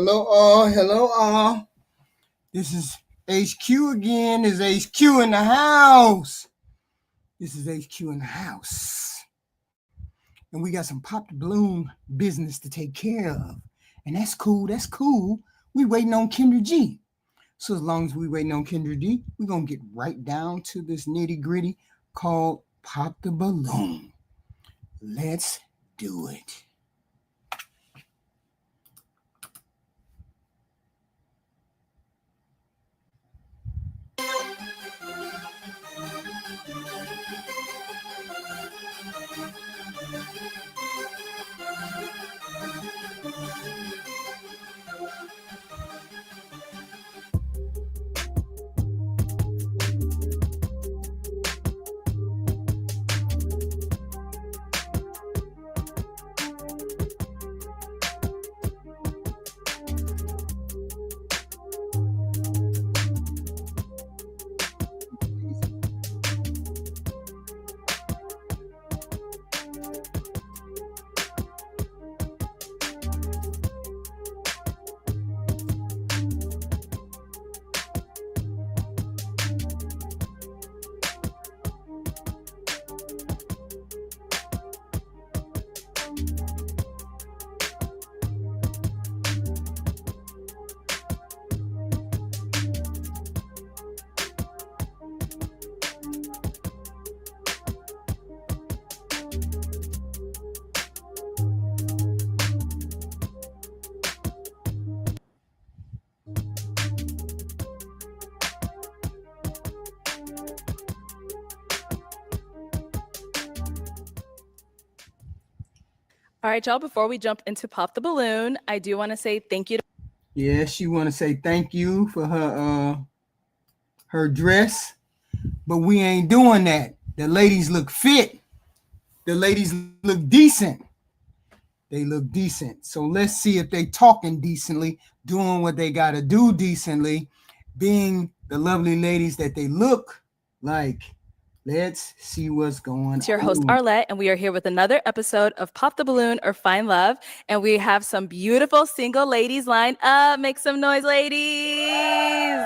Hello all. This is HQ again. This is HQ in the house. This is HQ in the house. And we got some pop the balloon business to take care of. And that's cool. We waiting on Kendra G. So as long as we waiting on Kendra D, we're going to get right down to this nitty gritty called Pop the Balloon. Let's do it. All right, y'all, before we jump into Pop the Balloon, I do want to say thank you. Yeah, she want to say thank you for her dress, but we ain't doing that. The ladies look fit. The ladies look decent. They look decent. So let's see if they talking decently, doing what they got to do decently, being the lovely ladies that they look like. Let's see what's going on. It's your host, Arlette, and we are here with another episode of Pop the Balloon or Find Love. And we have some beautiful single ladies lined up. Make some noise, ladies.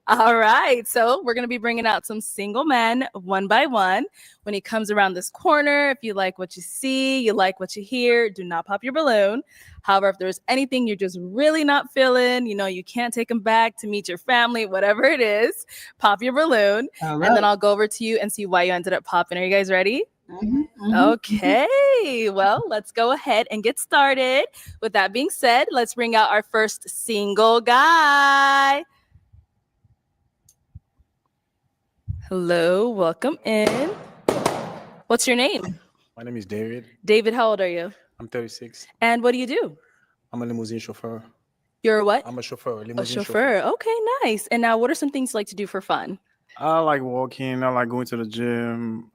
All right. So we're going to be bringing out some single men one by one. When he comes around this corner, if you like what you see, you like what you hear, do not pop your balloon. However, if there's anything you're just really not feeling, you can't take him back to meet your family, whatever it is, pop your balloon. Right. And then I'll go over to you and see why you ended up popping. Are you guys ready? Mm-hmm. Okay. Well, let's go ahead and get started. With that being said, let's bring out our first single guy. Hello. Welcome in. What's your name? My name is David. David, how old are you? I'm 36. And what do you do? I'm a limousine chauffeur. You're a what? I'm a chauffeur, A chauffeur. Okay, nice. And now what are some things you like to do for fun? I like walking. I like going to the gym,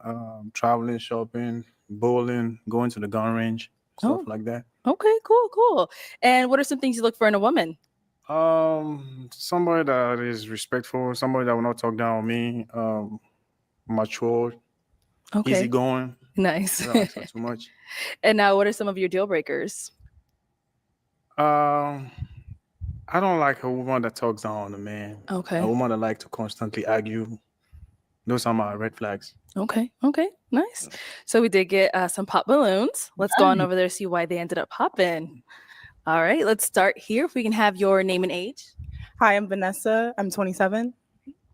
traveling, shopping, bowling, going to the gun range, stuff like that. Okay, cool. And what are some things you look for in a woman? Somebody that is respectful, somebody that will not talk down on me, mature, easygoing. Nice. Not too much. And now, what are some of your deal breakers? I don't like a woman that talks down on a man. Okay. A woman that likes to constantly argue. Those are my red flags. Okay, nice. So we did get some pop balloons. Let's go on over there and see why they ended up popping. All right, let's start here. If we can have your name and age. Hi, I'm Vanessa. I'm 27.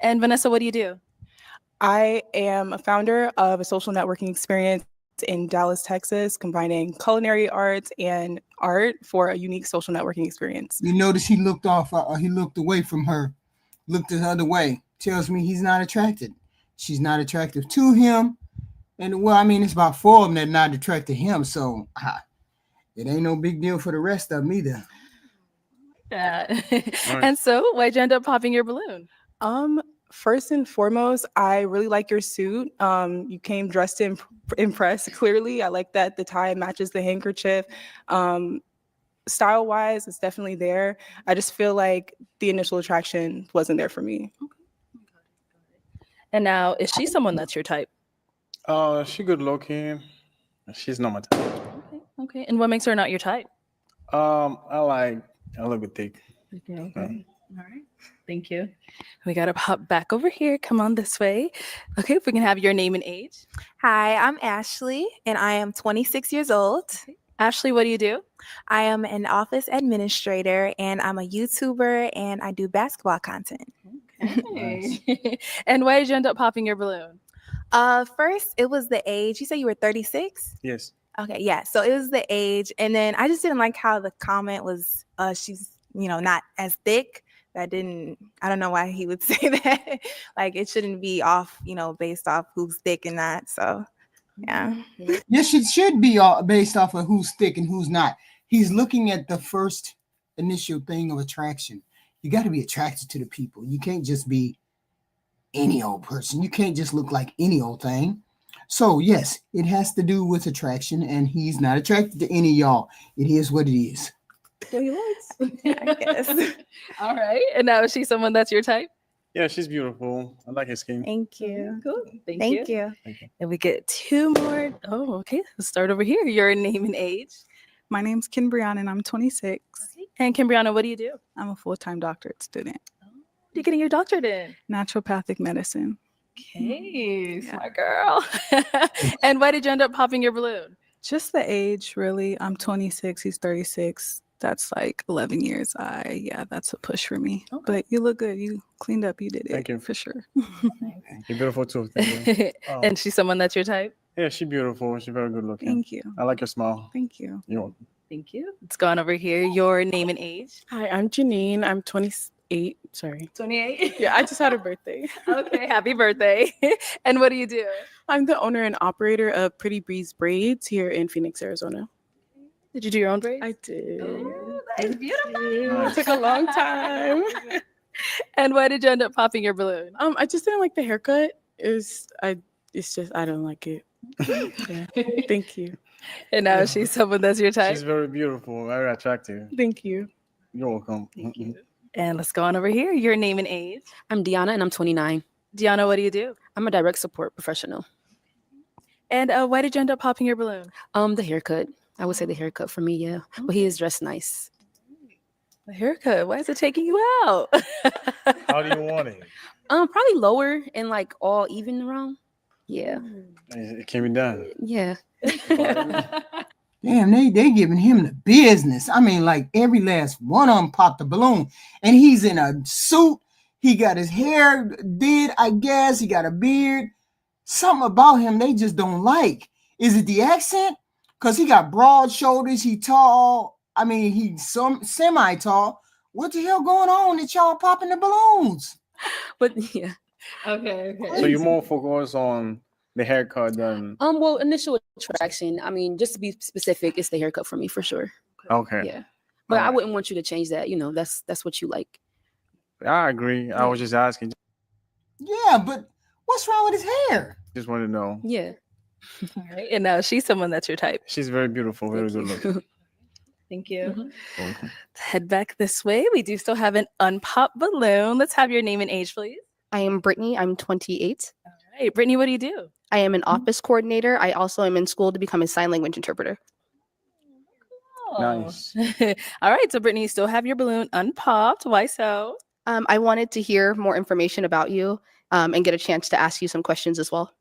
And Vanessa, what do you do? I am a founder of a social networking experience in Dallas, Texas, combining culinary arts and art for a unique social networking experience. You notice he looked away from her, looked the other way. Tells me he's not attracted. She's not attractive to him. And it's about 4 of them that are not attracted to him. So it ain't no big deal for the rest of them either. Yeah. Right. And so why'd you end up popping your balloon? First and foremost, I really like your suit. You came dressed to impress, clearly. I like that the tie matches the handkerchief. Style-wise, it's definitely there. I just feel like the initial attraction wasn't there for me. Okay. And now, is she someone that's your type? She good looking. She's not my type. Okay. And what makes her not your type? I look bit thick. Okay. All right. Thank you. We got to hop back over here. Come on this way. Okay, if we can have your name and age. Hi, I'm Ashley, and I am 26 years old. Ashley, what do you do? I am an office administrator, and I'm a YouTuber, and I do basketball content. Okay. And why did you end up popping your balloon? First, it was the age. You said you were 36? Yes. Okay, yeah. So it was the age, and then I just didn't like how the comment was. She's, not as thick. I don't know why he would say that. Like it shouldn't be off, based off who's thick and not. So, yeah. Yes, it should be all based off of who's thick and who's not. He's looking at the first initial thing of attraction. You got to be attracted to the people. You can't just be any old person. You can't just look like any old thing. So, yes, it has to do with attraction, and he's not attracted to any of y'all. It is what it is. What he likes, I guess. All right. And now is she someone that's your type? Yeah, she's beautiful. I like her skin. Thank you. Cool. Thank you. And we get two more. Oh, okay. Let's start over here. Your name and age. My name's Kimbriana and I'm 26. And Kimbriana, what do you do? I'm a full-time doctorate student, What are you getting your doctorate in? naturopathic medicine. Okay, smart girl. And why did you end up popping your balloon? Just the age, really. I'm 26, he's 36. That's like 11 years. That's a push for me. Okay. But you look good. You cleaned up. You did it. Thank you. For sure. You're beautiful too. Thank you. And she's someone that's your type? Yeah, she's beautiful. She's very good looking. Thank you. I like your smile. Thank you. Thank you. Let's go on over here. Your name and age. Hi, I'm Janine. I'm 28. Sorry. 28. Yeah, I just had a birthday. Okay, happy birthday. And what do you do? I'm the owner and operator of Pretty Breeze Braids here in Phoenix, Arizona. Did you do your own braids? I did. Oh, that's beautiful. It took a long time. And why did you end up popping your balloon? I just didn't like the haircut. I don't like it. Yeah. Thank you. And now she's someone that's your type. She's very beautiful, very attractive. Thank you. You're welcome. Thank you. And let's go on over here. Your name and age. I'm Deanna and I'm 29. Deanna, what do you do? I'm a direct support professional. And why did you end up popping your balloon? The haircut. I would say the haircut for me, yeah. But he is dressed nice. The haircut. Why is it taking you out? How do you want it? Probably lower and like all even around. Yeah. It can be done. Yeah. Damn, they giving him the business. I mean, like every last one of them popped the balloon, and he's in a suit. He got his hair did, I guess. He got a beard. Something about him they just don't like. Is it the accent? Because he got broad shoulders. He tall. I mean, he's semi-tall. What the hell going on that y'all popping the balloons? But yeah. Okay. So you're more focused on the haircut than Well, initial attraction. I mean, just to be specific, it's the haircut for me for sure. okay. Yeah. But I Alright. wouldn't want you to change that. That's what you like. I agree. I was just asking. Yeah, but what's wrong with his hair? Just want to know. Yeah. All right. And now she's someone that's your type. She's very beautiful, very good looking. Thank you. Mhm. Welcome. Let's head back this way. We do still have an unpopped balloon. Let's have your name and age, please. I am Brittany. I'm 28. All right. Brittany, what do you do? I am an office coordinator. I also am in school to become a sign language interpreter. Nice. All right. So, Brittany, you still have your balloon unpopped. Why so? I wanted to hear more information about you and get a chance to ask you some questions as well.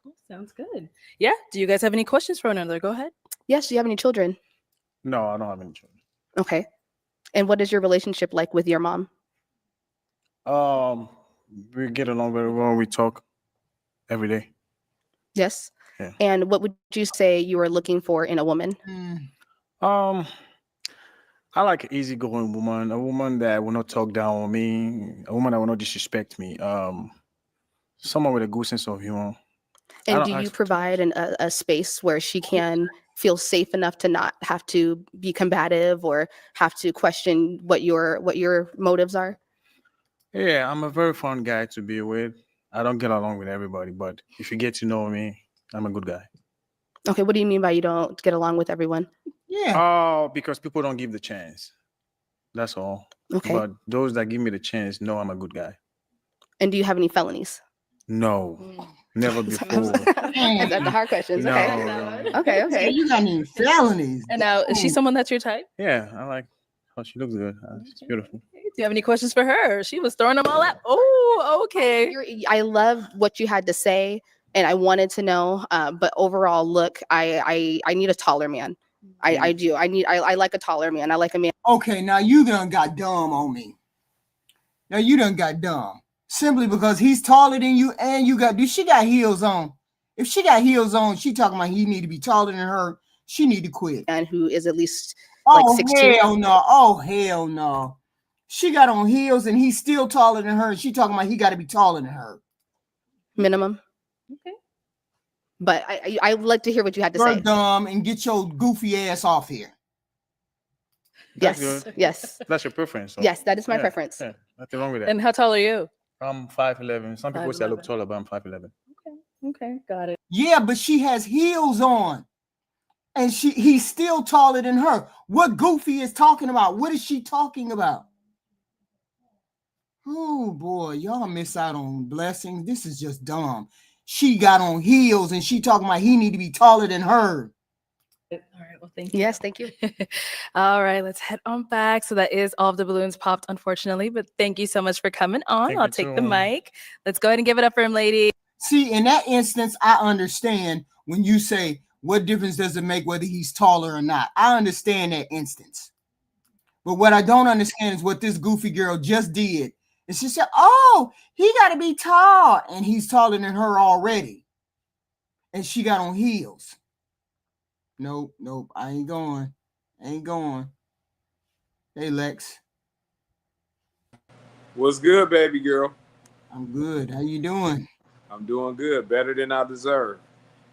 Cool. Sounds good. Yeah. Do you guys have any questions for one another? Go ahead. Yes, do you have any children? No, I don't have any children. Okay. And what is your relationship like with your mom? We get along very well. We talk every day. Yes. Yeah. And what would you say you are looking for in a woman? I like an easygoing woman, a woman that will not talk down on me, a woman that will not disrespect me. Someone with a good sense of humor. And don't do you ask- provide a space where she can feel safe enough to not have to be combative or have to question what your motives are? Yeah, I'm a very fun guy to be with. I don't get along with everybody, but if you get to know me, I'm a good guy. Okay, what do you mean by you don't get along with everyone? Yeah. Oh, because people don't give the chance. That's all. Okay. But those that give me the chance know I'm a good guy. And do you have any felonies? No. Never before. That's the hard questions. Okay. No. Okay. So Okay. you got any felonies? And now, is she someone that's your type? Yeah, I like how she looks good. She's beautiful. Do you have any questions for her? She was throwing them all out. Oh, okay. I love what you had to say, and I wanted to know. But overall, look, I need a taller man. I do. I like a taller man. I like a man. Okay, now you done got dumb on me. Now you done got dumb. Simply because he's taller than you and you got, she got heels on. If she got heels on, she talking about he need to be taller than her. She need to quit. And who is at least like 6'2". Hell no. Oh, hell no. She got on heels and he's still taller than her. And she talking about he got to be taller than her. Minimum. Okay. But I would like to hear what you had to You're say. dumb and get your goofy ass off here. That's Yes. good. Yes. That's your preference. So. Yes, that is my Yeah, preference. Yeah, nothing wrong with that. And how tall are you? I'm 5'11". Some people say I look 5'11". taller, but I'm 5'11". Okay, got it. Yeah, but she has heels on. And he's still taller than her. What Goofy is talking about? What is she talking about? Oh boy, y'all miss out on blessings. This is just dumb. She got on heels and she talking about he need to be taller than her. All right, well, thank you. Yes, thank you. All right, let's head on back. So that is all of the balloons popped, unfortunately, but thank you so much for coming on. Thank I'll you take the too. mic. Let's go ahead and give it up for him, lady. See, in that instance, I understand when you say, what difference does it make whether he's taller or not? I understand that instance. But what I don't understand is what this goofy girl just did. And she said, oh, he got to be tall. And he's taller than her already. And she got on heels. Nope, I ain't going. Hey, Lex. What's good, baby girl? I'm good. How you doing? I'm doing good. Better than I deserve.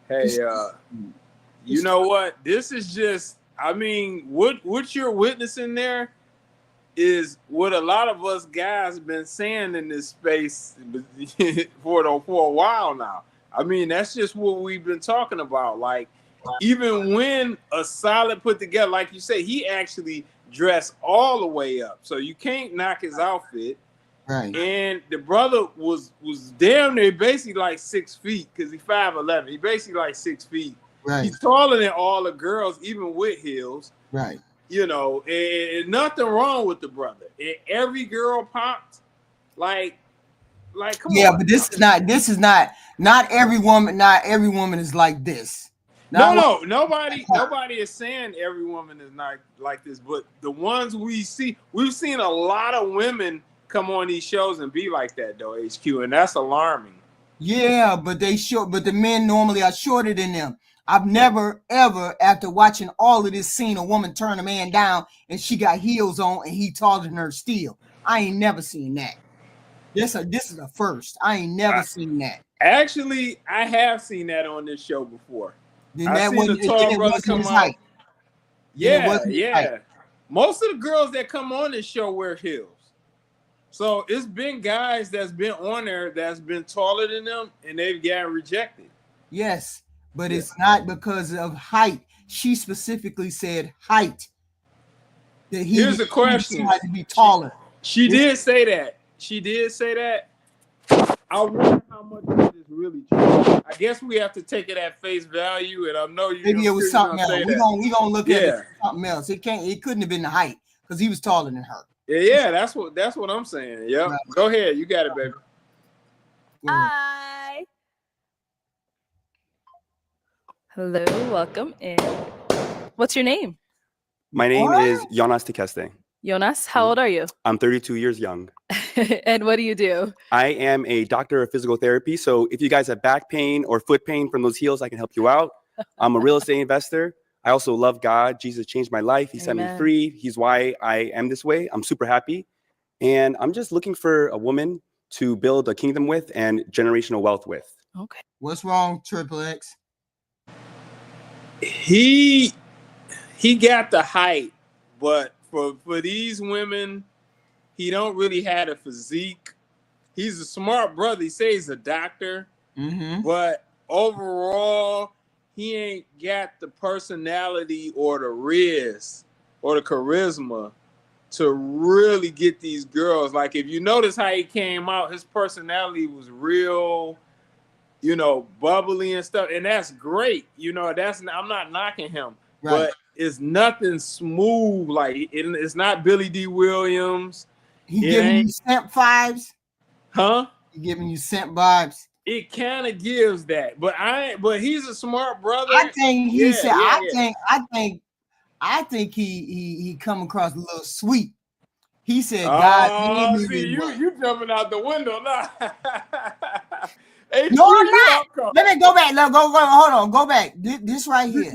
Hey, you know what? This is just, I mean, what you're witnessing there is what a lot of us guys been saying in this space for a while now. I mean, that's just what we've been talking about. Like, even when a solid put together, like you say, he actually dressed all the way up. So you can't knock his outfit. Right. And the brother was damn near basically like 6 feet because he's 5'11". He basically like 6 feet. Right. He's taller than all the girls, even with heels. Right. You know, and nothing wrong with the brother. And every girl popped. Like come on. But this is not every woman is like this. Nobody is saying every woman is not like this, but the ones we've seen a lot of women come on these shows and be like that though, HQ, and that's alarming. Yeah, but the men normally are shorter than them. I've never ever, after watching all of this, seen a woman turn a man down and she got heels on and he taller than her still. I ain't never seen that. This is a first. I ain't never seen that. Actually, I have seen that on this show before. Then I that seen wasn't the tall brother his come out. height. Yeah. Most of the girls that come on this show wear heels. So it's been guys that's been on there that's been taller than them and they've gotten rejected. Yes, but it's not because of height. She specifically said height. That Here's the question. Had to be taller. She did say that. I wonder how much of it is really true. I guess we have to take it at face value, and I know you. Maybe it was something else. We gonna look at it something else. It couldn't have been the height because he was taller than her. Yeah, that's what I'm saying. Yep. Right. Go ahead, you got it, baby. Hi. Hello, welcome in. What's your name? My name is Jonas Tekeste. Jonas, how old are you? I'm 32 years young. And what do you do? I am a doctor of physical therapy. So if you guys have back pain or foot pain from those heels, I can help you out. I'm a real estate investor. I also love God. Jesus changed my life. He set me free. He's why I am this way. I'm super happy. And I'm just looking for a woman to build a kingdom with and generational wealth with. Okay. What's wrong, Triple X? He got the height, but for these women, he don't really have a physique. He's a smart brother. He says he's a doctor, but overall, he ain't got the personality or the riz or the charisma to really get these girls. Like, if you notice how he came out, his personality was real you know, bubbly and stuff, and that's great. You know, I'm not knocking him, Right. but it's nothing smooth. Like it's not Billy D. Williams. He giving you simp vibes, huh? He giving you simp vibes. It kind of gives that, but he's a smart brother. I think he said. Yeah. I think he come across a little sweet. He said, "God, see you jumping out the window now." No, I'm not. Let me go back. Go. Hold on. Go back. This right here.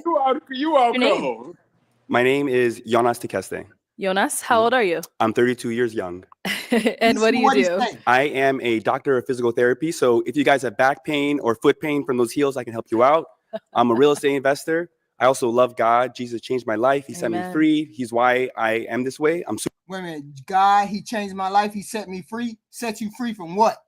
You are co-host. My name is Jonas Tekeste. Jonas, how old are you? I'm 32 years young. And what do you do? I am a doctor of physical therapy. So if you guys have back pain or foot pain from those heels, I can help you out. I'm a real estate investor. I also love God. Jesus changed my life. He set me free. He's why I am this way. Wait a minute. God, he changed my life. He set me free. Set you free from what?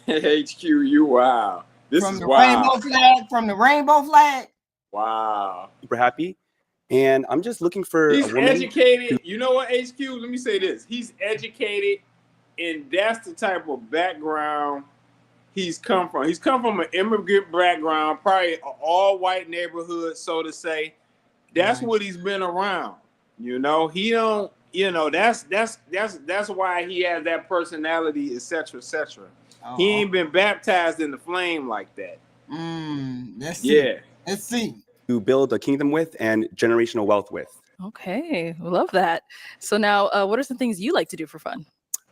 HQ, you wow. From the rainbow flag. From the rainbow flag. Wow. Super happy. And I'm just looking for He's a woman. Educated. You know what, HQ? Let me say this. He's educated, and that's the type of background he's come from. He's come from an immigrant background, probably an all-white neighborhood, so to say. That's what he's been around. You know, he don't. You know, that's why he has that personality, etc., etc. He ain't been baptized in the flame like that. Let's see. Let's see. To build a kingdom with and generational wealth with. Okay, we love that. So now, what are some things you like to do for fun?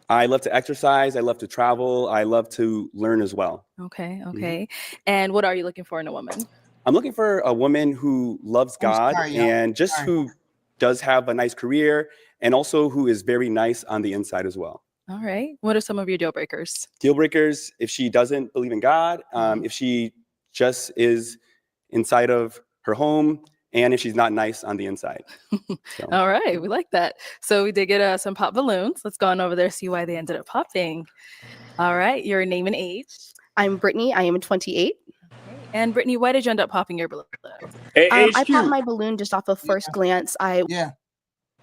I love to exercise. I love to travel. I love to learn as well. Okay. And what are you looking for in a woman? I'm looking for a woman who loves God and just who does have a nice career and also who is very nice on the inside as well. All right. What are some of your deal breakers? Deal breakers, if she doesn't believe in God, if she just is inside of her home, and if she's not nice on the inside. So. All right. We like that. So we did get some pop balloons. Let's go on over there, see why they ended up popping. All right. Your name and age? I'm Brittany. I am 28. And Brittany, why did you end up popping your balloon? I popped my balloon just off of first glance.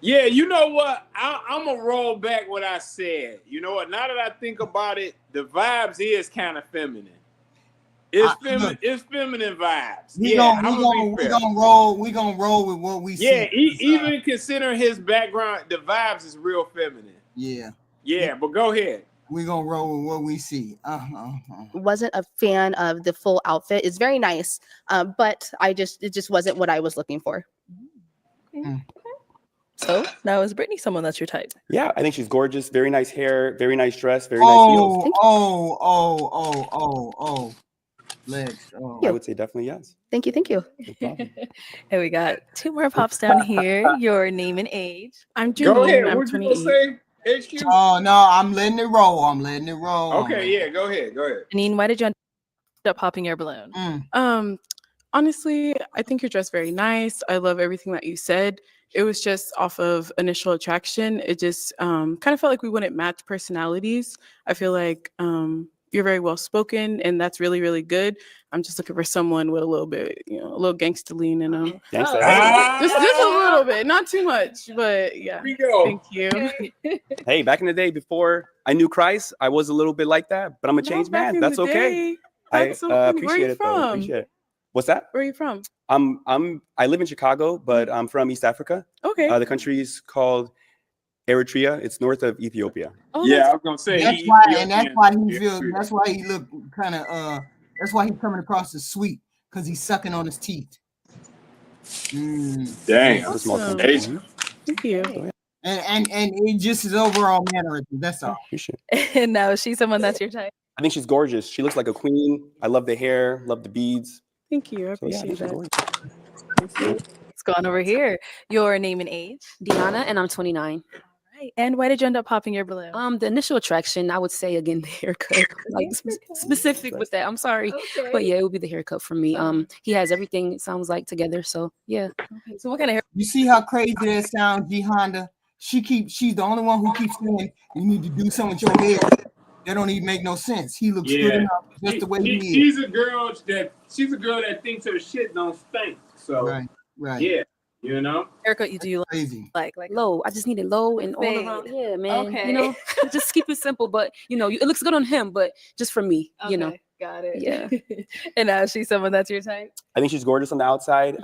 Yeah, you know what? I'm going to roll back what I said. You know what? Now that I think about it, the vibes is kind of feminine. It's feminine vibes. We gonna roll with what we see. Yeah, even considering his background, the vibes is real feminine. Yeah, but go ahead. We're gonna roll with what we see. Wasn't a fan of the full outfit. It's very nice, but it just wasn't what I was looking for. So now is Brittany someone that's your type? Yeah, I think she's gorgeous. Very nice hair, very nice dress, very nice heels. Legs. I would say definitely yes. Thank you. No And we got two more pops down here. Your name and age. I'm Janine. Go ahead. I'm What you gonna say? HQ? Oh no, I'm letting it roll. Okay, yeah, go ahead. Janine, why did you end up popping your balloon? Honestly, I think you're dressed very nice. I love everything that you said. It was just off of initial attraction. It just kind of felt like we wouldn't match personalities. I feel like you're very well spoken, and that's really, really good. I'm just looking for someone with a little bit, a little gangster lean in them. Gangster. Just a little bit, not too much, but yeah. Here we go. Thank you. Hey, back in the day before I knew Christ, I was a little bit like that, but I'm a changed man. That's okay. I appreciate it though. Appreciate it. What's that? Where are you from? I live in Chicago, but I'm from East Africa. Okay. The country is called Eritrea. It's north of Ethiopia. Oh, yeah, I was gonna say that's why he look kind of that's why he's coming across as sweet, because he's sucking on his teeth. Dang. Awesome. Thank you. And it just his overall mannerism. That's all. And now is she someone that's your type? I think she's gorgeous. She looks like a queen. I love the hair, love the beads. Thank you. I appreciate that. Let's go on over here. Your name and age? Deanna, and I'm 29. Right. And why did you end up popping your balloon? The initial attraction, I would say again, the haircut. Like specific with that. I'm sorry. Okay. But yeah, it would be the haircut for me. He has everything, it sounds like, together. So yeah. Okay. So what kind of hair? You see how crazy that sounds, G Honda? She's the only one who keeps saying you need to do something with your hair. That don't even make no sense. He looks good enough just the way he is. She's a girl that thinks her shit don't stink. So right. Yeah. You know, haircut you do crazy. like low. I just need it low and all around. Yeah, man. Okay. Just keep it simple, but it looks good on him, but just for me, Okay. Got it. Yeah. And now is she someone that's your type? I think she's gorgeous on the outside.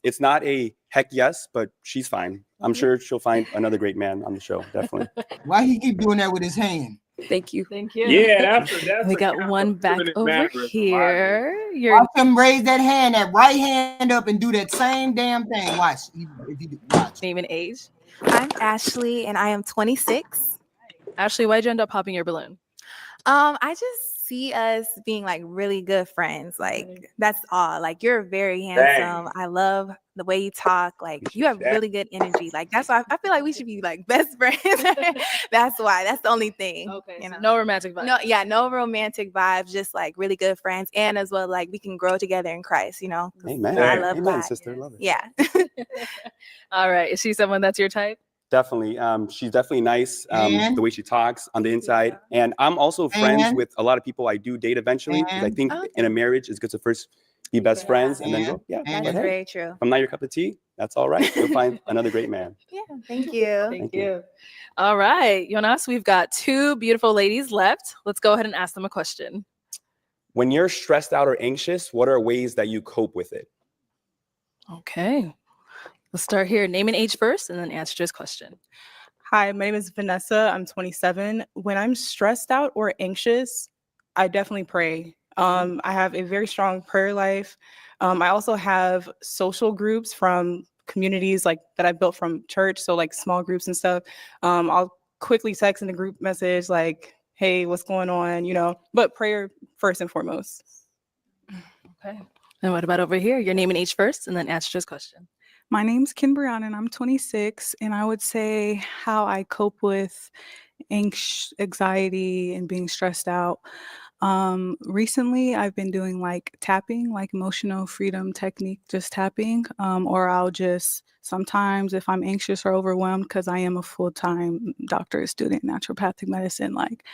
It's not a heck yes, but she's fine. I'm sure she'll find another great man on the show. Definitely. Why he keep doing that with his hand? Thank you. Thank you. Yeah, that's We a got kind one of back feminine over mannerism, here. You're Watch him raise that hand, that right hand up, and do that same damn thing. Watch. If you watch. name and age. I'm Ashley, and I am 26. Ashley, why'd you end up popping your balloon? I just see us being like really good friends. Like that's all. Like you're very handsome. I love the way you talk. Like you have really good energy. Like that's why I feel like we should be like best friends. That's why. That's the only thing. Okay. You So know? no romantic vibes. No, yeah, no romantic vibes. Just like really good friends, and as well like we can grow together in Christ. You know. 'Cause, Amen. you know, I love Amen, God. sister. Love it. Yeah. All right. Is she someone that's your type? Definitely. She's definitely nice. And? The way she talks on the inside. And I'm also friends And? with a lot of people I do date eventually, because I And? think in a marriage it's good to first be best friends and then And? go, yeah. And? But That's hey, very true. if I'm not your cup of tea, that's all right. You'll find another great man. Yeah. Thank you. Thank you. All right, Jonas, we've got two beautiful ladies left. Let's go ahead and ask them a question. When you're stressed out or anxious, what are ways that you cope with it? Okay. Let's start here. Name and age first and then answer this question. Hi, my name is Vanessa. I'm 27. When I'm stressed out or anxious, I definitely pray. I have a very strong prayer life. I also have social groups from communities like that I built from church, so like small groups and stuff. I'll quickly text in a group message like, "Hey, what's going on?" You know, but prayer first and foremost. Okay. And what about over here? Your name and age first and then answer this question. My name's Kimbrianna and I'm 26. And I would say how I cope with anxiety and being stressed out. Recently, I've been doing like tapping, like emotional freedom technique, just tapping. Or I'll just sometimes, if I'm anxious or overwhelmed, because I am a full-time doctorate student, naturopathic medicine, like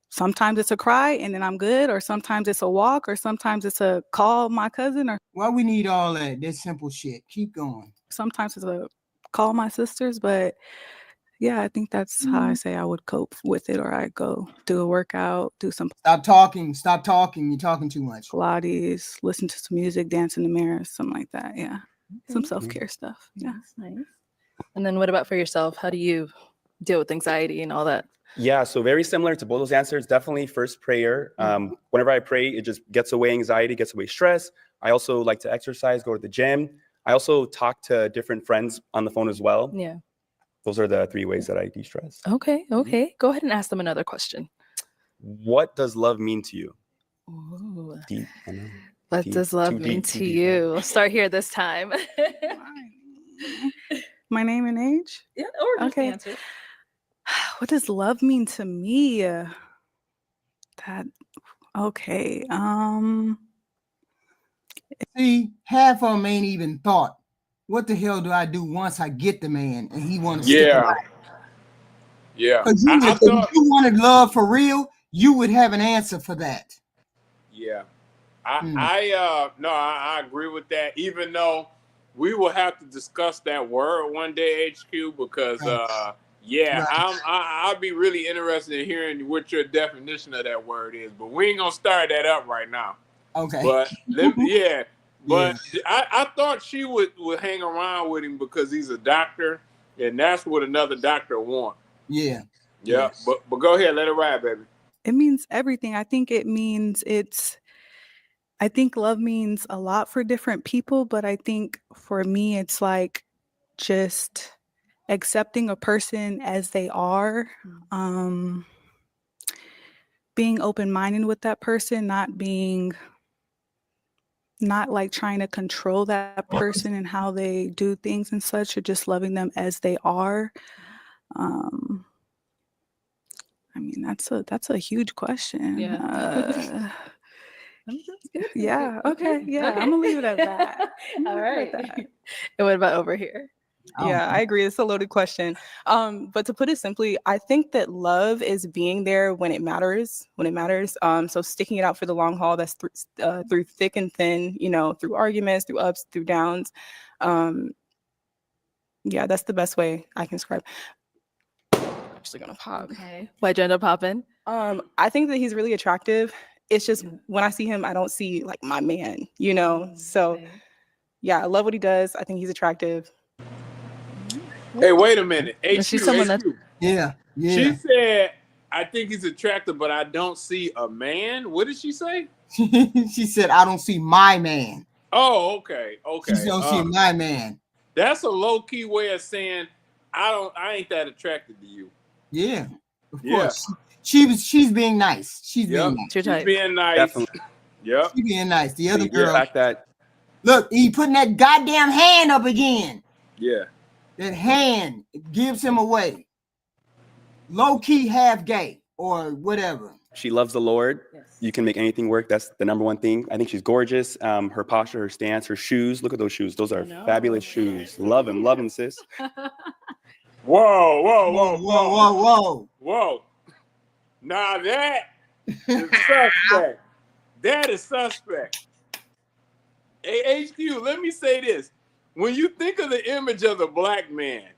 sometimes it's a cry and then I'm good, or sometimes it's a walk, or sometimes it's a call my cousin, or Why we need all that? That simple shit. Keep going. sometimes it's a call my sisters. But yeah, I think that's how I say I would cope with it, or I go do a workout, do some Stop talking. Stop talking. You're talking too much. Pilates, listen to some music, dance in the mirror, something like that. Yeah. Some self-care stuff. Yeah. Nice. And then what about for yourself? How do you deal with anxiety and all that? Yeah, so very similar to both those answers. Definitely first prayer. Whenever I pray, it just gets away anxiety, gets away stress. I also like to exercise, go to the gym. I also talk to different friends on the phone as well. Yeah. Those are the 3 ways that I de-stress. Okay. Okay. Go ahead and ask them another question. What does love mean to you? Ooh. Deep. I know. What Deep. does love Too mean deep, to too deep, you? Let's start here this time. My name and age? Yeah, or just Okay. answer. What does love mean to me? Okay. See, half of them ain't even thought. What the hell do I do once I get the man and he want to stick Yeah. around? Yeah. Because I if thought, you wanted love for real, you would have an answer for that. yeah. I agree with that, even though we will have to discuss that word one day, HQ, because Right. I'll be really interested in hearing what your definition of that word is, but we ain't gonna start that up right now. Okay. But I thought she would hang around with him because he's a doctor, and that's what another doctor want. Yeah. Yeah. Yes. But go ahead, let it ride, baby. It means everything. I think I think love means a lot for different people, but I think for me, it's like just accepting a person as they are, being open-minded with that person, not like trying to control that person and how they do things and such, or just loving them as they are. I mean, that's a huge question. Yeah. Yeah. Okay. Yeah. I'm gonna leave it at that. All right. And what about over here? Yeah, I agree. It's a loaded question. But to put it simply, I think that love is being there when it matters, So sticking it out for the long haul, that's through thick and thin, you know, through arguments, through ups, through downs. Yeah, that's the best way I can describe. I'm actually gonna pop. Okay. Why'd you end up popping? I think that he's really attractive it's just when I see him, I don't see like my man, you know? So yeah, I love what he does. I think he's attractive. Hey, wait a minute. She's someone that. Yeah. She said, I think he's attractive, but I don't see a man. What did she say? She said, I don't see my man. Oh, okay. She don't see my man. That's a low-key way of saying I ain't that attracted to you. Yeah. Of course. She's being nice. She's being nice. She's being nice. Definitely. Yep. She's being nice. The other The girl. fact that Look, he putting that goddamn hand up again. Yeah. That hand gives him away. Low-key half gay or whatever. she loves the Lord. Yes. You can make anything work. That's the number one thing. I think she's gorgeous. Her posture, her stance, her shoes. Look at those shoes. Those are fabulous shoes. Love them, sis. Whoa. Now that is suspect. That is suspect. Hey, HQ, let me say this. When you think of the image of the black man,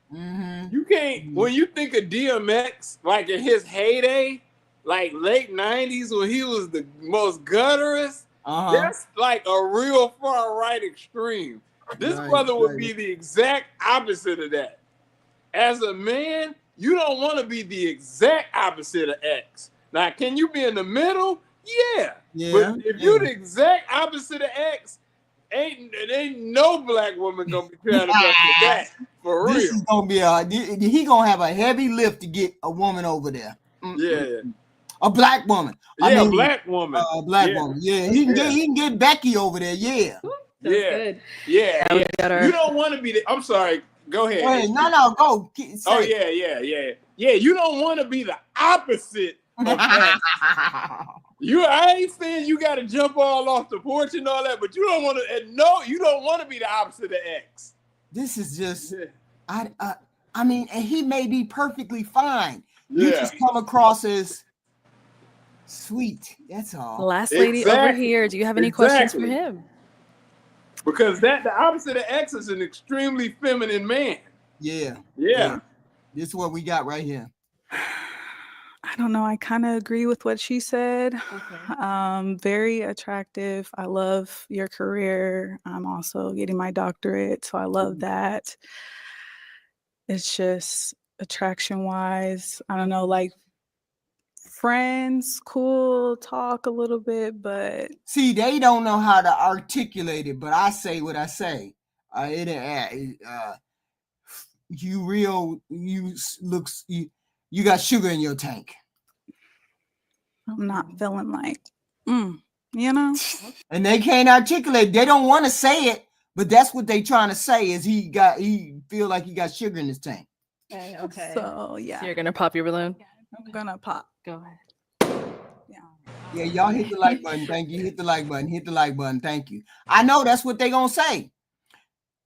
you can't, when you think of DMX, like in his heyday, like late 90s when he was the most gutterous, that's like a real far right extreme. This brother would be the exact opposite of that. As a man, you don't want to be the exact opposite of X. Now, can you be in the middle? Yeah. But if you're the exact opposite of X, ain't no black woman gonna be proud of that for real. This is gonna be he gonna have a heavy lift to get a woman over there. Yeah. A black woman. Yeah, a black woman. A black woman. Yeah, he can get Becky over there. Yeah. Good. Yeah. You don't want to be the. I'm sorry. Go ahead. Wait, no, go. Oh yeah. You don't want to be the opposite of that. I ain't saying you got to jump all off the porch and all that, but you don't want to. No, you don't want to be the opposite of X. This is just. I mean, and he may be perfectly fine. You just come across as sweet. That's all. Last lady over here. Do you have any questions for him? Because the opposite of X is an extremely feminine man. Yeah. This is what we got right here. I don't know. I kind of agree with what she said. Very attractive. I love your career. I'm also getting my doctorate, so I love that. It's just attraction wise. I don't know, like friends, cool, talk a little bit, but see, they don't know how to articulate it, but I say what I say. You got sugar in your tank. I'm not feeling like, you know? And they can't articulate. They don't want to say it, but that's what they trying to say is he feel like he got sugar in his tank. Okay. So, yeah. So you're going to pop your balloon? Yeah, I'm going to pop. Go ahead. Yeah, y'all hit the like button. Thank you. Hit the like button. Hit the like button. Thank you. I know that's what they going to say.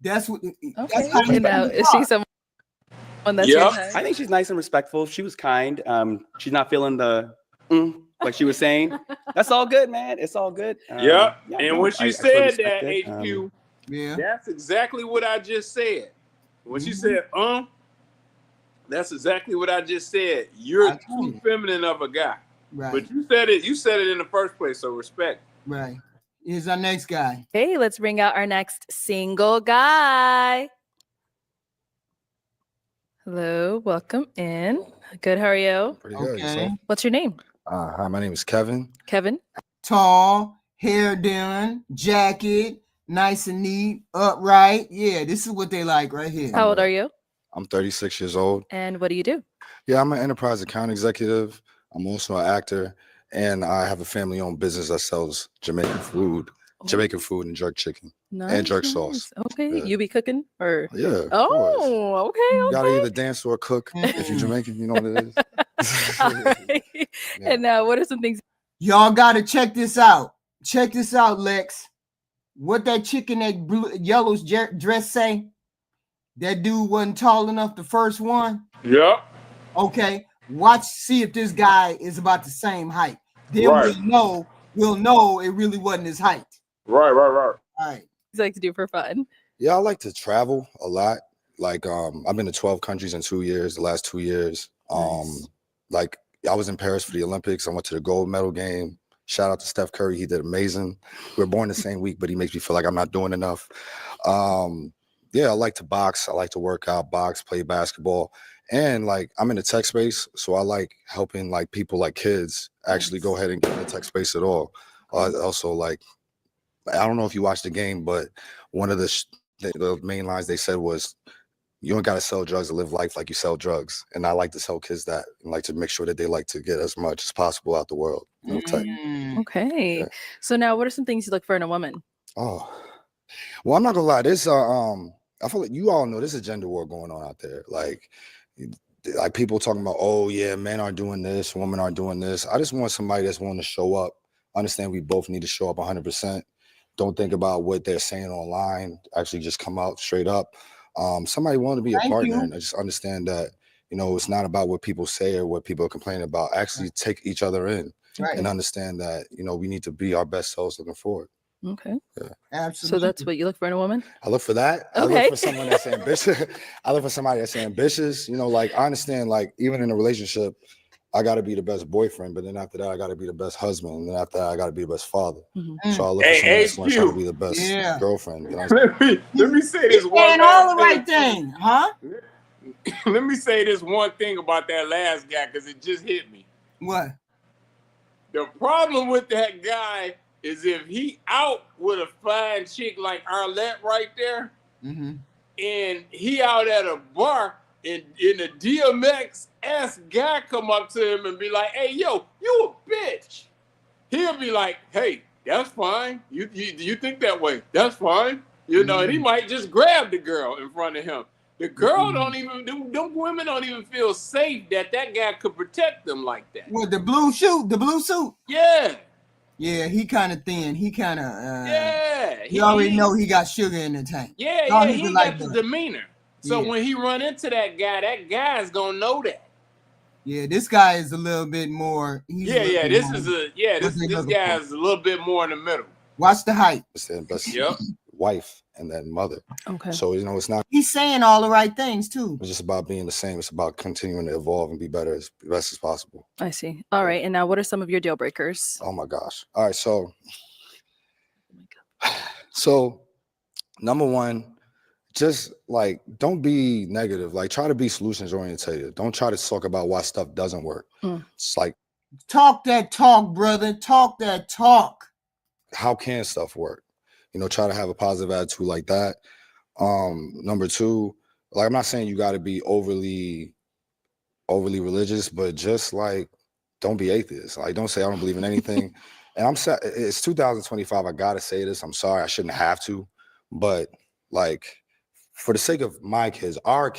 That's what. That's how is she someone that's your type? I think she's nice and respectful. She was kind. She's not feeling the like she was saying. That's all good, man. It's all good. And when she said that, HQ, that's exactly what I just said. When she said, that's exactly what I just said. You're too feminine of a guy. Right. But you said it in the first place, so respect. Right. Here's our next guy. Hey, let's bring out our next single guy. Hello, welcome in. Good, how are you? Pretty good. Okay. What's your name? Hi, my name is Kevin. Kevin. Tall, hair done, jacket, nice and neat, upright. Yeah, this is what they like right here. How old are you? I'm 36 years old. And what do you do? Yeah, I'm an enterprise account executive. I'm also an actor, and I have a family-owned business that sells Jamaican food and jerk chicken and jerk sauce. Okay, you be cooking or? Yeah. Oh, okay. You gotta either dance or cook if you're Jamaican. You know what it is. Right. Yeah. And what are some things? Y'all gotta check this out. Check this out, Lex. What that chick in that blue, yellow dress say? That dude wasn't tall enough the first one. Yep. Okay. See if this guy is about the same height. Then we'll know it really wasn't his height. Right. All right. You like to do for fun? Yeah, I like to travel a lot. Like I've been to 12 countries in 2 years, the last 2 years. Like I was in Paris for the Olympics. I went to the gold medal game. Shout out to Steph Curry. He did amazing. We were born the same week, but he makes me feel like I'm not doing enough. Yeah, I like to box. I like to work out, box, play basketball. And like I'm in the tech space, so I like helping like people like kids actually go ahead and get in the tech space at all. Also, like I don't know if you watched the game, but one of the main lines they said was, "You don't got to sell drugs to live life like you sell drugs." And I like to tell kids that, and like to make sure that they like to get as much as possible out the world. You know, tech. Okay. Yeah. So now, what are some things you look for in a woman? Oh, well, I'm not gonna lie. This I feel like you all know there's a gender war going on out there. Like people talking about, oh yeah, men are doing this, women are doing this. I just want somebody that's willing to show up. Understand we both need to show up 100%. Don't think about what they're saying online. Actually, just come out straight up. Somebody willing to be a partner, and I just understand that, you know, it's not about what people say or what people are complaining about. Actually, take each other in and understand that, you know, we need to be our best selves looking forward. Okay. Yeah. So Absolutely. that's what you look for in a woman? I look for that. I look for someone that's ambitious. I look for somebody that's ambitious. You know, like I understand, like even in a relationship, I got to be the best boyfriend, but then after that, I got to be the best husband, and then after that, I got to be the best father. So I look for someone that's going to try to be the best girlfriend. You know? Let me say this one saying all the right thing, huh? Let me say this one thing about that last guy, because it just hit me. What? The problem with that guy is if he out with a fine chick like Arlette right there, and he out at a bar, and a DMX-ass guy come up to him and be like, "Hey, yo, you a bitch." He'll be like, "Hey, that's fine. You think that way? That's fine." You know, and he might just grab the girl in front of him. The girl don't even, them women don't even feel safe that guy could protect them like that. With the blue suit? Yeah. Yeah, he kind of thin. He kind of, yeah. You already know he got sugar in the tank. Yeah, he got the demeanor. So when he run into that guy's gonna know that. Yeah, this guy is a little bit more. This guy is a little bit more in the middle. Watch the height. It's the best Yep. wife and then mother. Okay. So, you know, it's not. He's saying all the right things too. It's just about being the same. It's about continuing to evolve and be better as best as possible. I see. All right. And now, what are some of your deal breakers? Oh my gosh. All right. So number one, just like don't be negative. Like try to be solutions oriented. Don't try to talk about why stuff doesn't work. It's like talk that talk, brother. Talk that talk. How can stuff work? You know, try to have a positive attitude like that. Number two, like I'm not saying you got to be overly religious, but just like don't be atheist. Like don't say I don't believe in anything. And it's 2025. I gotta say this. I'm sorry, I shouldn't have to, but like for the sake of my kids, our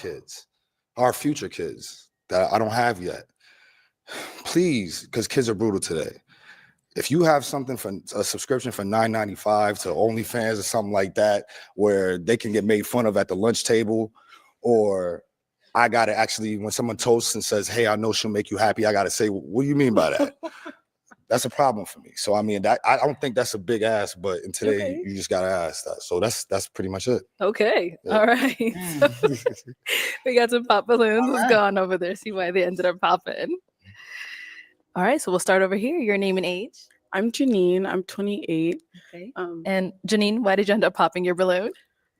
future kids that I don't have yet, please, because kids are brutal today. If you have something for a subscription for $9.95 to OnlyFans or something like that, where they can get made fun of at the lunch table, or I gotta actually, when someone toasts and says, "Hey, I know she'll make you happy," I gotta say, "What do you mean by that?" That's a problem for me. So I mean, I don't think that's a big ask, but in today you just gotta ask that. So that's pretty much it. Okay. Yeah. All right. We got some pop balloons. Let's go on over there, see why they ended up popping. All right, so we'll start over here. Your name and age. I'm Janine. I'm 28. Okay. And Janine, why did you end up popping your balloon?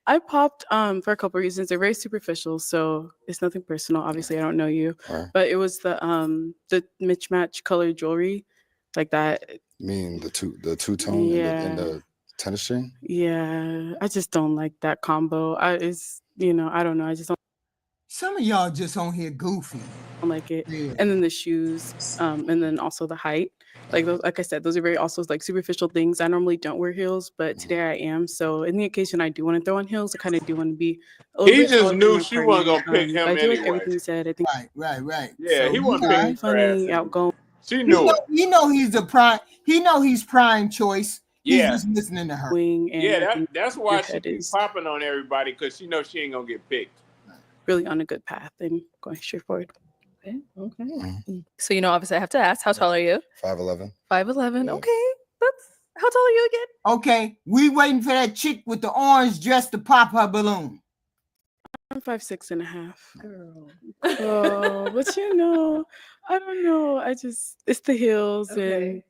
I popped for a couple reasons. They're very superficial, so it's nothing personal. Obviously, I don't know you, but it was the mismatch color jewelry, like that. You mean the two-tone and the tennis string? Yeah, I just don't like that combo. I don't know. I just don't. Some of y'all just on here goofy. Like it. And then the shoes, and then also the height. Like I said, those are very also like superficial things. I normally don't wear heels, but today I am. So in the occasion I do want to throw on heels, I kind of do want to be a little bit just knew she wasn't gonna pick him I do like anyway. everything you said. I think Right. Yeah, so he wasn't picking funny, outgoing. She knew it. You know he's the prime. He know he's prime choice. Yeah. He's just listening to her. And that's why she keeps popping on everybody, because she knows she ain't gonna get picked. Really on a good path and going straight forward. Okay. So obviously I have to ask, how tall are you? 5'11". 5'11". Okay. How tall are you again? Okay, we waiting for that chick with the orange dress to pop her balloon. I'm 5'6.5". Girl. But I don't know. It's the heels and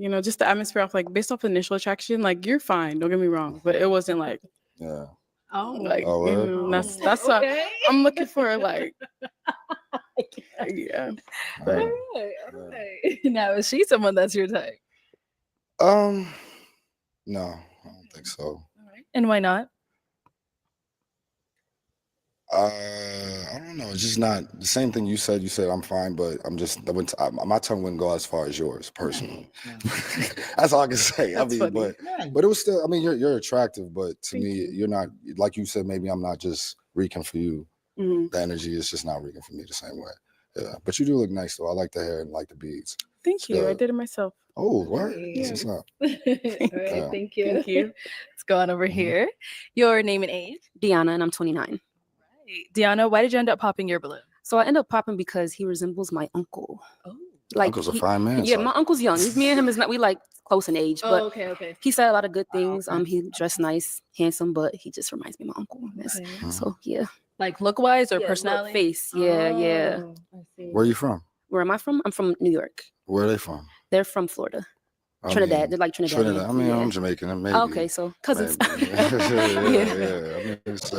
you know, just the atmosphere off like based off initial attraction, like you're fine, don't get me wrong, but it wasn't like Yeah. like Oh, you word? know, that's what I'm looking for, like yeah. But All right. Now, is she someone that's your type? No, I don't think so. And why not? I don't know. It's just not the same thing you said. You said I'm fine, but my tongue wouldn't go as far as yours personally. That's all I can say. That's funny. But it was still. I mean, you're attractive, but to me, you're not. Like you said, maybe I'm not just reeking for you. The energy is just not reeking for me the same way. Yeah, but you do look nice though. I like the hair and like the beads. Thank you. I did it myself. Oh, what? What's up? All right, thank you. Thank you. Let's go on over here. Your name and age? Deanna, and I'm 29. Deanna, why did you end up popping your balloon? So I end up popping because he resembles my uncle. Oh. Like Uncle's a fine man. Yeah, so. my uncle's young. Me and him is not, we like close in age, but okay. he said a lot of good things. He dressed nice, handsome, but he just reminds me of my uncle. So yeah. Like look wise or Yeah, personality? look, face. Yeah. I see. Where are you from? Where am I from? I'm from New York. Where are they from? They're from Florida. I Trinidad. mean, They're like Trinidad. Trinidad. I mean, I'm Jamaican. Maybe. Okay, so cousins. Maybe. yeah. I mean, it's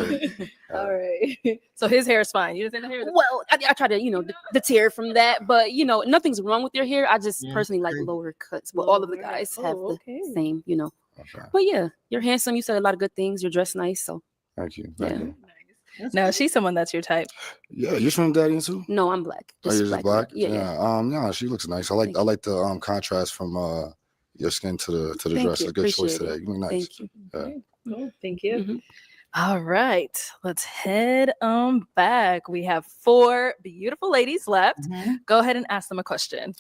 All right. So his hair is fine. You didn't say the hair? Well, I try to, deter from that, but nothing's wrong with your hair. I just personally like lower cuts. But all of the guys have the same, Okay. But yeah, you're handsome. You said a lot of good things. You're dressed nice. So Thank you. Now, is she someone that's your type? Yeah, you're Trinidadian too? No, I'm black. You're just black? Yeah. No, she looks nice. I like the contrast from your skin to the dress. You. A good choice Appreciate today. it. You look nice. Thank you. Yeah. Cool. Thank you. Mhm. All right. Let's head on back. We have 4 beautiful ladies left. Go ahead and ask them a question.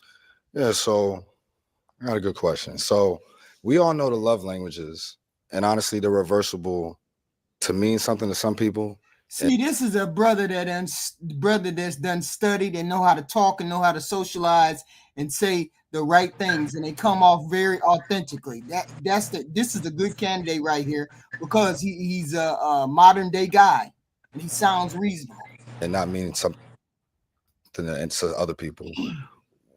Yeah, so I got a good question. So we all know the love languages, and honestly, they're reversible to mean something to some people. See, this is a brother that's done studied and know how to talk and know how to socialize and say the right things, and they come off very authentically. This is a good candidate right here because he's a modern day guy and he sounds reasonable And not meaning something to other people.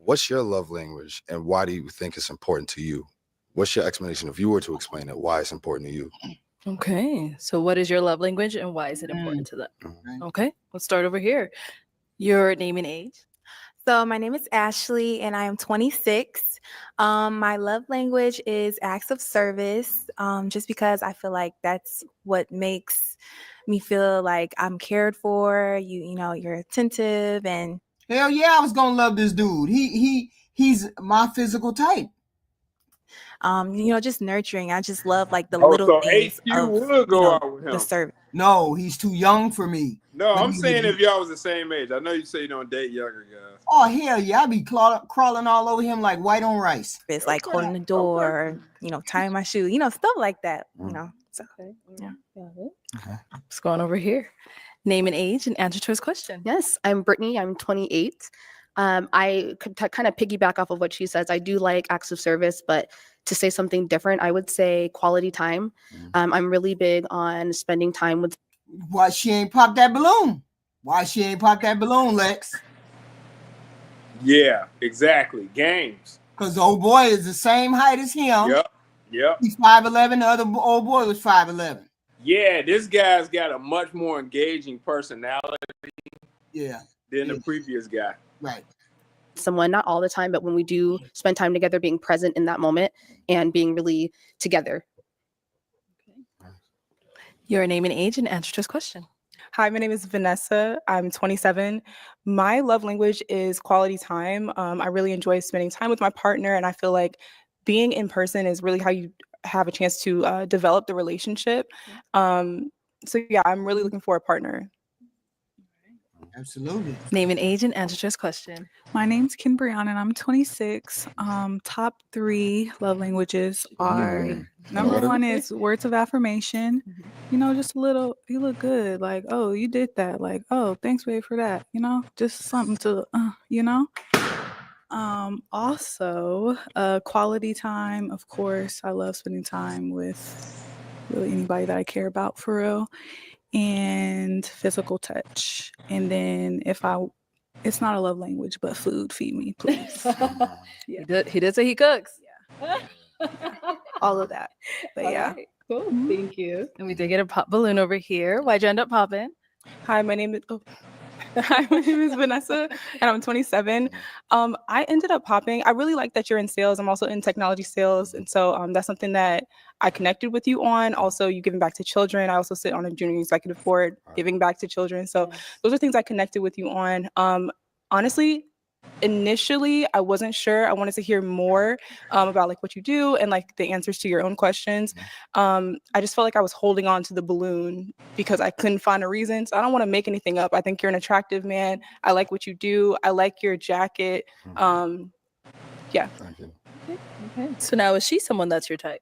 What's your love language, and why do you think it's important to you? What's your explanation if you were to explain it? Why it's important to you? Okay. So what is your love language and why is it important to them? Okay. Let's start over here. Your name and age? So my name is Ashley and I am 26. My love language is acts of service, just because I feel like that's what makes me feel like I'm cared for. You're attentive and hell yeah, I was gonna love this dude. He's my physical type. just nurturing. I just love like the little things HQ of would go out with him. the service. No, he's too young for me. No, But I'm he saying would if y'all was the same age. I know you say you don't date younger guys. Oh hell yeah, I be crawling all over him like white on rice. It's like holding the door, tying my shoe, stuff like that. So yeah. What's going over here? Name and age and answer to his question. Yes, I'm Brittany. I'm 28. I could kind of piggyback off of what she says. I do like acts of service, but to say something different, I would say quality time. I'm really big on spending time with. Why she ain't popped that balloon? Lex? Yeah, exactly. Games. Because the old boy is the same height as him. Yep. He's 5'11". The other old boy was 5'11". Yeah, this guy's got a much more engaging personality. Yeah. Than the previous guy. Right. Someone, not all the time, but when we do spend time together, being present in that moment and being really together. Your name and age and answer to his question. Hi, my name is Vanessa. I'm 27. My love language is quality time. I really enjoy spending time with my partner, and I feel like being in person is really how you have a chance to develop the relationship. So yeah, I'm really looking for a partner. Absolutely. Name and age and answer to his question. My name's Kim Brianna and I'm 26. Top 3 love languages are number 1 is words of affirmation. Just a little, you look good. Like, oh, you did that. Like, oh, thanks, babe, for that. Just something to, Also, quality time, of course. I love spending time with really anybody that I care about for real. And physical touch. And then it's not a love language, but food, feed me, please. He did say he cooks. all of that. But All yeah. right, cool. Thank you. And we did get a pop balloon over here. Why'd you end up popping? Hi, my name is Hi, my name is Vanessa, and I'm 27. I ended up popping. I really like that you're in sales. I'm also in technology sales, and so that's something that I connected with you on. Also, you giving back to children. I also sit on a junior executive board, giving back to children. So those are things I connected with you on. Honestly, initially I wasn't sure. I wanted to hear more about like what you do and like the answers to your own questions. I just felt like I was holding on to the balloon because I couldn't find a reason. So I don't want to make anything up. I think you're an attractive man. I like what you do. I like your jacket. Yeah. Thank you. Okay. So now is she someone that's your type?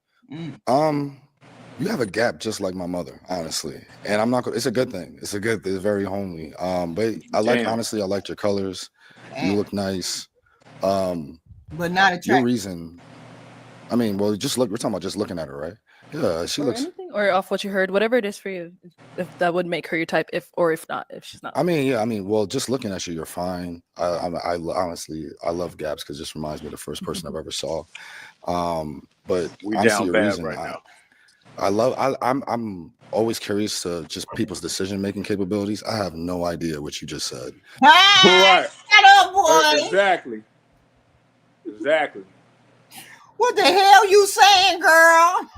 You have a gap just like my mother, honestly, and I'm not. It's a good thing. It's very homely. But I like honestly, I liked your colors. You look nice. But not attractive. Your reason. I mean, well, just look. We're talking about just looking at her, right? Yeah, she looks. Anything, or off what you heard, whatever it is for you, if that would make her your type, if not, if she's not. I mean, yeah. I mean, well, just looking at you, you're fine. I honestly, I love Gabs because it just reminds me of the first person I've ever saw. But we honestly, down your bad reason, right now. I'm always curious to just people's decision-making capabilities. I have no idea what you just said. Right. Shut up, boy. Exactly. What the hell you saying, girl?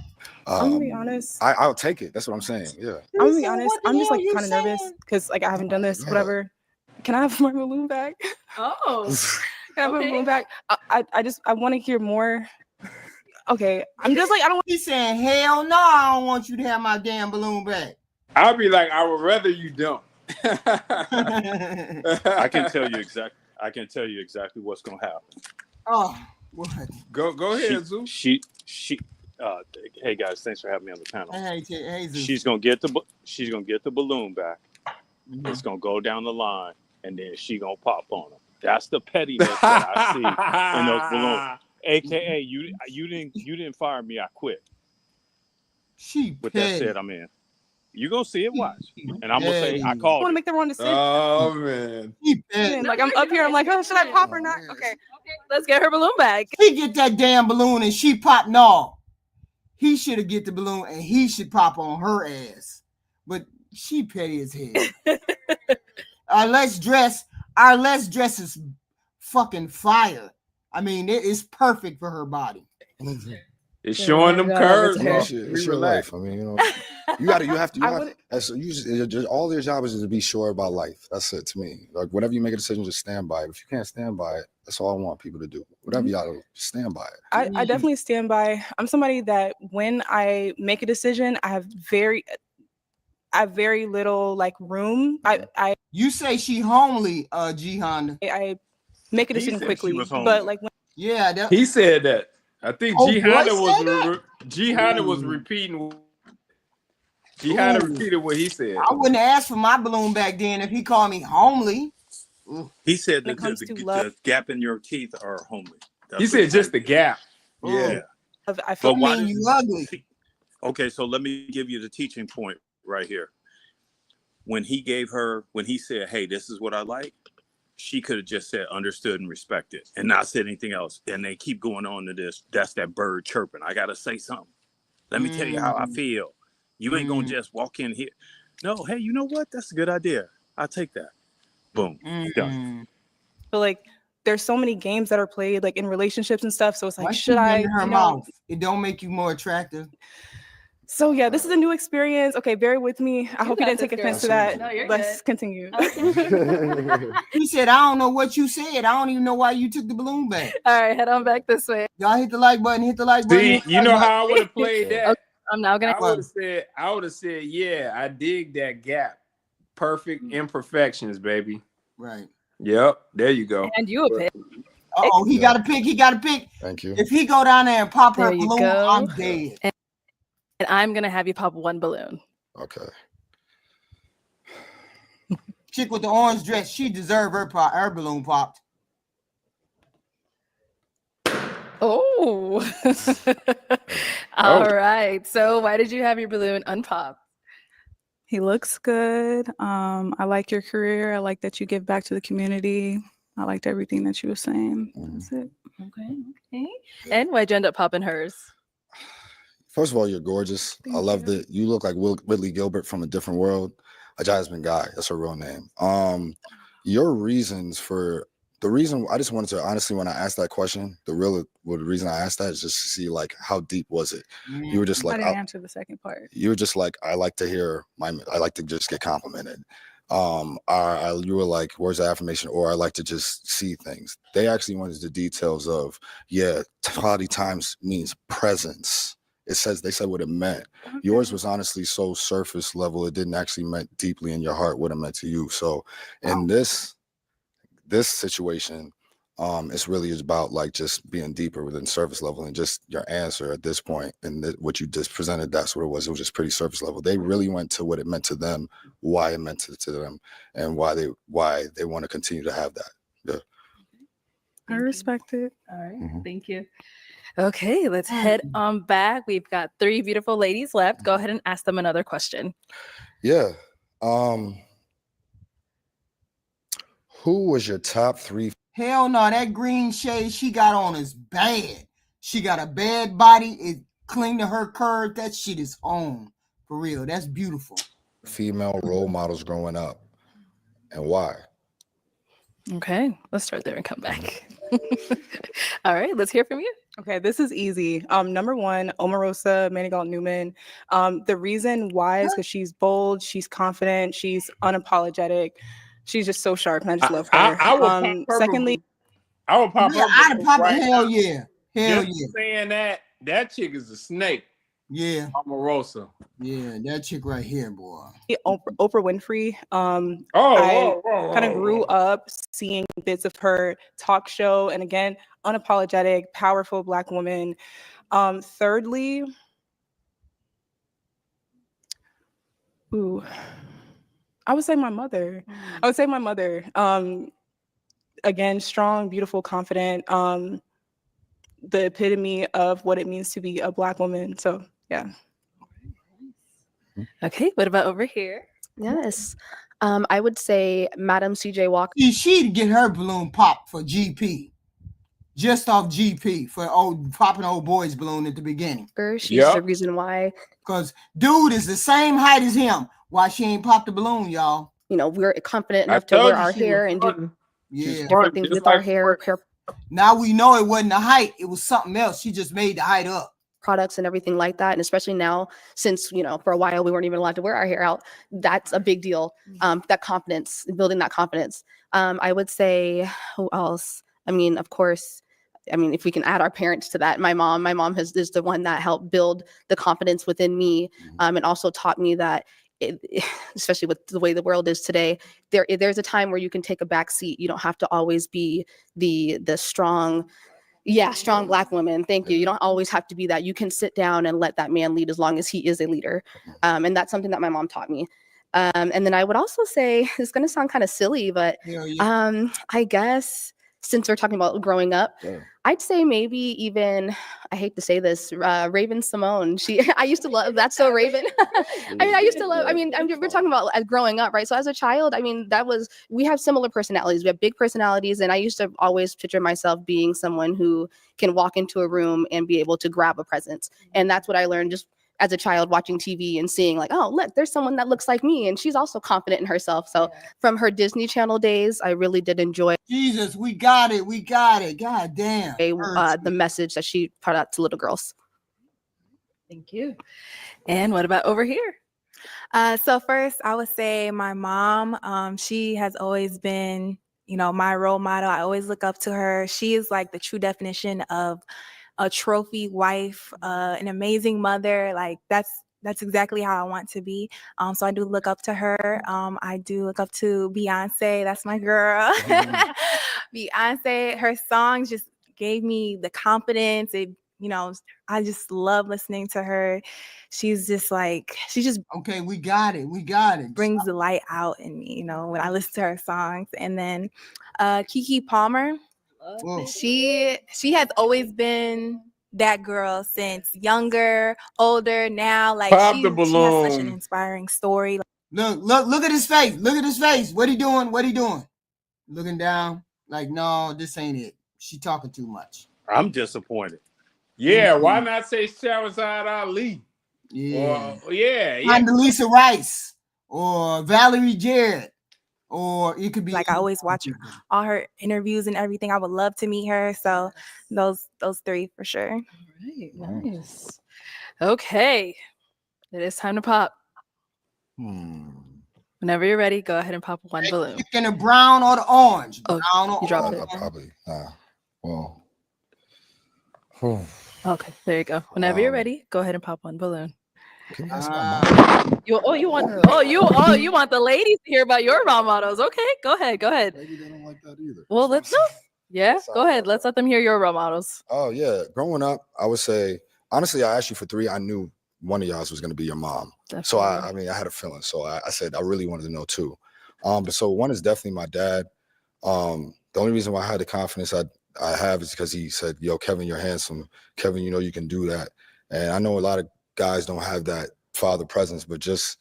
I'm gonna be honest. I'll take it. That's what I'm saying. Yeah. I'm gonna be honest. I'm just like kind of nervous because like I haven't done this. God. Whatever. Can I have my balloon back? Oh. Can I have my balloon back? I want to hear more. Okay, I'm just like I don't. He's saying, "Hell no, I don't want you to have my damn balloon back." I'll be like, I would rather you don't. I can tell you exactly what's gonna happen. Oh, what? Go ahead, Zoo. Hey guys, thanks for having me on the panel. Hey, Zoo. She's gonna get the balloon back. Mm-hmm. It's gonna go down the line, and then she gonna pop on him. That's the pettiness that I see in those balloons. AKA, you didn't fire me. I quit. With that said, I'm in. You gonna see it. Watch, and I'm gonna say I called. I want to make the wrong decision. Oh man. Like I'm up here. I'm like, oh, should I pop or not? Okay. Let's get her balloon back. He get that damn balloon and she pop. No, he should have get the balloon and he should pop on her ass. But she petty as hell. Our let's dress is fucking fire. I mean, it is perfect for her body. It's showing them curves. It's your life. I mean, you know, you have to. All your job is to be sure about life. That's it to me. Like whenever you make a decision, just stand by it. If you can't stand by it, that's all I want people to do. Whatever y'all do, stand by it. I definitely stand by. I'm somebody that when I make a decision, I have very little like room. You say she homely, G Honda. I make a decision quickly, but like when he said that. I think G Honda was repeating. G Honda repeated what he said. I wouldn't ask for my balloon back then if he called me homely. He said that the gap in your teeth are homely. He said just the gap. Yeah. I feel you ugly. Okay, so let me give you the teaching point right here. When he said, "Hey, this is what I like," she could have just said understood and respected and not said anything else. And they keep going on to this. That's that bird chirping. I got to say something. Let me tell you how I feel. You ain't going to just walk in here. No, hey, you know what? That's a good idea. I'll take that. Boom. Done. But like, there's so many games that are played like in relationships and stuff. So it's like, should I? In her mouth. It don't make you more attractive. So yeah, this is a new experience. Okay, bear with me. I hope you didn't take offense to that. No, you're Let's good. continue. He said, I don't know what you said. I don't even know why you took the balloon back. All right, head on back this way. Y'all hit the like button. See, you know how I would have played that? Okay, I'm now gonna. I would have said, yeah, I dig that gap. Perfect imperfections, baby. Right. Yep. There you go. And you a pick. Oh, he got a pick. Thank you. If he go down there and pop her There you balloon, go. I'm dead. And I'm gonna have you pop one balloon. Okay. Chick with the orange dress, she deserved her balloon popped. Oh. All right. So why did you have your balloon unpopped? He looks good. I like your career. I like that you give back to the community. I liked everything that you were saying. That's it. Okay. And why'd you end up popping hers? First of all, you're gorgeous. I loved it. You look like Whitley Gilbert from a different world. A Jasmine Guy. That's her real name. Your reasons for the reason I just wanted to honestly, when I asked that question, the reason I asked that is just to see like how deep was it. You were just like, I didn't answer the second part. You were just like, I like to just get complimented. You were like words of affirmation, or I like to just see things. They actually wanted the details of, quality times means presence. They said what it meant. Okay. Yours was honestly so surface level. It didn't actually meant deeply in your heart what it meant to you. So in this situation, it's really about like just being deeper within surface level, and just your answer at this point and what you just presented, that's what it was. It was just pretty surface level. They really went to what it meant to them, why it meant to them, and why they want to continue to have that. Yeah. I respect it. All right. Thank you. Okay, let's head on back. We've got 3 beautiful ladies left. Go ahead and ask them another question. Yeah. Who was your top 3? Hell no, that green shade she got on is bad. She got a bad body. It cling to her curve. That shit is on. For real. That's beautiful. Female role models growing up, and why? Okay, let's start there and come back. All right, let's hear from you. Okay, this is easy. Number 1, Omarosa Manigault Newman. The reason why is because she's bold, she's confident, she's unapologetic. She's just so sharp, and I just love her. I would pop her. Secondly, I would pop her. I'd pop her. Hell now. Yeah. Hell Just yeah. saying that chick is a snake. Yeah. Omarosa. Yeah, that chick right here, boy. Oprah Winfrey. I kind of grew up seeing bits of her talk show, and again, unapologetic, powerful Black woman. Thirdly, I would say my mother. Again, strong, beautiful, confident. The epitome of what it means to be a Black woman. So yeah. Okay, what about over here? Yes. I would say Madam CJ Walker. She'd get her balloon popped for GP. Just off GP for popping old boy's balloon at the beginning. She's the reason why. Because dude is the same height as him. Why she ain't popped the balloon, y'all? You know, we're confident enough to wear our hair and do different things with our hair. Now we know it wasn't the height. It was something else. She just made the height up. Products and everything like that. And especially now, since, for a while we weren't even allowed to wear our hair out, that's a big deal. That confidence, building that confidence. I would say, who else? I mean, of course, if we can add our parents to that, my mom is the one that helped build the confidence within me, and also taught me that especially with the way the world is today, there's a time where you can take a back seat. You don't have to always be the strong Black woman. Thank you. You don't always have to be that. You can sit down and let that man lead as long as he is a leader. And that's something that my mom taught me. And then I would also say, it's going to sound kind of silly, but I guess since we're talking about growing up, I'd say maybe even, I hate to say this, Raven Simone. I used to love, that's so Raven. We're talking about as growing up, right? So as a child, we have similar personalities. We have big personalities. And I used to always picture myself being someone who can walk into a room and be able to grab a presence. And that's what I learned just as a child watching TV and seeing like, oh, look, there's someone that looks like me. And she's also confident in herself. So from her Disney Channel days, I really did enjoy. Jesus, we got it. God damn. The message that she put out to little girls. Thank you. And what about over here? So first, I would say my mom. She has always been, my role model. I always look up to her. She is like the true definition of a trophy wife, an amazing mother. Like that's exactly how I want to be. So I do look up to her. I do look up to Beyonce. That's my girl. Beyonce, her songs just gave me the confidence. I just love listening to her. She's just okay. We got it. Brings the light out in me, when I listen to her songs. And then Keke Palmer. Whoa. She has always been that girl since younger, older, now. Like she has such an inspiring story. Look at his face. What he doing? Looking down. Like, no, this ain't it. She talking too much. I'm disappointed. Yeah, why not say Shahrazad Ali? Yeah. Or, yeah. Condoleezza Rice or Valerie Jarrett. Or it could be like I always watch all her interviews and everything. I would love to meet her. So those three for sure. Right, nice. Okay. It is time to pop. Whenever you're ready, go ahead and pop one balloon. Picking the brown or the orange. Oh, brown or you dropped orange. it. Probably. Well. Okay, there you go. Whenever you're ready, go ahead and pop one balloon. Can you ask my mom? You want the ladies to hear about your role models. Okay, go ahead. Maybe they don't like that either. Well, let's know. Yeah, go ahead. Let's let them hear your role models. Oh yeah. Growing up, I would say honestly, I asked you for 3. I knew one of y'all was going to be your mom. Definitely. So I mean, I had a feeling. So I said I really wanted to know 2. But so one is definitely my dad. The only reason why I had the confidence I have is because he said, "Yo, Kevin, you're handsome. Kevin, you know you can do that." And I know a lot of guys don't have that father presence, but just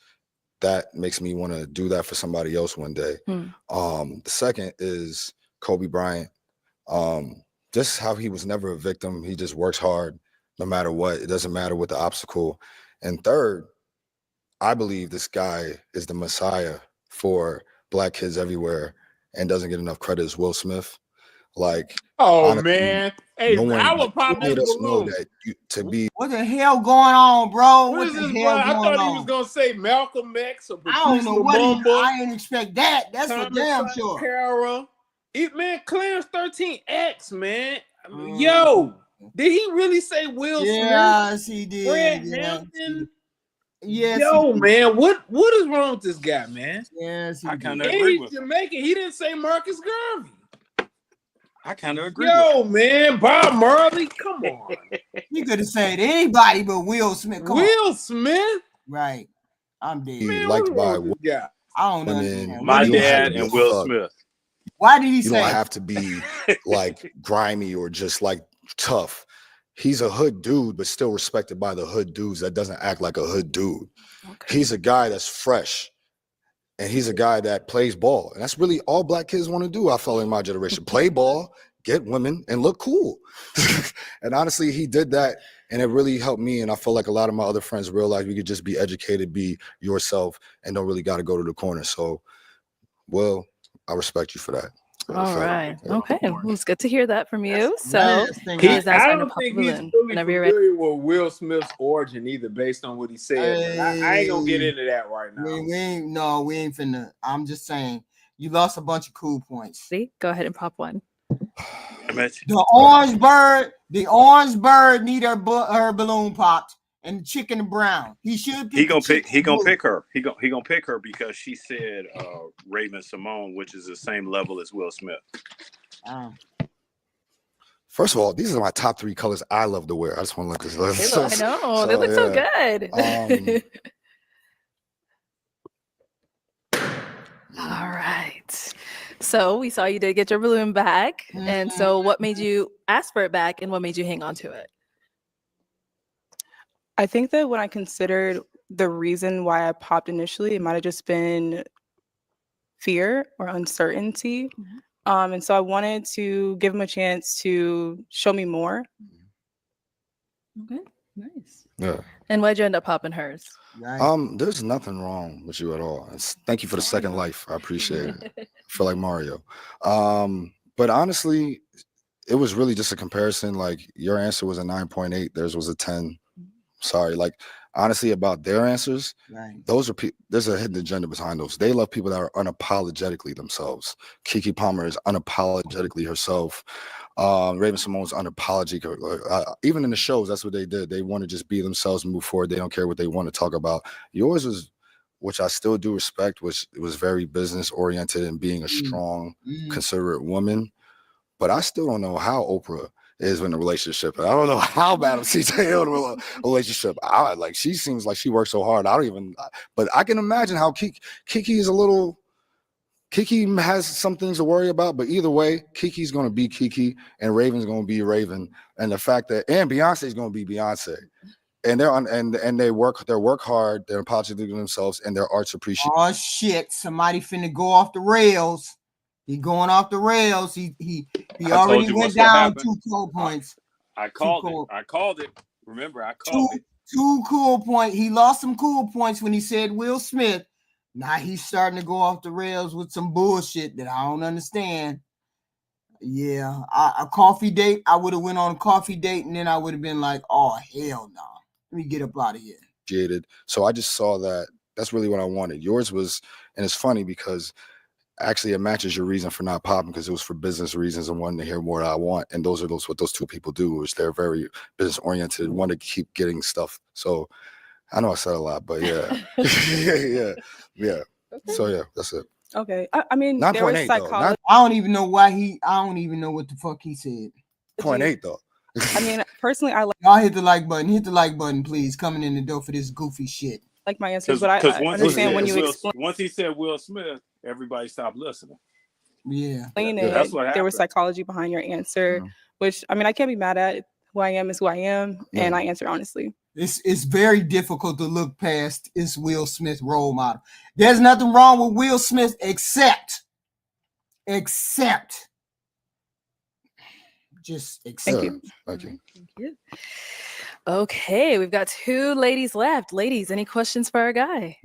that makes me want to do that for somebody else one day. The second is Kobe Bryant. Just how he was never a victim. He just works hard no matter what. It doesn't matter what the obstacle. And third, I believe this guy is the messiah for Black kids everywhere and doesn't get enough credit as Will Smith. Like, honestly, man. Hey, no I would pop this balloon. What the hell going on, bro? What is the this, hell boy? I thought he on? was gonna say Malcolm X or I don't Patrice know what Lumumba. I didn't expect that. That's for damn sure. Para. Man, Clarence 13X, man. Yo, did he really say Will Smith? Yes, he did. Fred Yes, Hampton? Yes. Yo, man, what is wrong with this guy, man? Yes, I kind of and agree he's with Jamaican. He didn't say Marcus Garvey. I kind of agree. Yo, man, Bob Marley, come on. You could have said anybody but Will Smith. Will Smith? Right. I'm dead. Man, liked by I don't know. My dad and Will Smith. Why did he say? You don't have to be like grimy or just like tough. He's a hood dude, but still respected by the hood dudes that doesn't act like a hood dude. Okay. He's a guy that's fresh. And he's a guy that plays ball. And that's really all Black kids want to do, I feel, in my generation. Play ball, get women, and look cool. And honestly, he did that. And it really helped me. And I feel like a lot of my other friends realized we could just be educated, be yourself, and don't really got to go to the corner. So, well, I respect you for that. All right. Okay. Well, it's good to hear that from you. So, I don't think he's really familiar with Will Smith's origin either, based on what he said. I ain't gonna get into that right now. We ain't finna. I'm just saying, you lost a bunch of cool points. See, go ahead and pop one. The orange bird need her balloon popped, and the chicken brown. He should. He gonna pick her. He gonna pick her because she said Raven Simone, which is the same level as Will Smith. First of all, these are my top 3 colors I love to wear. I just want to look at this. I know they look so good. All right. So we saw you did get your balloon back, and so what made you ask for it back, and what made you hang on to it? I think that when I considered the reason why I popped initially, it might have just been fear or uncertainty. And so I wanted to give him a chance to show me more. Okay, nice. Yeah. And why'd you end up popping hers? There's nothing wrong with you at all. Thank you for the second life. I appreciate it. I feel like Mario. But honestly, it was really just a comparison. Like, your answer was a 9.8, theirs was a 10. Sorry, like, honestly, about their answers, those are there's a hidden agenda behind those. They love people that are unapologetically themselves. Keke Palmer is unapologetically herself. Raven Simone's unapologetic. Even in the shows, that's what they did. They want to just be themselves and move forward. They don't care what they want to talk about. Yours was, which I still do respect, was very business oriented and being a strong, considerate woman. But I still don't know how Oprah is in a relationship. And I don't know how Madam CJ is in a relationship. She seems like she works so hard. But I can imagine how Keke is a little. Keke has some things to worry about, but either way, Kiki's going to be Keke and Raven's going to be Raven. And the fact that, and Beyonce's going to be Beyonce. And they work hard, they're apologetic to themselves, and their art's appreciated. Oh shit, somebody finna go off the rails. He going off the rails. He I told already you went what's gonna down happen. 2 cool points. I called it. I called it. Remember, I called it. 2 cool points. He lost some cool points when he said Will Smith. Now he's starting to go off the rails with some bullshit that I don't understand. Yeah, a coffee date. I would have went on a coffee date, and then I would have been like, "Oh hell no, let me get up out of here." So I just saw that. That's really what I wanted. Yours was, and it's funny because actually it matches your reason for not popping because it was for business reasons and wanting to hear more I want. And those are what those 2 people do, is they're very business oriented, want to keep getting stuff. So I know I said a lot, but yeah. yeah. So yeah, that's it. Okay. I mean, 9.8 though. I don't even know why I don't even know what the fuck he said. 0.8 though. I mean, personally, I like. Y'all hit the like button. Hit the like button, please. Coming in the door for this goofy shit. Like my answers, but I understand when you explain. Once he said Will Smith, everybody stopped listening. Yeah, that's what happened. There was psychology behind your answer, which I mean, I can't be mad at. Who I am is who I am, and I answer honestly. It's very difficult to look past this Will Smith role model. There's nothing wrong with Will Smith except just accept. Thank you. Thank you. Okay, we've got 2 ladies left. Ladies, any questions for our guy?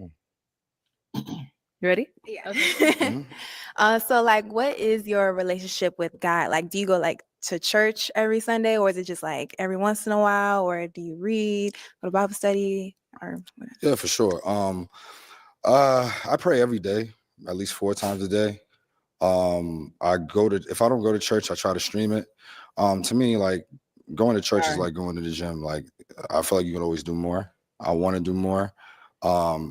You ready? Yeah. Okay. So like, what is your relationship with God? Like, do you go like to church every Sunday, or is it just like every once in a while, or do you read, go to Bible study, or whatever? Yeah, for sure. I pray every day, at least 4 times a day. If I don't go to church, I try to stream it. To me, like going to church is like going to the gym. Like I feel like you can always do more. I want to do more.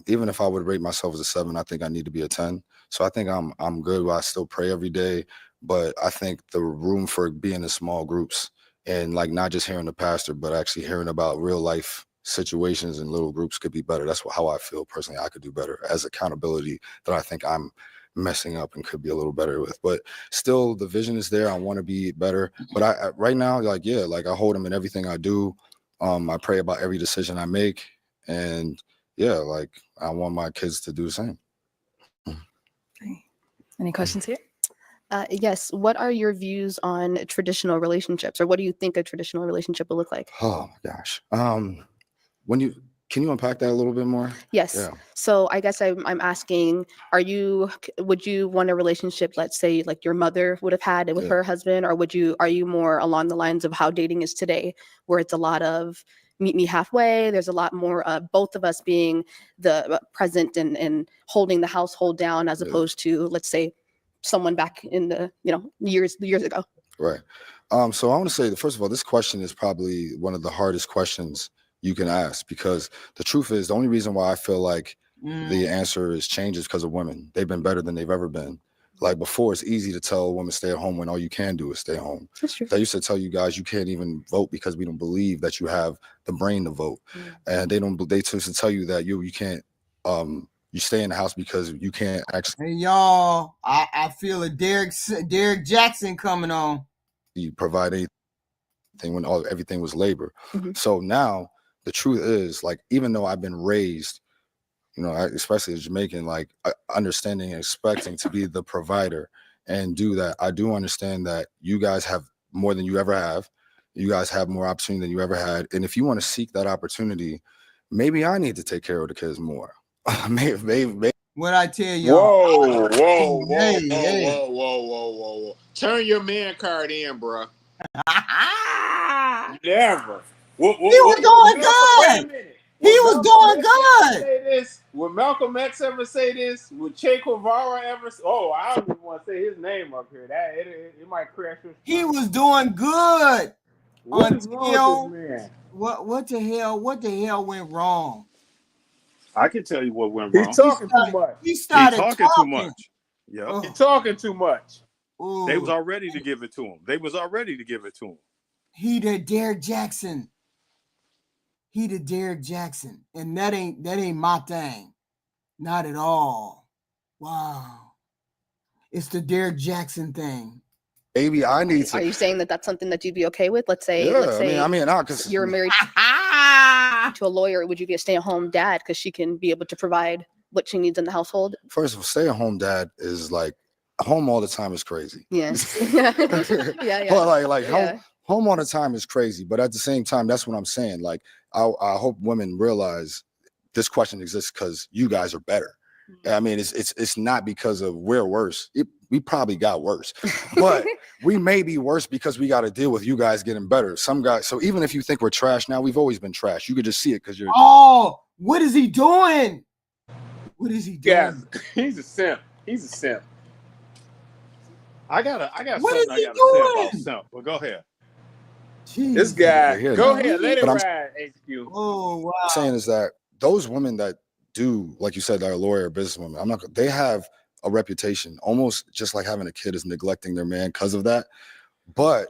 Even if I would rate myself as a 7, I think I need to be a 10. So I think I'm good. I still pray every day, but I think the room for being in small groups and like not just hearing the pastor, but actually hearing about real life situations in little groups could be better. That's how I feel personally. I could do better as accountability that I think I'm messing up and could be a little better with. But still, the vision is there. I want to be better. But I right now, like I hold him in everything I do. I pray about every decision I make, and like I want my kids to do the same. Any questions here? Yes. What are your views on traditional relationships, or what do you think a traditional relationship will look like? Oh my gosh. Can you unpack that a little bit more? Yes. Yeah. So I guess I'm asking, would you want a relationship, let's say like your mother would have had with her husband, or are you more along the lines of how dating is today, where it's a lot of meet me halfway? There's a lot more both of us being the present and holding the household down, as opposed to, let's say, someone back in the years ago. Right. So I want to say that, first of all, this question is probably one of the hardest questions you can ask, because the truth is the only reason why I feel like the answer is changed is because of women. They've been better than they've ever been. Like before, it's easy to tell a woman stay at home when all you can do is stay home. That's true. They used to tell you guys you can't even vote because we don't believe that you have the brain to vote. And they used to tell you that you can't you stay in the house because you can't actually. Hey y'all, I feel a Derek Jackson coming on. You provide anything when everything was labor. So now the truth is, like, even though I've been raised, especially as Jamaican, like understanding and expecting to be the provider and do that, I do understand that you guys have more than you ever have. You guys have more opportunity than you ever had. And if you want to seek that opportunity, maybe I need to take care of the kids more. maybe. What I tell y'all? Whoa. Turn your man card in, bro. Never. He was doing good. He was doing good. Say this? Would Malcolm X ever say this? Would Che Guevara ever? Oh, I don't even want to say his name up here. That it might crash your. He was doing good. What is wrong with this man? What the hell? What the hell went wrong? I can tell you what went wrong. He's talking too much. He started talking too much. Yeah. He's talking too much. Ooh. They was all ready to give it to him. He the Derek Jackson. And that ain't my thing. Not at all. Wow. It's the Derek Jackson thing. Maybe I need to. Are you saying that that's something that you'd be okay with? Let's say, because you're married to a lawyer. Would you be a stay-at-home dad because she can be able to provide what she needs in the household? First of all, stay-at-home dad is like home all the time is crazy. Yes. Yeah. Well, like Yeah. home all the time is crazy, but at the same time, that's what I'm saying. Like, I hope women realize this question exists because you guys are better. I mean, it's not because of we're worse. We probably got worse, but we may be worse because we got to deal with you guys getting better. Some guys. So even if you think we're trash now, we've always been trash. You could just see it because you're. Oh, what is he doing? What is he doing? Yeah, he's a simp. He's a simp. I got What something is he I gotta say about doing? simp. But go ahead. This guy, Here go now. ahead, let it But I'm ride, HQ. Oh wow. saying is that those women that do, like you said, that are lawyer businesswomen, they have a reputation, almost just like having a kid is neglecting their man because of that. But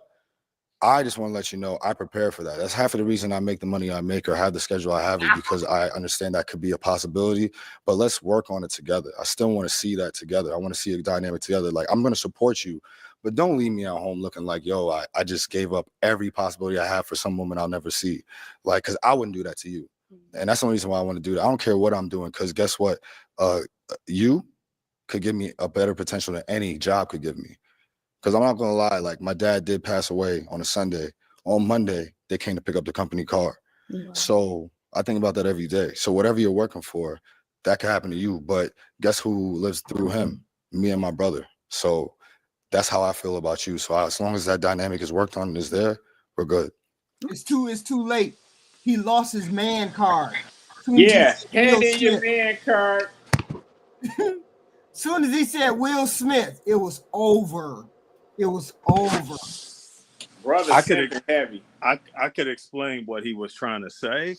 I just want to let you know, I prepare for that. That's half of the reason I make the money I make or have the schedule I have, is because I understand that could be a possibility. But let's work on it together. I still want to see that together. I want to see a dynamic together. Like, I'm going to support you, but don't leave me at home looking like, yo, I just gave up every possibility I have for some woman I'll never see. Like, because I wouldn't do that to you. And that's the only reason why I want to do that. I don't care what I'm doing, because guess what? You could give me a better potential than any job could give me. Because I'm not going to lie, like, my dad did pass away on a Sunday. On Monday, they came to pick up the company car. So I think about that every day. So whatever you're working for, that could happen to you. But guess who lives through him? Me and my brother. So that's how I feel about you. So as long as that dynamic is worked on and is there, we're good. It's too late. He lost his man card. Yeah, hand in your man card. Soon as he said Will Smith, it was over. It was over. Brother, I could simping heavy. I could explain what he was trying to say,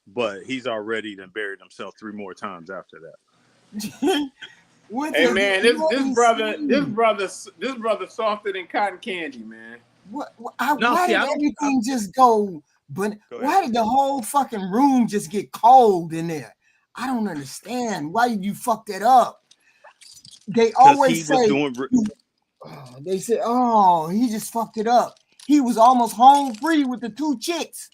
but he's already done buried himself 3 more times after that. Hey man, this brother softer than cotton candy, man. Why did everything just go? But why did the whole fucking room just get cold in there? I don't understand. Why did you fuck that up? They always say they say, "Oh, he just fucked it up." He was almost home free with the 2 chicks.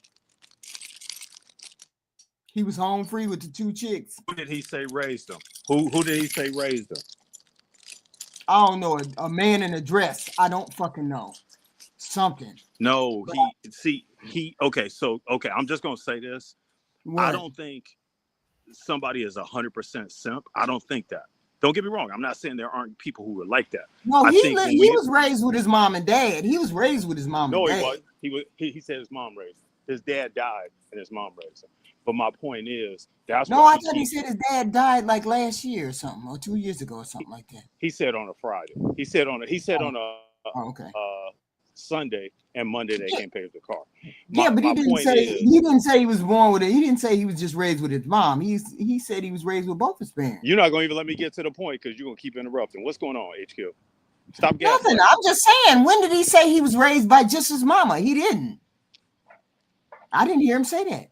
He was home free with the 2 chicks. Who did he say raised them? Who did he say raised them? I don't know. A man in a dress. I don't fucking know. Something. No, okay, I'm just gonna say this. What? I don't think somebody is 100% simp. I don't think that. Don't get me wrong. I'm not saying there aren't people who are like that. No, he was raised with his mom and dad. He was raised with his mom and dad. No, he wasn't. He said his mom raised him. His dad died and his mom raised him. But my point is, that's no. I thought he said his dad died like last year or something, or 2 years ago or something like that. He said on a Friday. He said on a Sunday and Monday they came pay the car. But he didn't say he was born with it. He didn't say he was just raised with his mom. He said he was raised with both his parents. You're not gonna even let me get to the point because you're gonna keep interrupting. What's going on, HQ? Stop Nothing. I'm just saying. When did he say he was raised by just his mama? He didn't. I didn't hear him say that.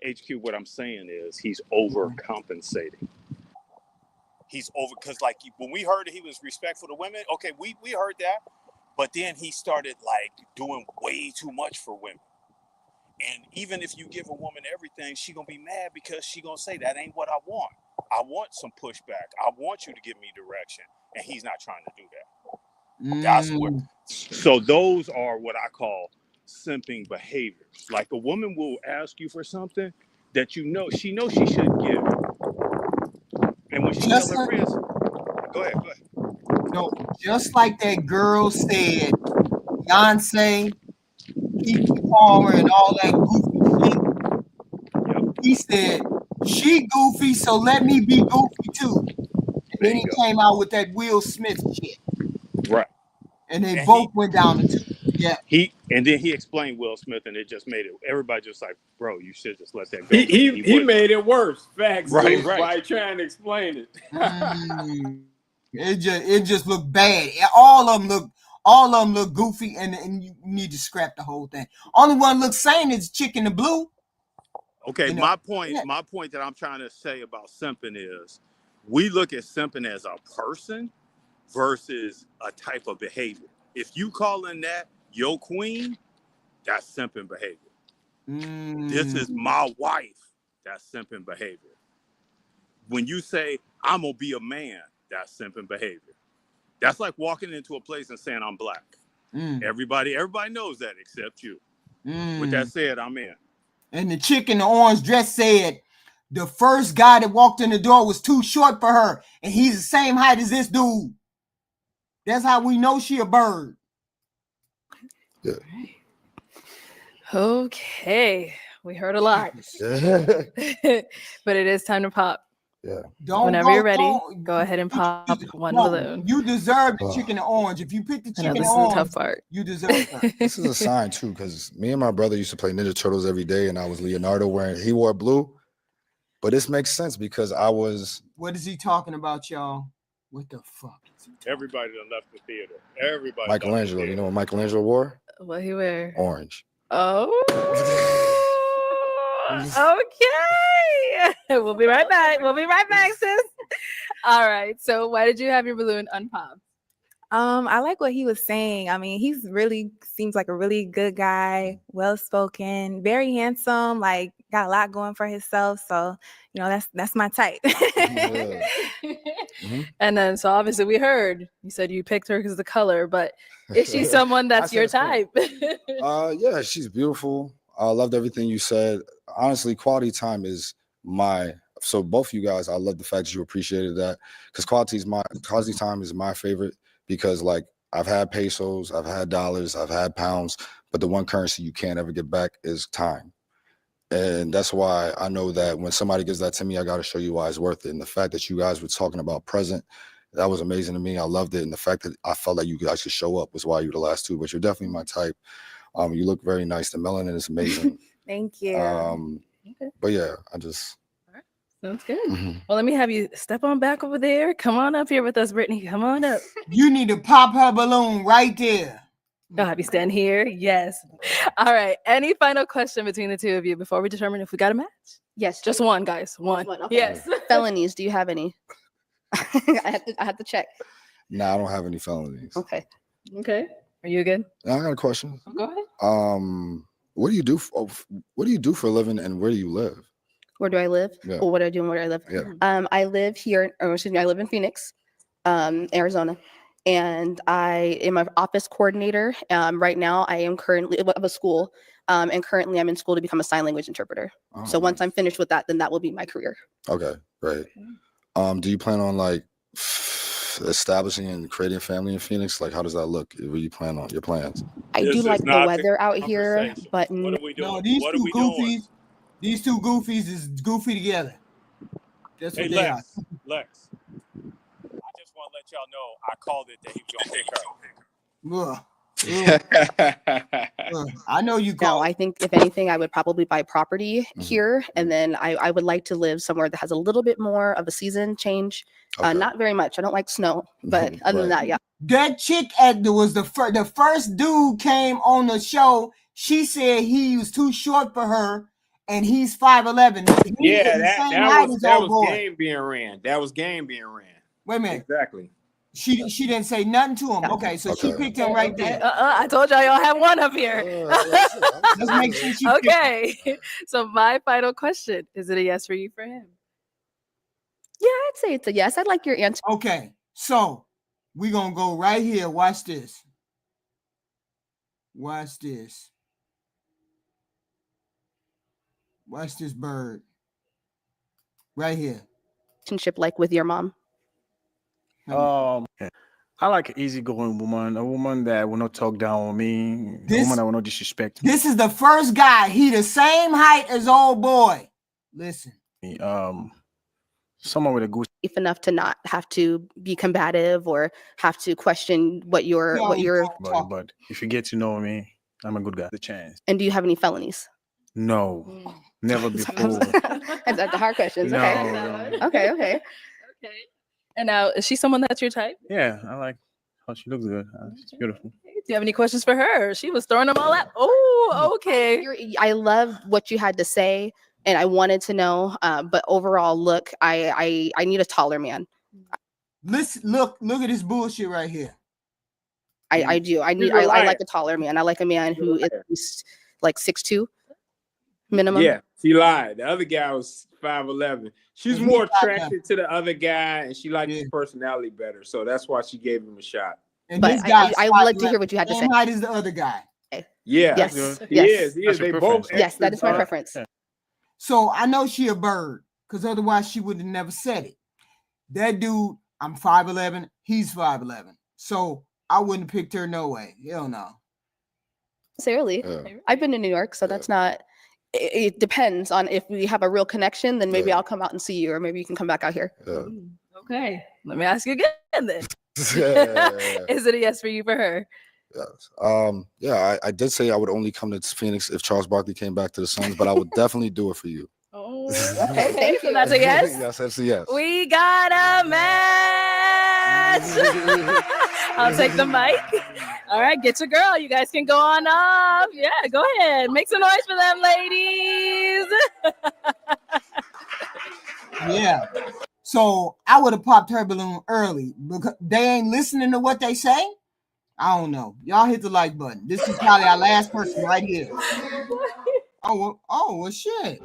HQ, what I'm saying is he's overcompensating. He's over because like when we heard he was respectful to women, okay, we heard that, but then he started like doing way too much for women. And even if you give a woman everything, she gonna be mad because she gonna say that ain't what I want. I want some pushback. I want you to give me direction, and he's not trying to do that. That's what. So those are what I call simping behaviors. Like a woman will ask you for something that she knows she shouldn't give, and when she tells her friends, go ahead. No, just like that girl said, Beyonce, Keke Palmer, and all that goofy shit. Yep. He said, she goofy, so let me be goofy too. And then he came out with that Will Smith shit. Right. And they both went down the tube. Yeah. And then he explained Will Smith, and it just made it. Everybody just like, bro, you should just let that go. He made it worse. Facts. Right. By trying to explain it. It just looked bad. All of them look goofy, and you need to scrap the whole thing. Only one looks sane is Chick in the Blue. Okay, my point that I'm trying to say about simping is we look at simping as a person versus a type of behavior. If you calling that your queen, that's simping behavior. This is my wife, that's simping behavior. When you say I'm gonna be a man, that's simping behavior. That's like walking into a place and saying I'm black. Everybody knows that except you. With that said, I'm in. And the chick in the orange dress said the first guy that walked in the door was too short for her, and he's the same height as this dude. That's how we know she a bird. Yeah. Okay, we heard a lot. But it is time to pop. Yeah. Whenever you're ready, go ahead and pop one balloon. You deserve the chicken and orange. If you pick the chicken and this is orange, the tough part. You deserve that. This is a sign too, because me and my brother used to play Ninja Turtles every day, and I was Leonardo he wore blue. But this makes sense because I was. What is he talking about, y'all? What the fuck? Everybody done left the theater. Everybody. Michelangelo. You know what Michelangelo wore? What he wear? Orange. Oh. Okay. We'll be right back. We'll be right back, sis. All right. So why did you have your balloon unpopped? I like what he was saying. I mean, he's really seems like a really good guy, well-spoken, very handsome, like got a lot going for himself. So, you know, that's my type. Yeah. And then, so obviously we heard you said you picked her because of the color, but is she someone that's your type? Yeah, she's beautiful. I loved everything you said. Honestly, quality time is so both of you guys, I love the fact that you appreciated that, because quality time is my favorite, because like I've had pesos, I've had dollars, I've had pounds, but the one currency you can't ever get back is time. And that's why I know that when somebody gives that to me, I got to show you why it's worth it. And the fact that you guys were talking about present, that was amazing to me. I loved it. And the fact that I felt like you guys could show up was why you were the last two, but you're definitely my type. You look very nice. The melanin is amazing. Thank you. Okay. But yeah, I just. Sounds good. Well, let me have you step on back over there. Come on up here with us, Brittany. Come on up. You need to pop her balloon right there. I'll have you stand here. Yes. All right. Any final question between the two of you before we determine if we got a match? Yes. Just one, guys. One. Okay. Yes. Felonies. Do you have any? I have to check. Nah, I don't have any felonies. Okay. Okay. Are you good? I got a question. Go ahead. What do you do? What do you do for a living, and where do you live? Where do I live? Yeah. Or what do I do and where do I live? Yeah. I live here, or excuse me, I live in Phoenix, Arizona. And I am an office coordinator. Right now, I am currently of a school, and currently I'm in school to become a sign language interpreter. Oh, so once I'm finished with that, then that will be my career. Okay, great. Do you plan on like establishing and creating a family in Phoenix? Like, how does that look? What do you plan on? Your plans? I do like the weather out here, but What are we doing? No, these What two are we doing? goofies, these two goofies is goofy together. That's what Hey, they are. Lex. I just want to let y'all know I called it that he was going to pick her. I know you No, called. I think if anything, I would probably buy property here, and then I would like to live somewhere that has a little bit more of a season change. Not very much. I don't like snow, but other than that, yeah. That chick was the first dude came on the show. She said he was too short for her, and he's 5'11". Yeah, that was game being ran. That was game being ran. Wait a minute. Exactly. She didn't say nothing to him. Okay, so she picked him right there. I told y'all have one up here. Let's make sure she picked him. Okay. So my final question, is it a yes for you for him? Yeah, I'd say it's a yes. I'd like your answer. Okay, so we're going to go right here. Watch this. Watch this. Watch this bird. Right here. Relationship like with your mom? I like an easygoing woman, a woman that will not talk down on me, a woman that will not disrespect me. This is the first guy. He the same height as old boy. Listen. Someone with a goose. Safe enough to not have to be combative or have to question what you're. But if you get to know me, I'm a good guy. The chance. And do you have any felonies? No, never before. That's the hard questions. No, okay. no. Okay. And now, is she someone that's your type? Yeah, I like how she looks good. She's beautiful. Do you have any questions for her? She was throwing them all out. Oh, okay. I love what you had to say, and I wanted to know. But overall, look, I need a taller man. Listen, look at this bullshit right here. I do. I like a taller man. I like a man who is like 6'2" minimum. Yeah, she lied. The other guy was 5'11". She's He's more 5'11". attracted to the other guy, and she liked his personality better. So that's why she gave him a shot. And But this guy I would like to hear what you had to say. Same height as the other guy. Yeah. Yes. He Yes. is. He is. They both. Yes, that is my extras, preference. So I know she a bird, because otherwise she would have never said it. That dude, I'm 5'11", he's 5'11". So I wouldn't have picked her no way. Hell no. Sincerely, I've been to New York, so that's not. It depends on if we have a real connection. Then maybe I'll come out and see you, or maybe you can come back out here. Okay, let me ask you again then. Is it a yes for you for her? Yes. Yeah, I did say I would only come to Phoenix if Charles Barkley came back to the Suns, but I would definitely do it for you. Oh, okay, thank you. That's a yes. Yes, that's a yes. We got a match. I'll take the mic. All right, get your girl. You guys can go on off. Yeah, go ahead. Make some noise for them, ladies. Yeah. So I would have popped her balloon early because they ain't listening to what they say. I don't know. Y'all hit the like button. This is probably our last person right here. Oh, well, shit.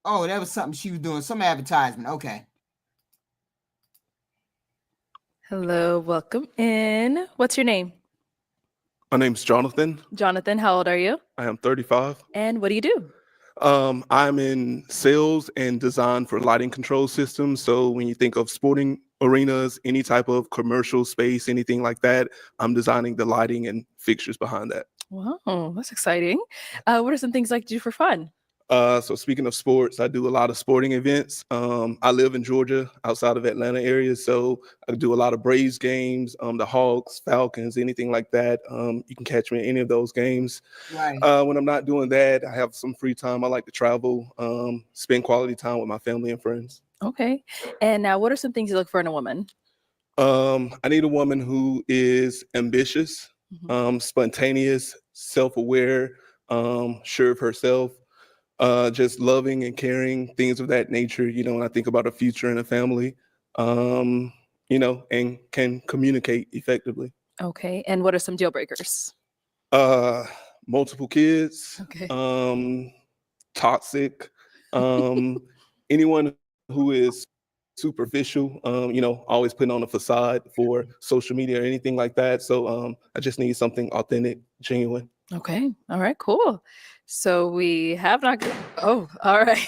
Oh, that was something she was doing. Some advertisement. Okay. Hello, welcome in. What's your name? My name's Jonathan. Jonathan, how old are you? I am 35. And what do you do? I'm in sales and design for lighting control systems. So when you think of sporting arenas, any type of commercial space, anything like that, I'm designing the lighting and fixtures behind that. Wow, that's exciting. What are some things like to do for fun? So speaking of sports, I do a lot of sporting events. I live in Georgia, outside of Atlanta area, so I do a lot of Braves games, the Hawks, Falcons, anything like that. You can catch me at any of those games. Right. When I'm not doing that, I have some free time. I like to travel, spend quality time with my family and friends. Okay. And now, what are some things you look for in a woman? I need a woman who is ambitious, spontaneous, self-aware, sure of herself. Just loving and caring, things of that nature, when I think about a future and a family, and can communicate effectively. Okay. And what are some deal breakers? Multiple kids, Okay. Toxic, anyone who is superficial, always putting on a facade for social media or anything like that. So I just need something authentic, genuine. Okay. All right, cool. So we have not. Oh, all right.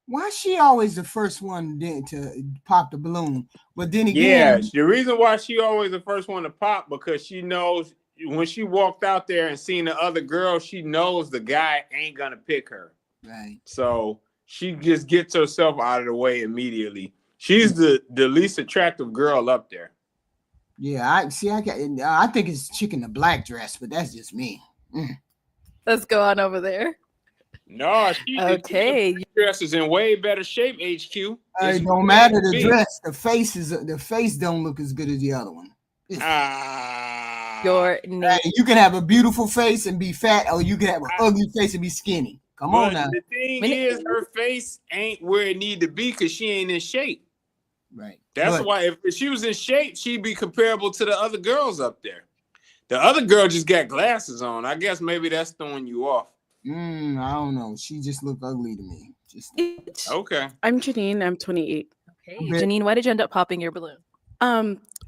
Why is she always the first one to pop the balloon? But then Yeah, again, the reason why she always the first one to pop, because she knows when she walked out there and seen the other girl, she knows the guy ain't gonna pick her. Right. So she just gets herself out of the way immediately. She's the least attractive girl up there. Yeah, I think it's chick in the black dress, but that's just me. Let's go on over there. No, okay. The dress is in way better shape. HQ. It don't matter the dress. The face don't look as good as the other one. Your name. You can have a beautiful face and be fat, or you can have an ugly face and be skinny. Come on now. The thing is, her face ain't where it need to be because she ain't in shape. Right. That's why if she was in shape, she'd be comparable to the other girls up there. The other girl just got glasses on. I guess maybe that's throwing you off. I don't know. She just looked ugly to me. Okay. I'm Janine. I'm 28. Okay. Janine, why did you end up popping your balloon?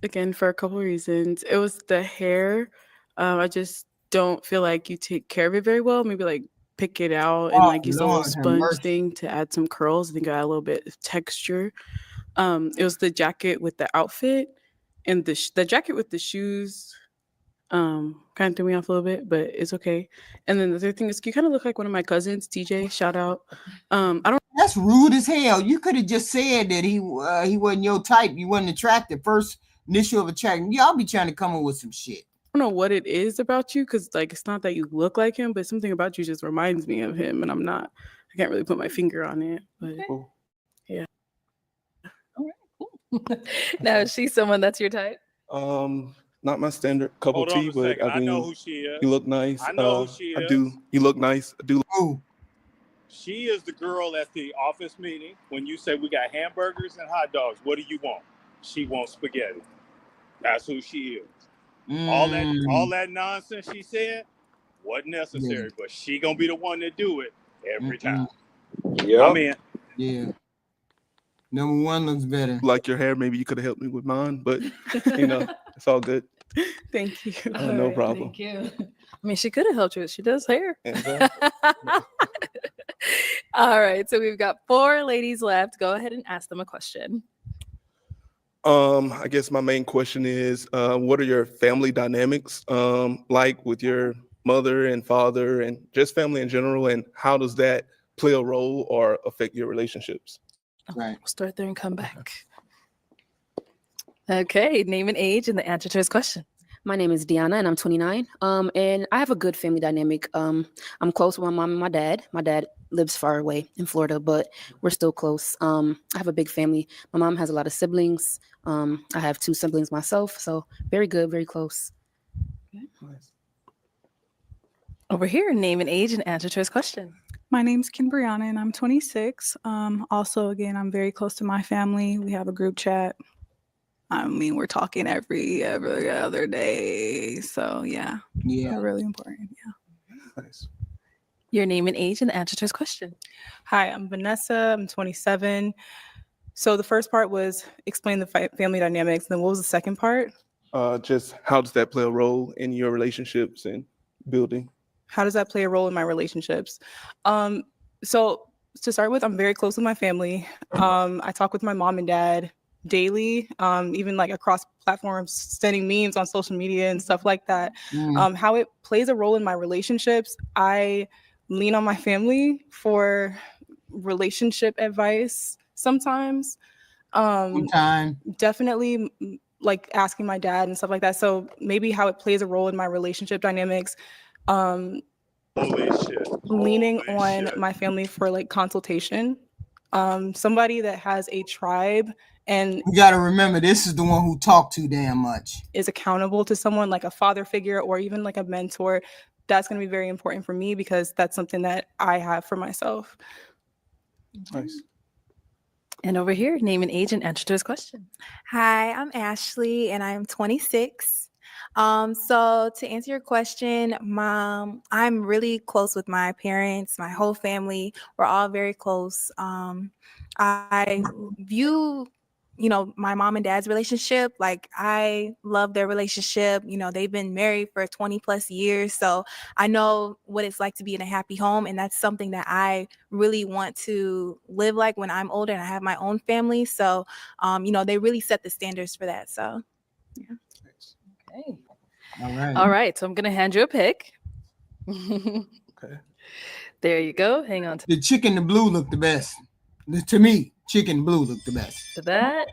Again, for a couple of reasons. It was the hair. I just don't feel like you take care of it very well. Maybe like pick it out and use a little sponge thing to add some curls. I think I got a little bit of texture. It was the jacket with the outfit, and the jacket with the shoes kind of threw me off a little bit, but it's okay. And then the third thing is you kind of look like one of my cousins, TJ. Shout out. That's rude as hell. You could have just said that he wasn't your type. You wasn't attractive. First initial of attraction. Y'all be trying to come up with some shit. I don't know what it is about you, because like it's not that you look like him, but something about you just reminds me of him, and I can't really put my finger on it. But yeah. Now, is she someone that's your type? Not my standard cup of tea, but I know who she is. You look nice. I know who she is. I do. You look nice. I do. She is the girl at the office meeting when you say we got hamburgers and hot dogs. What do you want? She wants spaghetti. That's who she is. All that nonsense she said, Wasn't necessary, but she gonna be the one to do it every time. Yeah. I'm in. Yeah. Number one looks better. Like your hair, maybe you could have helped me with mine, but you know, it's all good. Thank you. No problem. Thank you. I mean, she could have helped you. She does hair. All right. So we've got 4 ladies left. Go ahead and ask them a question. I guess my main question is, what are your family dynamics like with your mother and father and just family in general, and how does that play a role or affect your relationships? Right. We'll start there and come back. Okay. Name and age and the answer to his question. My name is Deanna and I'm 29. And I have a good family dynamic. I'm close with my mom and my dad. My dad lives far away in Florida, but we're still close. I have a big family. My mom has a lot of siblings. I have 2 siblings myself, so very good, very close. Over here, name and age and answer to his question. My name's Kimbriana and I'm 26. Also, again, I'm very close to my family. We have a group chat. I mean, we're talking every other day. So yeah, they're really important. Yeah. Nice. Your name and age and the answer to his question. Hi, I'm Vanessa. I'm 27. So the first part was explain the family dynamics. Then what was the second part? Just how does that play a role in your relationships and building? How does that play a role in my relationships? So to start with, I'm very close with my family. I talk with my mom and dad daily, even like across platforms, sending memes on social media and stuff like that. How it plays a role in my relationships, I lean on my family for relationship advice sometimes. Definitely like asking my dad and stuff like that. So maybe how it plays a role in my relationship dynamics. Leaning on my family for like consultation. Somebody that has a tribe and you got to remember, this is the one who talked too damn much. Is accountable to someone like a father figure or even like a mentor. That's going to be very important for me because that's something that I have for myself. Nice. And over here, name and age and answer to his question. Hi, I'm Ashley and I'm 26. So to answer your question, Mom, I'm really close with my parents, my whole family. We're all very close. I view, my mom and dad's relationship, like I love their relationship. They've been married for 20 plus years. So I know what it's like to be in a happy home. And that's something that I really want to live like when I'm older and I have my own family. So, they really set the standards for that. So, yeah. Okay. All right. All right. So I'm going to hand you a pick. Okay. There you go. Hang on to The chicken in blue looked the best. To me, chicken blue looked the best. that.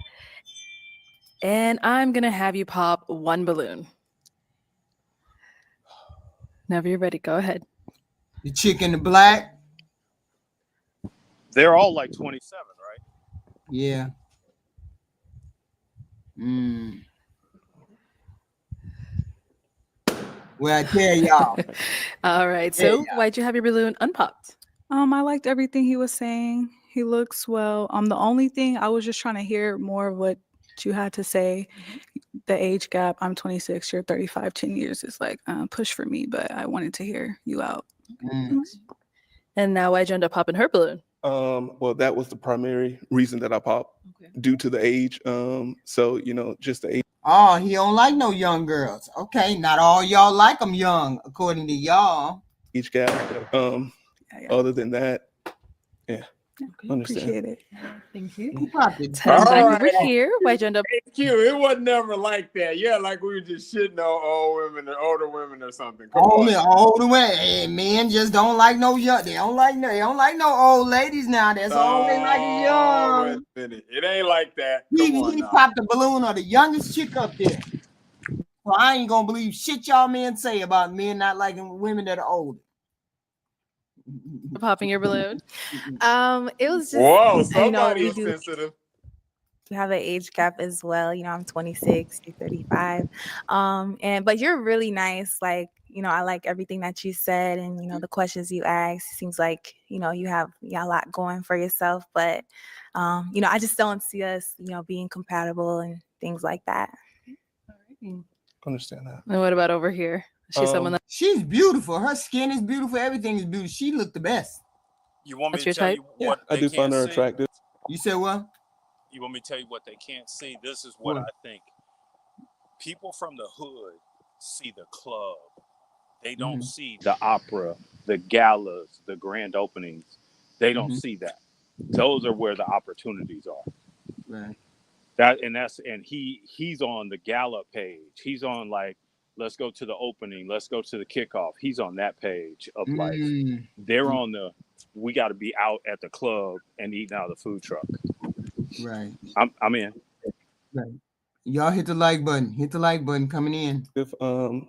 And I'm going to have you pop 1 balloon. Whenever you're ready, go ahead. The chicken in black. They're all like 27, right? Yeah. Well, I tell y'all. All right. So why'd you have your balloon unpopped? I liked everything he was saying. He looks well. The only thing I was just trying to hear more of what you had to say. The age gap. I'm 26. You're 35. 10 years is like push for me, but I wanted to hear you out. And now why'd you end up popping her balloon? Well, that was the primary reason that I popped due to the age. So just the age. Oh, he don't like no young girls. Okay, not all y'all like them young, according to y'all. Age gap. Other than that, yeah. Okay, appreciate it. Thank you. Time back over here. Why'd you end up? Thank you. It was never like that. Yeah, like we were just shitting on old women or older women or something. Come on. Older women. Hey, men just don't like no young. They don't like no old ladies now. That's all they like is young. Wait a minute. It ain't like that. He popped the balloon of the youngest chick up there. Well, I ain't gonna believe shit y'all men say about men not liking women that are older. Popping your balloon? It was just whoa, somebody is sensitive. You have an age gap as well. I'm 26, you're 35. But you're really nice. Like, I like everything that you said and the questions you asked. It seems like, you have a lot going for yourself. But I just don't see us, being compatible and things like that. Understand that. And what about over here? She's someone that she's beautiful. Her skin is beautiful. Everything is beautiful. She looked the best. You want me That's to your tell type? you what I they do can't find her see? attractive. You said what? You want me to tell you what they can't see? This is what What? I think. People from the hood see the club. They don't see the opera, the galas, the grand openings. They don't see that. Those are where the opportunities are. Right. And he's on the gala page. He's on like, let's go to the opening, let's go to the kickoff. He's on that page of life. They're on the, we got to be out at the club and eating out of the food truck. Right. I'm in. Right. Y'all hit the like button. Hit the like button coming in. If oh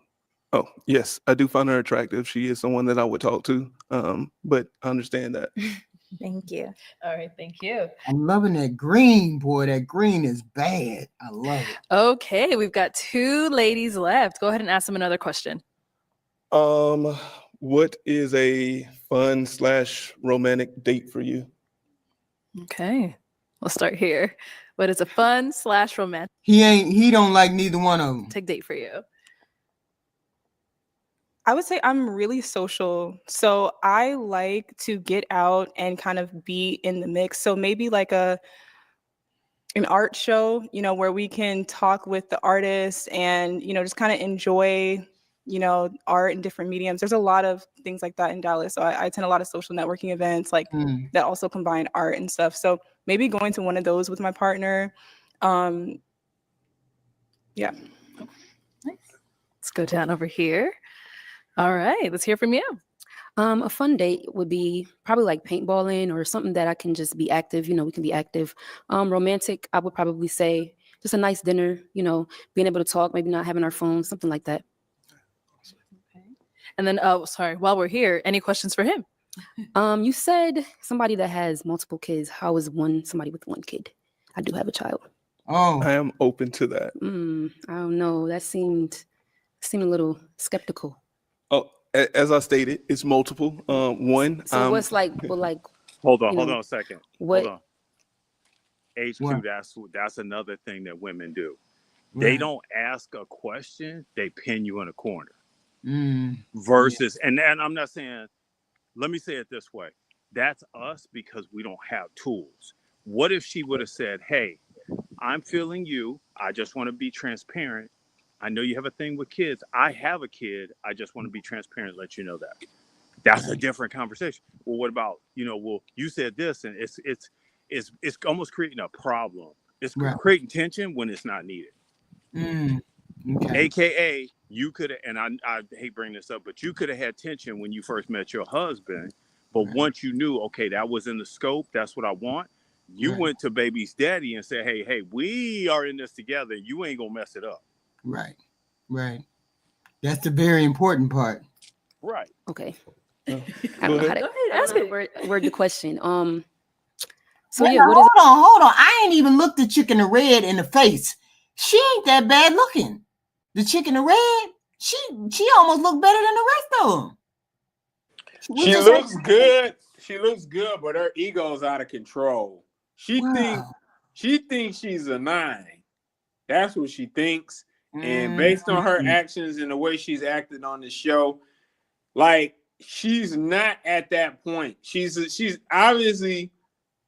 yes, I do find her attractive. She is someone that I would talk to. But I understand that. Thank you. All right, thank you. I'm loving that green, boy. That green is bad. I love it. Okay, we've got 2 ladies left. Go ahead and ask them another question. What is a fun / romantic date for you? Okay, we'll start here. What is a fun / romantic He don't like neither one of them. date for you? I would say I'm really social. So I like to get out and kind of be in the mix. So maybe like an art show, where we can talk with the artists and, just kind of enjoy, art in different mediums. There's a lot of things like that in Dallas. So I attend a lot of social networking events like that also combine art and stuff. So maybe going to one of those with my partner. Yeah. Let's go down over here. All right, let's hear from you. A fun date would be probably like paintballing or something that I can just be active. We can be active. Romantic, I would probably say just a nice dinner, being able to talk, maybe not having our phones, something like that. Okay. And then, sorry, while we're here, any questions for him? You said somebody that has multiple kids. How is somebody with one kid? I do have a child. Oh, I am open to that. I don't know. That seemed a little skeptical. Oh, as I stated, it's multiple. One. So what's like? Well, like. Hold on a second. What? Hold on. HQ. What? That's another thing that women do. Right. They don't ask a question. They pin you in a corner. Versus, and I'm not saying. Let me say it this way. That's us because we don't have tools. What if she would have said, "Hey, I'm feeling you. I just want to be transparent. I know you have a thing with kids. I have a kid. I just want to be transparent, let you know that." That's a different conversation. Well, what about, well, you said this, and it's almost creating a problem. It's creating tension when it's not needed. Okay. AKA, you could have, and I hate bringing this up, but you could have had tension when you first met your husband. But once you knew, okay, that was in the scope, that's what I want, you went to baby's daddy and said, hey, we are in this together. You ain't gonna mess it up. Right. That's the very important part. Right. Okay. I don't know how to ask it. Word the question. So Wait, yeah, hold on. I ain't even looked the chick in the red in the face. She ain't that bad looking. The chick in the red, she almost looked better than the rest of them. She looks good. She looks good, but her ego's out of control. She thinks she's a 9. That's what she thinks. And based on her actions and the way she's acted on the show, like, she's not at that point. She's obviously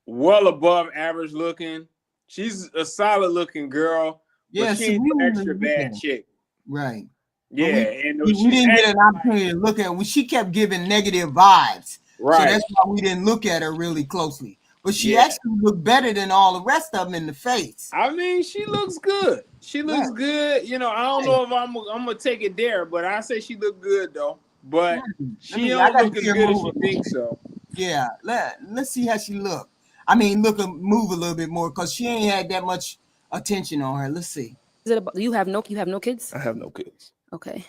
well above average looking. She's a solid looking girl, but she ain't an extra bad chick. Right. Yeah, and we didn't get an opportunity to look at. She kept giving negative vibes, right? So that's why we didn't look at her really closely. But she actually looked better than all the rest of them in the face. I mean, she looks good. She looks good. I don't know if I'm gonna take it there, but I say she looked good though. But she don't look as good as she thinks so. Yeah, let's see how she look. I mean, move a little bit more because she ain't had that much attention on her. Let's see. Is it about you have no kids? I have no kids. Okay.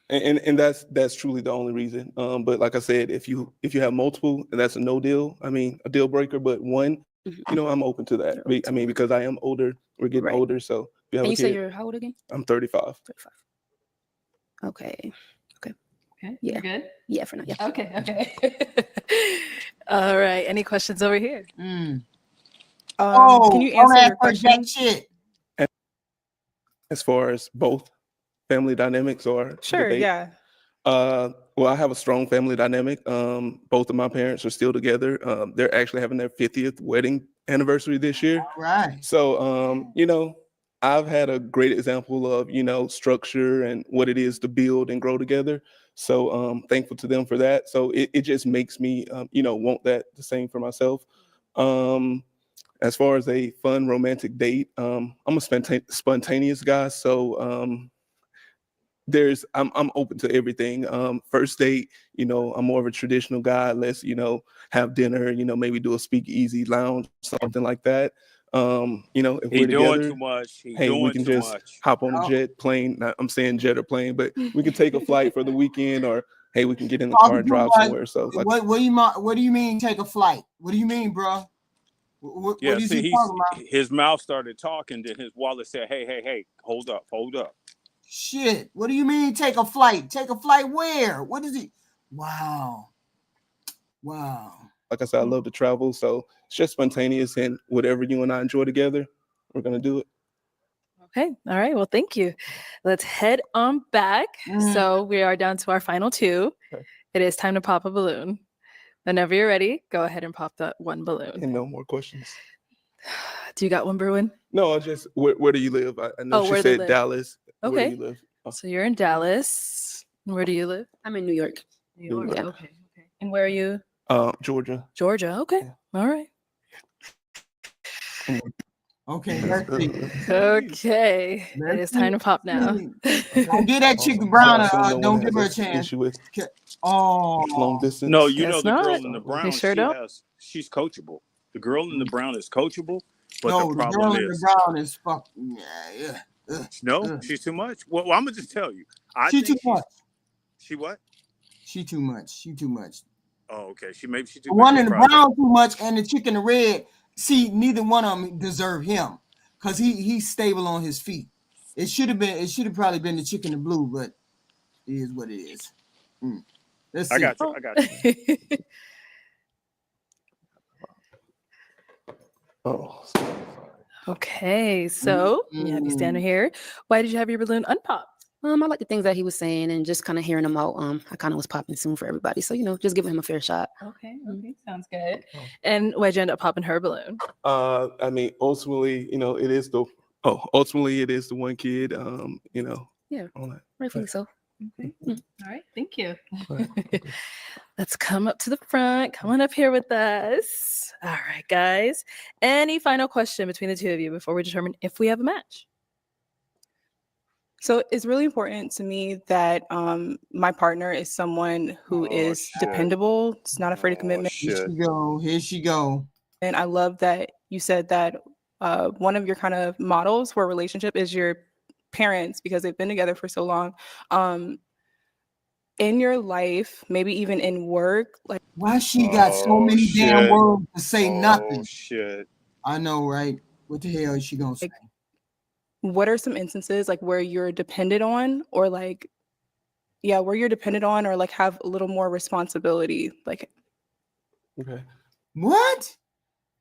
And that's truly the only reason. But like I said, if you have multiple, that's a no deal. I mean, a deal breaker. But one, I'm open to that. I mean, because I am older. We're getting older, so if you have and a kid, say you're how old again? I'm 35. 35. Okay. Okay. Yeah. You're good? Yeah, for now. Yeah. Okay. All right. Any questions over here? Can you answer your question? Shit. As far as both. family dynamics or Sure, debate? yeah. Well, I have a strong family dynamic. Both of my parents are still together. They're actually having their 50th wedding anniversary this year. All right. So, I've had a great example of, structure and what it is to build and grow together. So, thankful to them for that. So it just makes me, want that the same for myself. As far as a fun romantic date, I'm a spontaneous guy. So, I'm open to everything. First date, I'm more of a traditional guy. Let's, have dinner, maybe do a speakeasy lounge, something like that. If He we're doing together, too much. He hey, we doing can too just much. hop on a Oh. jet, plane. I'm saying jet or plane, but we can take a flight for the weekend, or hey, we can get in the Talking car and too drive much. somewhere. So like, What do you mean take a flight? What do you mean, bro? What Yeah, is see, he talking about? his mouth started talking, then his wallet said, hey, hold up. Shit. What do you mean take a flight? Take a flight where? What is he? Wow. like I said, I love to travel, so it's just spontaneous, and whatever you and I enjoy together, we're gonna do it. Okay. All right. Well, thank you. Let's head on back. So we are down to our final two. Okay. It is time to pop a balloon. Whenever you're ready, go ahead and pop that one balloon. And no more questions. Do you got one, Bruin? No, I just where do you live? I know she where they said live. Dallas. Okay. Where do you live? Oh. So you're in Dallas. Where do you live? I'm in New York. New York. Yeah. Okay. And where are you? Georgia. Georgia. Okay. Yeah. All right. Okay, let's see. Okay. It is time to pop now. Don't get that chicken brown. So no Don't one give her a has chance. issue with Oh, long distance. No, you know Guess the not. girl in the brown, You sure don't? she's coachable. The girl in the brown is coachable, but no, the the problem girl in the is brown is fucking yeah. no, she's too much. Well, I'm gonna just tell you. She too much. She what? She too much. She too much. Oh, okay. She too The much. one in the brown too much, and the chick in the red. See, neither one of them deserve him, cause he's stable on his feet. It should have probably been the chick in the blue, but it is what it is. Let's see. I got you. Oh, sorry. Okay. So you have you standing here. Why did you have your balloon unpopped? I like the things that he was saying and just kind of hearing him out. I kind of was popping soon for everybody. So, just giving him a fair shot. Okay. Sounds good. And why'd you end up popping her balloon? I mean, ultimately, it is the one kid. Yeah. All that. Rightfully so. Okay. All right. Thank you. Let's come up to the front. Come on up here with us. All right, guys. Any final question between the two of you before we determine if we have a match? So it's really important to me that my partner is someone who is dependable. It's not afraid of commitment. Here she go. And I love that you said that one of your kind of models for a relationship is your parents because they've been together for so long. In your life, maybe even in work, like why she got so many damn words to say nothing? Shit. I know, right? What the hell is she gonna say? What are some instances like where you're dependent on or like where you're dependent on or like have a little more responsibility? Like okay. What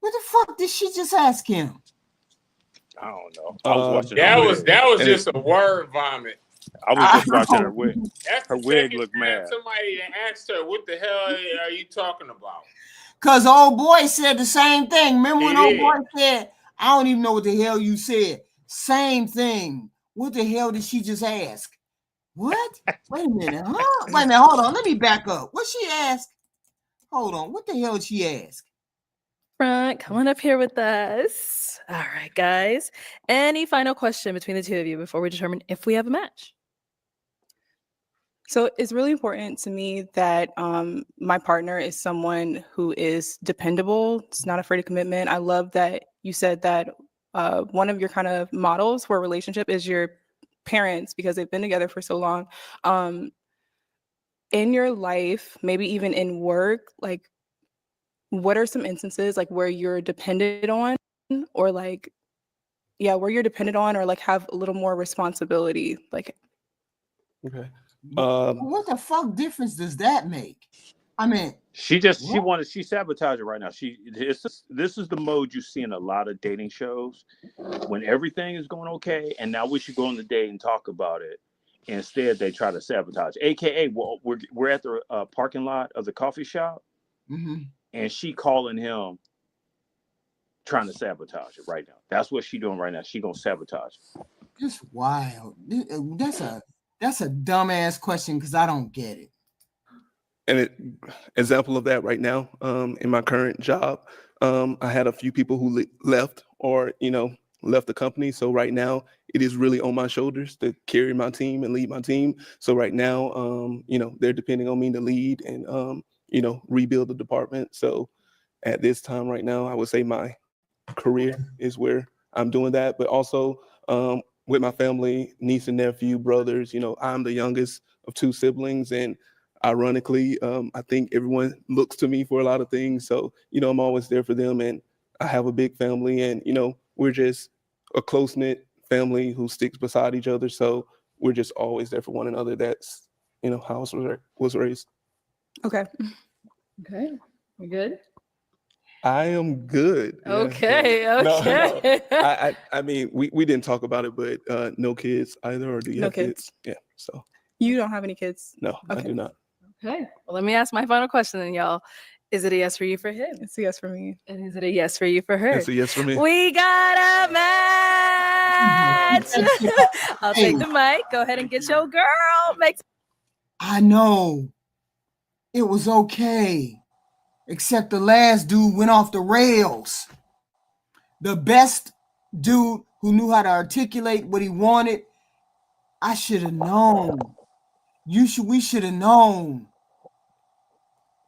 the fuck did she just ask him? I don't know. I was watching that was just a word vomit. I was just watching her wig. That's Her the wig second looked time mad. somebody asked her, "What the hell are you talking about?" Cause old boy said the same thing. Remember when He old did. boy said, "I don't even know what the hell you said." Same thing. What the hell did she just ask? What? Wait a minute, huh? Wait a minute, hold on. Let me back up. What she asked? Hold on. What the hell did she ask? Front, come on up here with us. All right, guys. Any final question between the two of you before we determine if we have a match? So it's really important to me that my partner is someone who is dependable. It's not afraid of commitment. I love that you said that one of your kind of models for a relationship is your parents because they've been together for so long. In your life, maybe even in work, like what are some instances like where you're dependent on or like, where you're dependent on or like have a little more responsibility? Like, okay. What the fuck difference does that make? I mean, She sabotaged it right now. This is the mode you see in a lot of dating shows when everything is going okay, and now we should go on the date and talk about it. Instead, they try to sabotage. AKA, well, we're at the parking lot of the coffee shop, and she calling him, trying to sabotage it right now. That's what she doing right now. She gonna sabotage it. Just wild. That's a dumbass question because I don't get it. An example of that right now, in my current job, I had a few people who left or, left the company. So right now it is really on my shoulders to carry my team and lead my team. So right now, they're depending on me to lead and, rebuild the department. So at this time right now, I would say my career is where I'm doing that, but also with my family, niece and nephew, brothers, I'm the youngest of 2 siblings, and ironically, I think everyone looks to me for a lot of things. So, I'm always there for them, and I have a big family, and, we're just a close-knit family who sticks beside each other. So we're just always there for one another. That's, how I was raised. Okay. Okay. You good? I am good. Okay. Yeah. Okay. No. I mean, we didn't talk about it, but no kids either, or do you No have kids? Yeah. So You don't have any kids? no, I do not. Okay. Well, let me ask my final question then, y'all. Is it a yes for you for him? It's a yes for me. And is it a yes for you for her? It's a yes for me. We got a match. I'll take the mic. Go ahead and get your girl. I know. It was okay. Except the last dude went off the rails. The best dude who knew how to articulate what he wanted, I should have known. We should have known.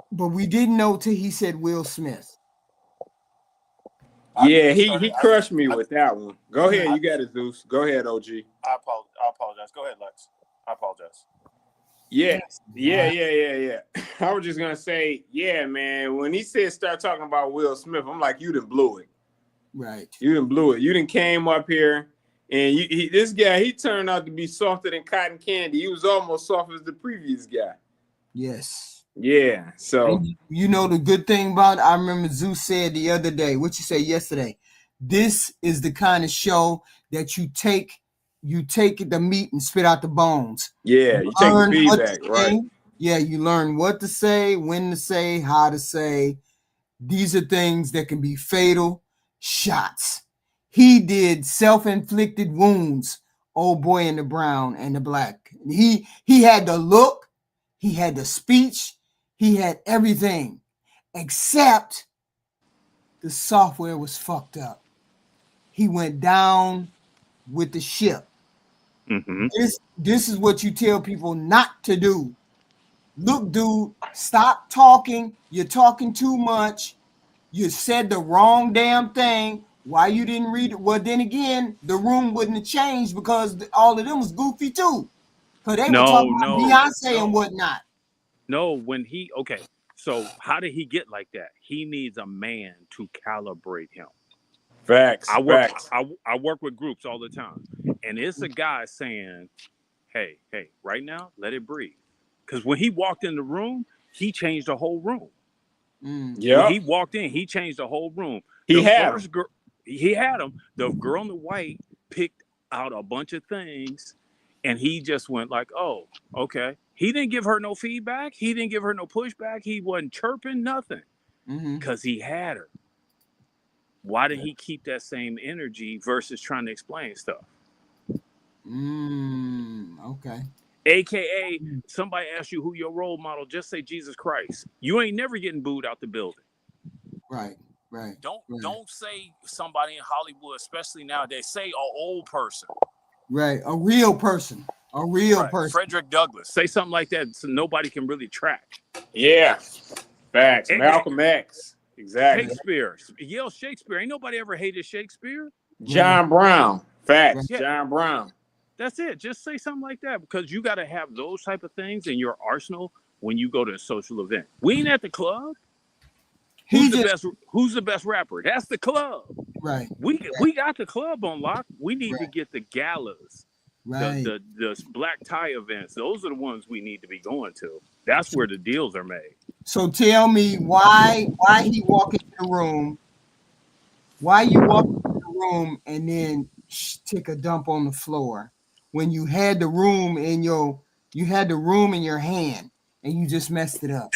But we didn't know till he said Will Smith. Yeah, he crushed me with that one. Go ahead, you got it, Zeus. Go ahead, OG. I apologize. Go ahead, Lex. I apologize. Yeah. I was just gonna say, yeah, man. When he said start talking about Will Smith, I'm like, you done blew it. Right. You done blew it. You done came up here, and this guy, he turned out to be softer than cotton candy. He was almost soft as the previous guy. Yes. Yeah. So the good thing about it, I remember Zeus said the other day, what you say yesterday, this is the kind of show that you take the meat and spit out the bones. Yeah, you take the feedback, right? Yeah, you learn what to say, when to say, how to say. These are things that can be fatal shots. He did self-inflicted wounds, old boy in the brown and the black. He had the look, he had the speech, he had everything, except the software was fucked up. He went down with the ship. Mm-hmm. This is what you tell people not to do. Look, dude, stop talking. You're talking too much. You said the wrong damn thing. Why you didn't read it? Well, then again, the room wouldn't have changed because all of them was goofy too. Because they were talking about Beyonce and whatnot. No, so how did he get like that? He needs a man to calibrate him. Facts. I work with groups all the time, and it's a guy saying, hey, right now, let it breathe. Because when he walked in the room, he changed the whole room. Yeah. When he walked in, he changed the whole room. He had him. The girl in the white picked out a bunch of things, and he just went like, oh, okay. He didn't give her no feedback. He didn't give her no pushback. He wasn't chirping, nothing. Because he had her. Why did he keep that same energy versus trying to explain stuff? Okay. AKA, somebody asks you who your role model, just say Jesus Christ. You ain't never getting booed out the building. Right. Don't say somebody in Hollywood, especially nowadays. Say an old person. Right. A real person. Person. Frederick Douglass. Say something like that so nobody can really track. Yeah. Facts. Malcolm X. Exactly. Shakespeare. Yale Shakespeare. Ain't nobody ever hated Shakespeare. John Brown. Facts. Yeah. John Brown. That's it. Just say something like that because you got to have those type of things in your arsenal when you go to a social event. We ain't at the club. Who's the best rapper? That's the club. Right. We got the club on lock. We need to get the galas. Right. The black tie events. Those are the ones we need to be going to. That's where the deals are made. So tell me why he walk into the room. Why you walk into the room and then take a dump on the floor? when you had the room in your hand and you just messed it up.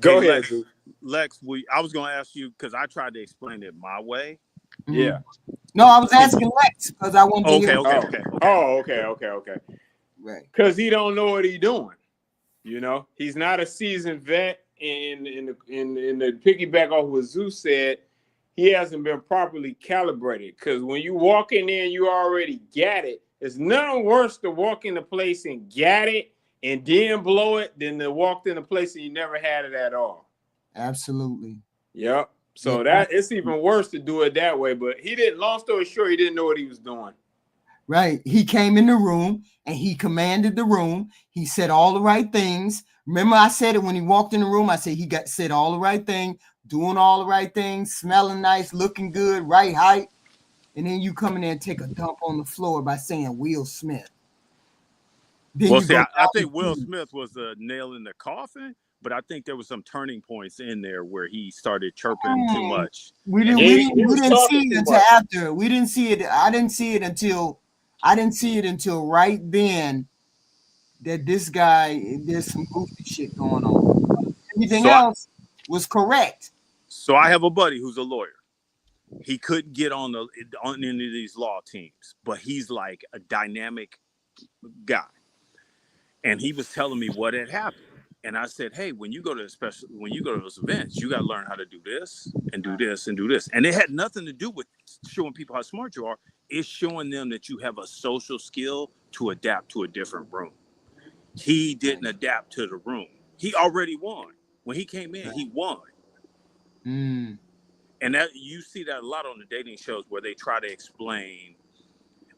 Go Hey, ahead, Lex, I was going to ask you because I tried to explain it my way. Yeah. No, I was asking Lex because I wanted to hear. Okay. Right. Because he don't know what he's doing. You know, he's not a seasoned vet. In the piggyback off what Zeus said, he hasn't been properly calibrated. Because when you walk in there and you already got it, it's nothing worse to walk in the place and get it and then blow it than to walk in a place and you never had it at all. Absolutely. Yep. So Yeah. it's even worse to do it that way. But he didn't. Long story short, he didn't know what he was doing. Right. He came in the room and he commanded the room. He said all the right things. Remember, I said it when he walked in the room. I said said all the right thing, doing all the right things, smelling nice, looking good, right height. And then you come in there and take a dump on the floor by saying Will Smith. Then Well, you see, go I think Will Smith was a nail in the coffin, but I think there was some turning points in there where he started chirping too much. We didn't see it until after. We didn't see it. I didn't see it until right then that this guy, there's some goofy shit going on. Everything else was correct. So I have a buddy who's a lawyer. He couldn't get on any of these law teams, but he's like a dynamic guy. And he was telling me what had happened. And I said, hey, when you go to those events, you got to learn how to do this and do this and do this. And it had nothing to do with showing people how smart you are. It's showing them that you have a social skill to adapt to a different room. He didn't adapt to the room. He already won. When he came in, he won. Mm. And that you see that a lot on the dating shows where they try to explain,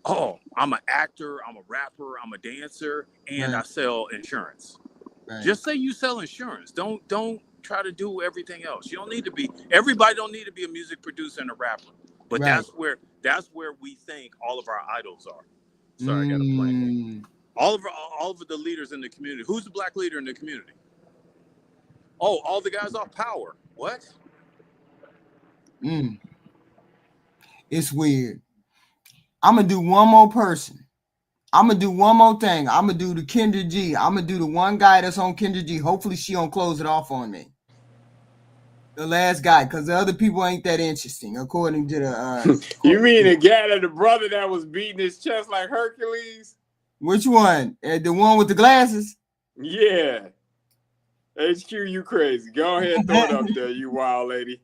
oh, I'm an actor, I'm a rapper, I'm a dancer, and I sell insurance. Right. Just say you sell insurance. Don't try to do everything else. You don't need to be. Everybody don't need to be a music producer and a rapper. But that's where we think all of our idols are. Sorry, I got a plane. All of the leaders in the community. Who's the black leader in the community? Oh, all the guys off Power. What? It's weird. I'm gonna do one more person. I'm gonna do one more thing. I'm gonna do the Kendra G. I'm gonna do the one guy that's on Kendra G. Hopefully she don't close it off on me. The last guy, because the other people ain't that interesting, according to the. You mean the guy the brother that was beating his chest like Hercules? Which one? The one with the glasses? Yeah. HQ, you crazy. Go ahead and throw it up there, you wild lady.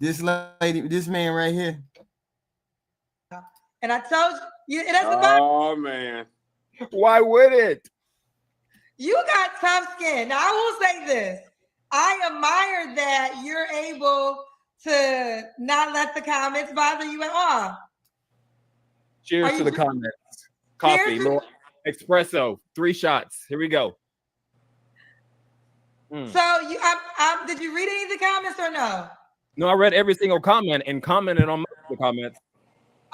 This man right here. And I told you, that's oh man. Why would it? You got tough skin. Now I will say this. I admire that you're able to not let the comments bother you at all. Cheers to the comments. Coffee, little espresso, 3 shots. Here we go. So did you read any of the comments or no? No, I read every single comment and commented on the comments.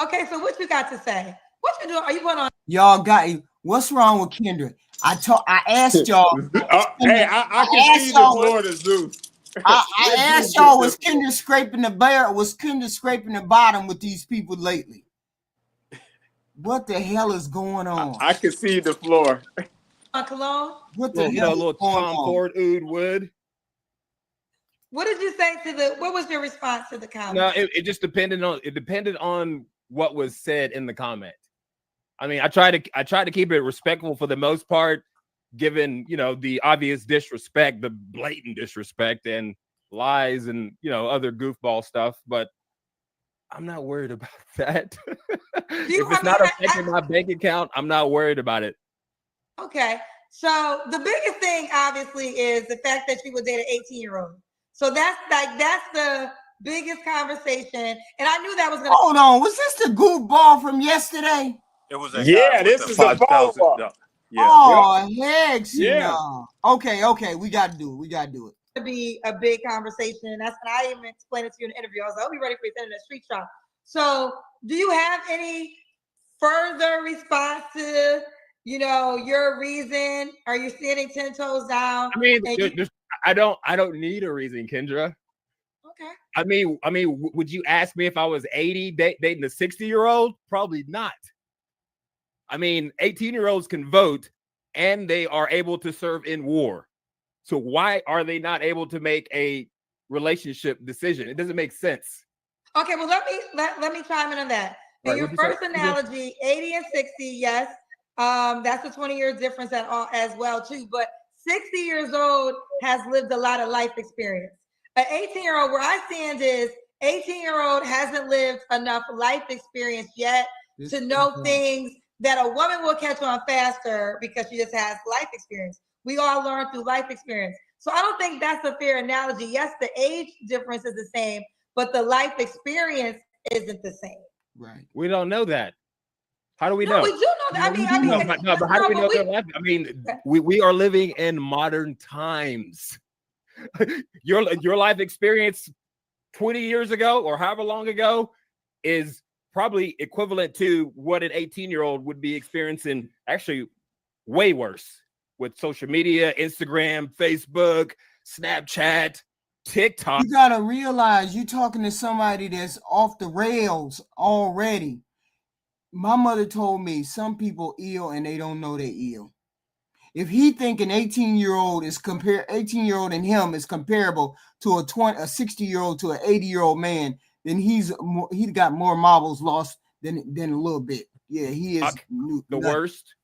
Okay, so what you got to say? What you doing? Are you going on? Y'all got what's wrong with Kendra? I asked y'all. Hey, I can see the Florida Zoo. I asked y'all, was Kendra scraping the bottom with these people lately? What the hell is going on? I can see the floor. Cologne? What the hell? Little Tom Ford Oud Wood. What did you say what was your response to the comment? No, it just depended on what was said in the comment. I mean, I try to keep it respectful for the most part, given, the obvious disrespect, the blatant disrespect and lies and, other goofball stuff, but I'm not worried about that. If it's not affecting my bank account, I'm not worried about it. Okay. So the biggest thing obviously is the fact that you would date an 18-year-old. So that's the biggest conversation. And I knew that was gonna hold on. Was this the goofball from yesterday? It was this is the follow-up. Yeah. Oh, heck no. Okay, we gotta do it. To be a big conversation. And that's when I even explained it to you in the interview. I was like, I'll be ready for your internet street shop. So do you have any further response to your reason? Are you standing 10 toes down? I mean, I don't need a reason, Kendra. Okay. I mean, would you ask me if I was 80 dating a 60-year-old? Probably not. I mean, 18-year-olds can vote and they are able to serve in war. So why are they not able to make a relationship decision? It doesn't make sense. Okay, well, let me chime in on that. In Right, your what'd you say? first analogy, 80 and 60, yes, that's a 20-year difference as well too. But 60 years old has lived a lot of life experience. An 18-year-old, where I stand is 18-year-old hasn't lived enough life experience yet to know things that a woman will catch on faster because she just has life experience. We all learn through life experience. So I don't think that's a fair analogy. Yes, the age difference is the same, but the life experience isn't the same. Right. We don't know that. How do we No, know? we do know that. But how do we know their life? I mean, we are living in modern times. Your life experience 20 years ago or however long ago is probably equivalent to what an 18-year-old would be experiencing, actually way worse with social media, Instagram, Facebook, Snapchat, TikTok. You gotta realize you're talking to somebody that's off the rails already. My mother told me some people ill and they don't know they're ill. If he think an 18-year-old is 18-year-old in him is comparable to a 60-year-old to an 80-year-old man, then he's got more marbles lost than a little bit. Yeah, he is the worst.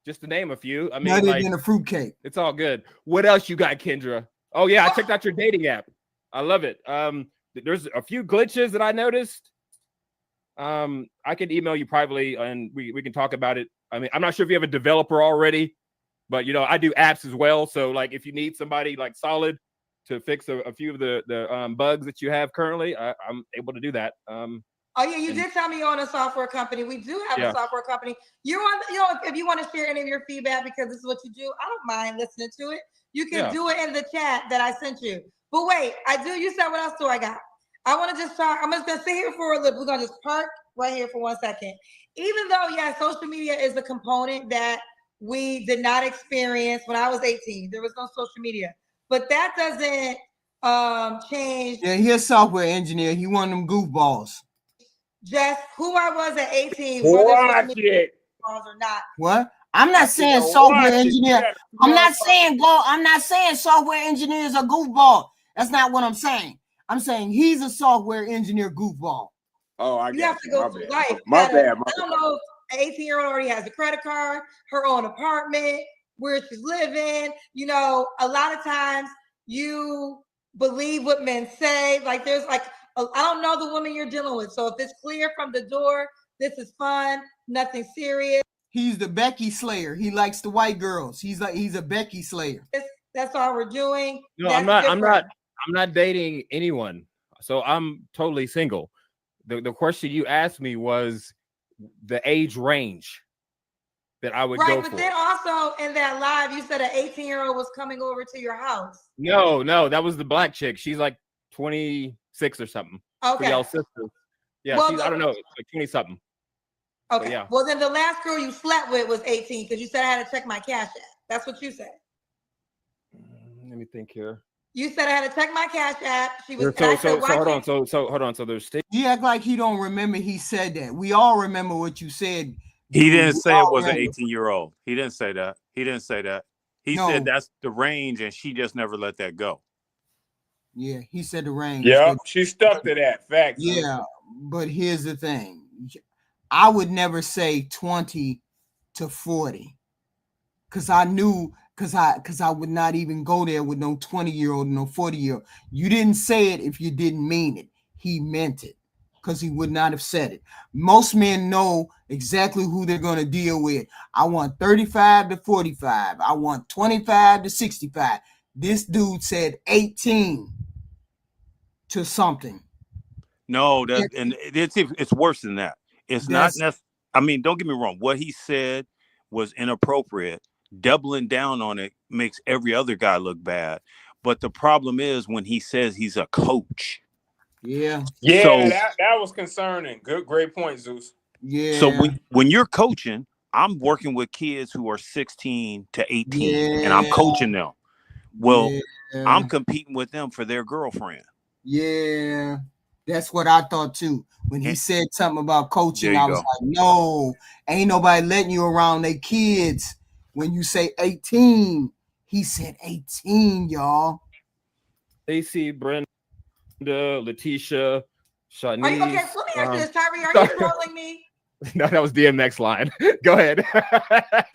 Just to name a few. I mean, nutted like, than a fruitcake. It's all good. What else you got, Kendra? Oh yeah, I checked out your dating app. I love it. There's a few glitches that I noticed. I can email you privately and we can talk about it. I mean, I'm not sure if you have a developer already, but you know, I do apps as well. So like if you need somebody like solid to fix a few of the bugs that you have currently, I'm able to do that. Oh yeah, you did tell me you own a software company. We do have a software company. You know, if you want to share any of your feedback because this is what you do, I don't mind listening to it. You can do it in the chat that I sent you. But wait, you said what else do I got? I want to just talk. I'm just gonna sit here for a little. We're gonna just park right here for 1 second. Even though, social media is a component that we did not experience when I was 18. There was no social media, but that doesn't change. Yeah, he's a software engineer. He one of them goofballs. Just who I was at 18, Watch it. Or not. What? I'm not saying software engineer. I'm not saying software engineers are goofball. That's not what I'm saying. I'm saying he's a software engineer goofball. Oh, you have to go through life. My bad. I don't know if an 18-year-old already has a credit card, her own apartment, where she's living. You know, a lot of times you believe what men say. Like there's like, I don't know the woman you're dealing with. So if it's clear from the door, this is fun, nothing serious. He's the Becky Slayer. He likes the white girls. He's a Becky Slayer. That's all we're doing. No, I'm not dating anyone. So I'm totally single. The question you asked me was the age range that I would go for. But then also in that live, you said an 18-year-old was coming over to your house. No, that was the black chick. She's like 26 or something. Okay. Y'all sisters. Yeah, Well, I don't know, like 20 something. Okay. Yeah. Well, then the last girl you slept with was 18 because you said I had to check my cash app. That's what you said. Let me think here. You said I had to check my cash app. She was so hold on. So hold on. So there's You act like he don't remember he said that. We all remember what you said. He didn't say it was an 18-year-old. He didn't say that. He said that's the range, and she just never let that go. Yeah, he said the range. Yeah, she stuck to that. Facts. Yeah, but here's the thing. I would never say 20 to 40 because I knew because I would not even go there with no 20-year-old, no 40-year-old. You didn't say it if you didn't mean it. He meant it because he would not have said it. Most men know exactly who they're going to deal with. I want 35 to 45. I want 25 to 65. This dude said 18 to something. No, it's worse than that. It's not necessarily. I mean, don't get me wrong. What he said was inappropriate. Doubling down on it makes every other guy look bad. But the problem is when he says he's a coach. Yeah. Yeah, so, that was concerning. Great point, Zeus. Yeah. So when you're coaching, I'm working with kids who are 16 to 18, and I'm coaching them. Well, I'm competing with them for their girlfriend. Yeah. That's what I thought too. When he said something about coaching, There you I was go. like, no, ain't nobody letting you around their kids. When you say 18, he said 18, y'all. AC, Brenda, Letitia, Shanice. Are you, okay, let me ask you this, Tyree. Are you trolling me? No, that was DMX line. Go ahead.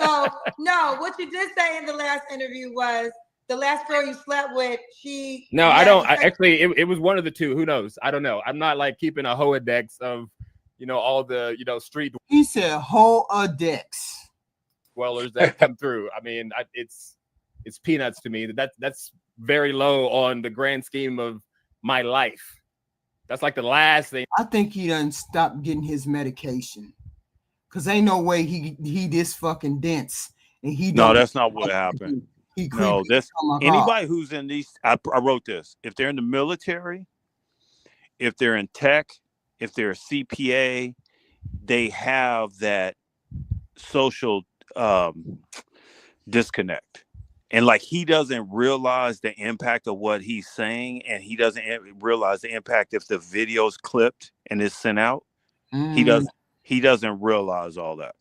So, no, what you did say in the last interview was the last girl you slept with, she. No, I don't. Actually, it was one of the two. Who knows? I don't know. I'm not like keeping a Rolodex of, all the, street He said Rolodex dwellers that come through. I mean, it's peanuts to me. That's very low on the grand scheme of my life. That's like the last thing. I think he done stopped getting his medication. Cause ain't no way he this fucking dense. And he No, don't. that's not what happened. No, that's anybody who's in these. I wrote this. If they're in the military, if they're in tech, if they're a CPA, they have that social disconnect. And like he doesn't realize the impact of what he's saying, and he doesn't realize the impact if the video's clipped and is sent out. He doesn't realize all that.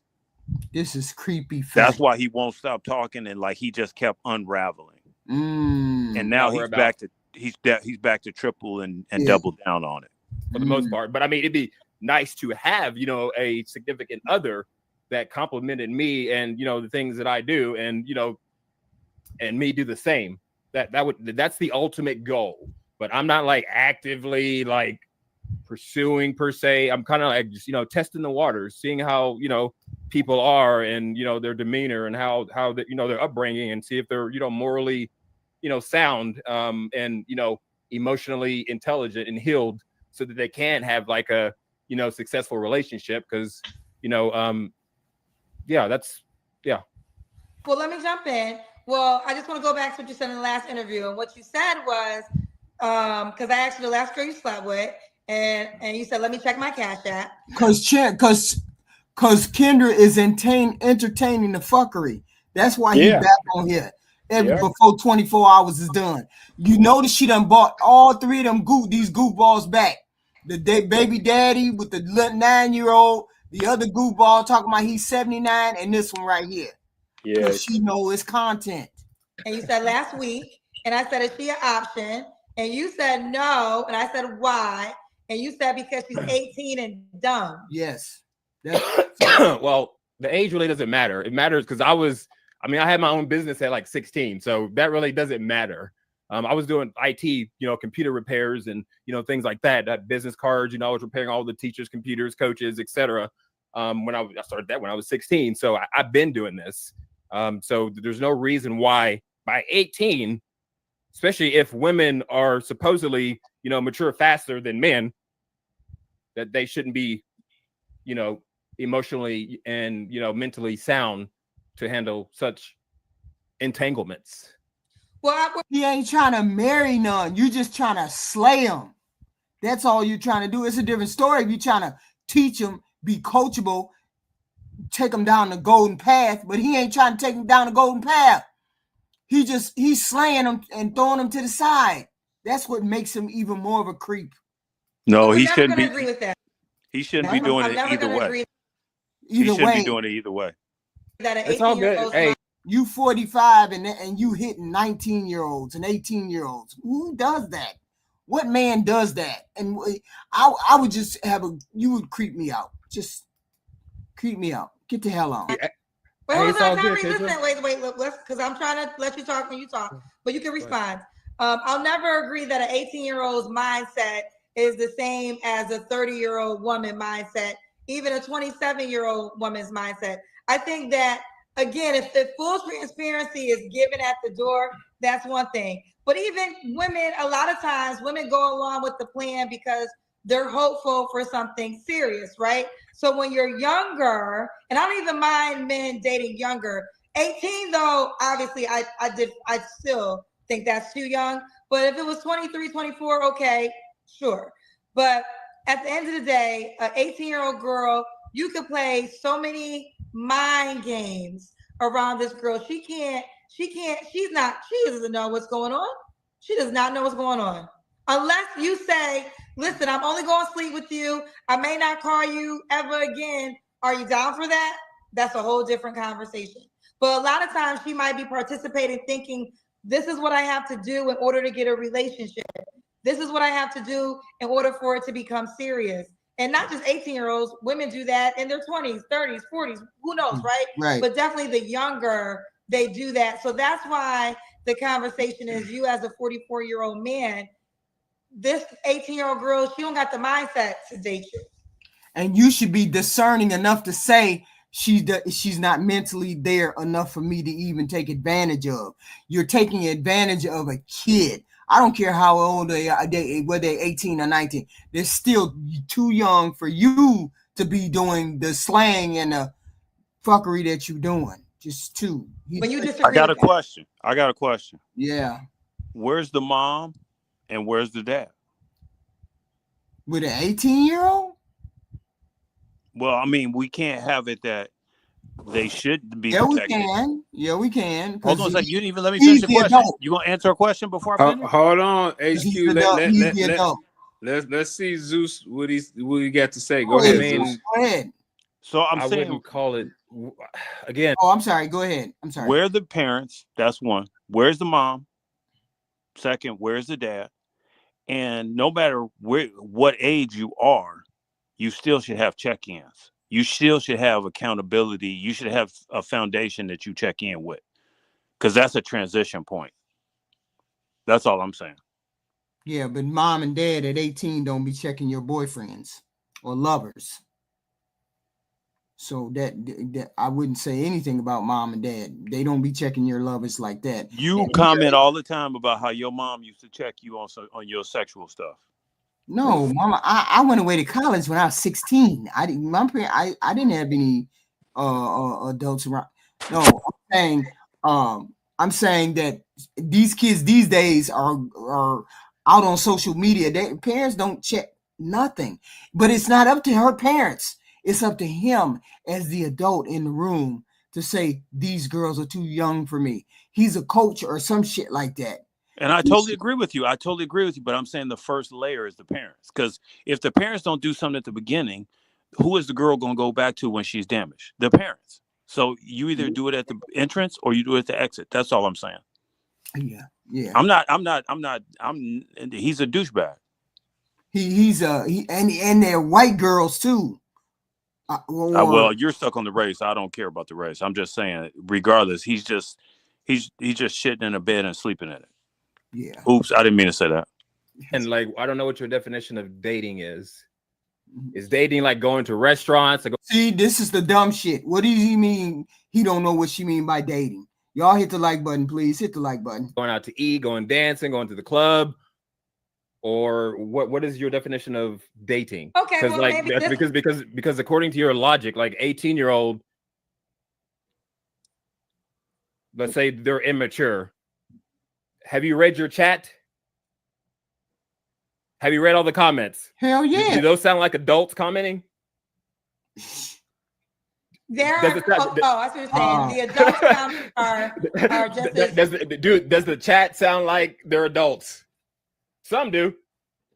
This is creepy. That's why he won't stop talking, and like he just kept unraveling. And now he's back to triple and double down on it for the most part. But I mean, it'd be nice to have a significant other that complimented me and the things that I do, and and me do the same. That's the ultimate goal. But I'm not like actively like pursuing per se. I'm kind of like just testing the waters, seeing how people are and their demeanor and how their upbringing, and see if they're morally sound and emotionally intelligent and healed, so that they can have like a successful relationship. Because Well, let me jump in. Well, I just want to go back to what you said in the last interview, and what you said was because I asked you the last girl you slept with, and you said, let me check my Cash App. Because Kendra is entertaining the fuckery. That's why he's back on here before 24 hours is done. You notice she done bought all three of them these goofballs back. The baby daddy with the 9-year-old, the other goofball talking about he's 79, and this one right here. Yeah, she know it's content. And you said last week, and I said, is she an option? And you said no, and I said why? And you said because she's 18 and dumb. Yes. Well, the age really doesn't matter. It matters because I had my own business at like 16, so that really doesn't matter. I was doing IT, computer repairs and things like that. Business cards, I was repairing all the teachers' computers, coaches, etc. When I started that when I was 16, so I've been doing this. So there's no reason why by 18, especially if women are supposedly mature faster than men, that they shouldn't be emotionally and mentally sound to handle such entanglements. Well, he ain't trying to marry none. You just trying to slay them. That's all you're trying to do. It's a different story if you're trying to teach them, be coachable, take them down the golden path. But he ain't trying to take them down the golden path. He's slaying them and throwing them to the side. That's what makes him even more of a creep. No, he shouldn't be. Agree with that. He shouldn't be doing it either way. He shouldn't be doing it either way. It's all good. Hey, you 45 and you hitting 19-year-olds and 18-year-olds. Who does that? What man does that? And I would just you would creep me out. Just creep me out. Get the hell on. Wait, hold on, Tyree, listen, wait, because I'm trying to let you talk when you talk, but you can respond. I'll never agree that an 18-year-old's mindset is the same as a 30-year-old woman mindset, even a 27-year-old woman's mindset. I think that, again, if the full transparency is given at the door, that's one thing. But even women, a lot of times, women go along with the plan because they're hopeful for something serious, right? So when you're younger, and I don't even mind men dating younger. 18, though, obviously, I still think that's too young. But if it was 23, 24, okay, sure. But at the end of the day, an 18-year-old girl, you could play so many mind games around this girl. She doesn't know what's going on. She does not know what's going on. Unless you say, listen, I'm only going to sleep with you. I may not call you ever again. Are you down for that? That's a whole different conversation. But a lot of times she might be participating thinking, this is what I have to do in order to get a relationship. This is what I have to do in order for it to become serious. And not just 18-year-olds, women do that in their 20s, 30s, 40s, who knows, right? Right. But definitely the younger, they do that. So that's why the conversation is, you as a 44-year-old man, this 18-year-old girl, she don't got the mindset to date you. And you should be discerning enough to say, she's not mentally there enough for me to even take advantage of. You're taking advantage of a kid. I don't care how old they are, whether they're 18 or 19. They're still too young for you to be doing the slang and the fuckery that you're doing. Just too. But you disagree. I got a question. Yeah. Where's the mom and where's the dad? With an 18-year-old? Well, I mean, we can't have it that they should be Yeah, protected. we can. Yeah, we can. Hold on a second. You didn't even let me finish the question. Adult. You gonna answer a question before I finish? Hold on, HQ. Let's see Zeus what he got to say. Go ahead. Go ahead. So I wouldn't call it again. Oh, I'm sorry. Go ahead. I'm sorry. Where are the parents? That's one. Where's the mom? Second, where's the dad? And no matter what age you are, you still should have check-ins. You still should have accountability. You should have a foundation that you check in with, because that's a transition point. That's all I'm saying. Yeah, but mom and dad at 18 don't be checking your boyfriends or lovers. So that I wouldn't say anything about mom and dad. They don't be checking your lovers like that. You comment all the time about how your mom used to check you on your sexual stuff. No, mama, I went away to college when I was 16. I didn't have any adults around. No, I'm saying that these kids these days are out on social media. Their parents don't check nothing. But it's not up to her parents. It's up to him as the adult in the room to say, these girls are too young for me. He's a coach or some shit like that. And I totally agree with you. But I'm saying the first layer is the parents. Because if the parents don't do something at the beginning, who is the girl going to go back to when she's damaged? The parents. So you either do it at the entrance or you do it at the exit. That's all I'm saying. Yeah. Yeah. He's a douchebag. And they're white girls too. Well, you're stuck on the race. I don't care about the race. I'm just saying, regardless, he's just shitting in a bed and sleeping in it. Yeah. Oops, I didn't mean to say that. And like, I don't know what your definition of dating is. Is dating like going to restaurants? See, this is the dumb shit. What does he mean? He don't know what she mean by dating. Y'all hit the like button, please. Hit the like button. Going out to eat, going dancing, going to the club, or what is your definition of dating? Okay, well, like because according to your logic, like 18-year-old, let's say they're immature. Have you read your chat? Have you read all the comments? Hell yeah. Do those sound like adults commenting? I see what you're saying. The adults are just does the chat sound like they're adults? Some do,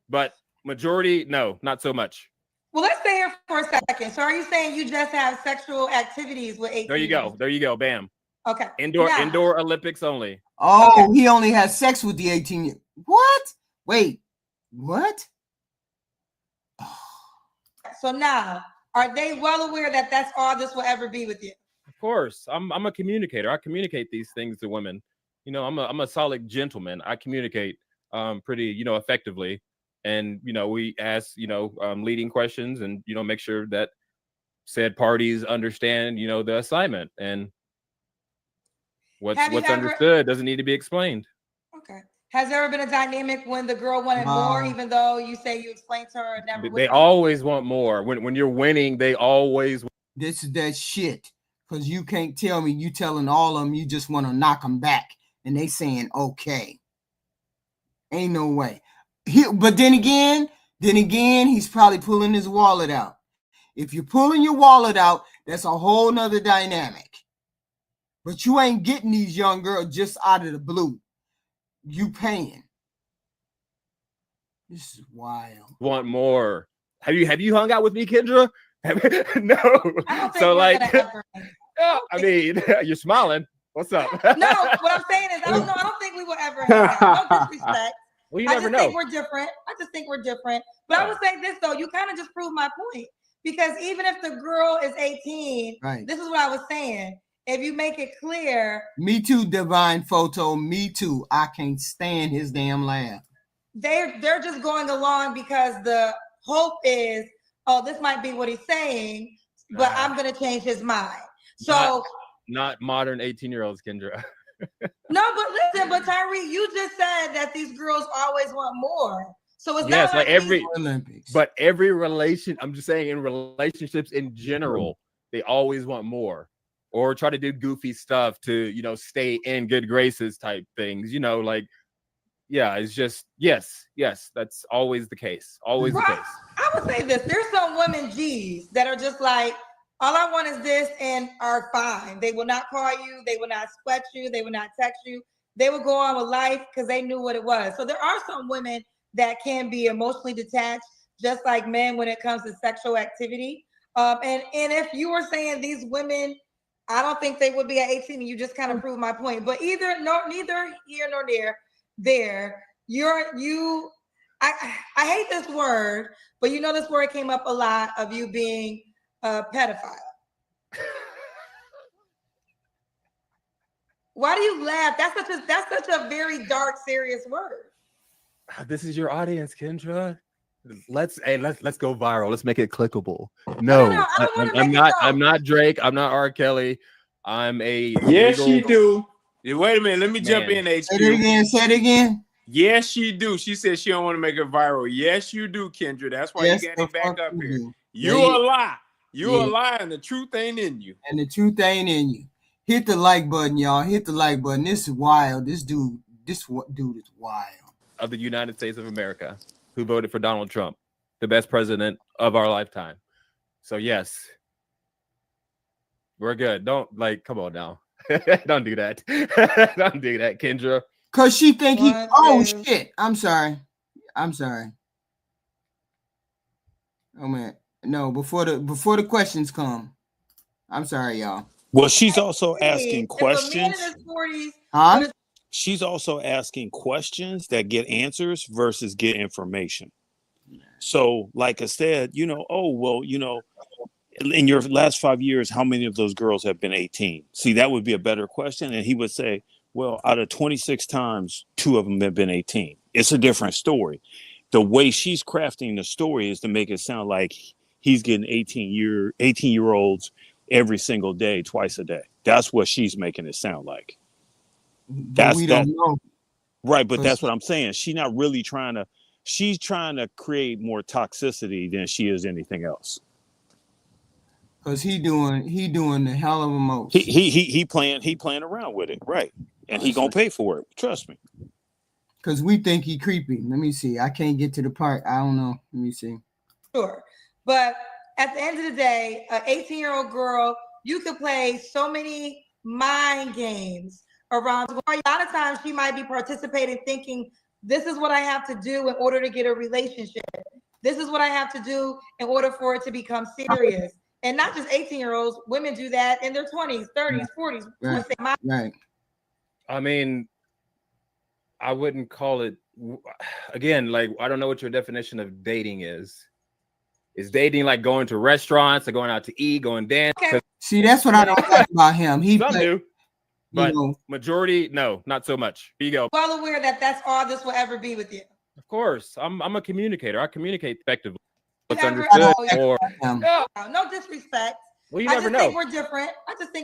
but majority, no, not so much. Well, let's stay here for a second. So are you saying you just have sexual activities with 18? There you go. Bam. Okay. Indoor Olympics only. Oh, okay. He only has sex with the 18. What? Wait, what? So now, are they well aware that that's all this will ever be with you? Of course. I'm a communicator. I communicate these things to women. You know, I'm a solid gentleman. I communicate pretty, effectively. And, we ask, leading questions and, make sure that said parties understand, the assignment, and what's understood doesn't need to be explained. Okay. Has there ever been a dynamic when the girl wanted more, even though you say you explained to her never? They always want more. When you're winning, they always. This is that shit. Because you can't tell me you telling all of them you just want to knock them back, and they saying okay. Ain't no way. But then again, he's probably pulling his wallet out. If you're pulling your wallet out, that's a whole nother dynamic. But you ain't getting these young girls just out of the blue. You paying. This is wild. Want more? Have you hung out with me, Kendra? No. I don't think So we're like, gonna ever. I mean, you're smiling. What's up? No, what I'm saying is, I don't think we will ever hang out. No disrespect. Well, you I never just know. think we're different. But I would say this though, you kind of just proved my point. Because even if the girl is 18, right. This is what I was saying. If you make it clear. Me too, Divine Photo. Me too. I can't stand his damn laugh. They're just going along because the hope is, oh, this might be what he's saying, but I'm gonna change his mind. So not modern 18-year-olds, Kendra. No, but listen, but Tyree, you just said that these girls always want more. So it's Yes, not like every Olympics. But every relation, I'm just saying, in relationships in general, they always want more. Or try to do goofy stuff to, stay in good graces type things. Like, yeah, it's just yes, that's always the case. Always the case. I would say this. There's some women G's that are just like, all I want is this and are fine. They will not call you. They will not sweat you. They will not text you. They will go on with life because they knew what it was. So there are some women that can be emotionally detached, just like men when it comes to sexual activity. And if you were saying these women, I don't think they would be at 18. You just kind of proved my point. But neither here nor there. I hate this word, but this word came up a lot of you being a pedophile. Why do you laugh? That's such a very dark, serious word. This is your audience, Kendra. Let's go viral. Let's make it clickable. No, I'm not Drake. I'm not R. Kelly. I'm a yes, she do. Wait a minute. Let me jump in, HQ. Say it again. Yes, she do. She said she don't want to make it viral. Yes, you do, Kendra. That's why you got it back up here. You a lie. You a lie, and the truth ain't in you. And the truth ain't in you. Hit the like button, y'all. Hit the like button. This is wild. This dude is wild. Of the United States of America, who voted for Donald Trump, the best president of our lifetime. So yes, we're good. Don't come on now. Don't do that. Don't do that, Kendra. Cause she think shit. I'm sorry. Oh man. No, before the questions come. I'm sorry, y'all. Well, she's also asking questions. Huh? She's also asking questions that get answers versus get information. So, like I said, in your last 5 years, how many of those girls have been 18? See, that would be a better question. And he would say, well, out of 26 times, 2 of them have been 18. It's a different story. The way she's crafting the story is to make it sound like he's getting 18-year-olds every single day, twice a day. That's what she's making it sound like. We don't know. Right, but that's what I'm saying. She's not really she's trying to create more toxicity than she is anything else. Cause he doing the hell of a most. He playing around with it, right? And he gonna pay for it. Trust me. Cause we think he creepy. Let me see. I can't get to the part. I don't know. Let me see. Sure, but at the end of the day, an 18-year-old girl, you could play so many mind games around. A lot of times, she might be participating, thinking, "This is what I have to do in order to get a relationship. This is what I have to do in order for it to become serious." And not just 18-year-olds, women do that in their 20s, 30s, 40s. Right. I mean, I wouldn't call it, again, I don't know what your definition of dating is. Is dating like going to restaurants or going out to eat, going dance? Okay. See, that's what I don't like about him. Some do, but majority, no, not so much. Here you go. Well aware that that's all this will ever be with you. Of course, I'm a communicator. I communicate effectively. What's No disrespect. Well, you I never just know. think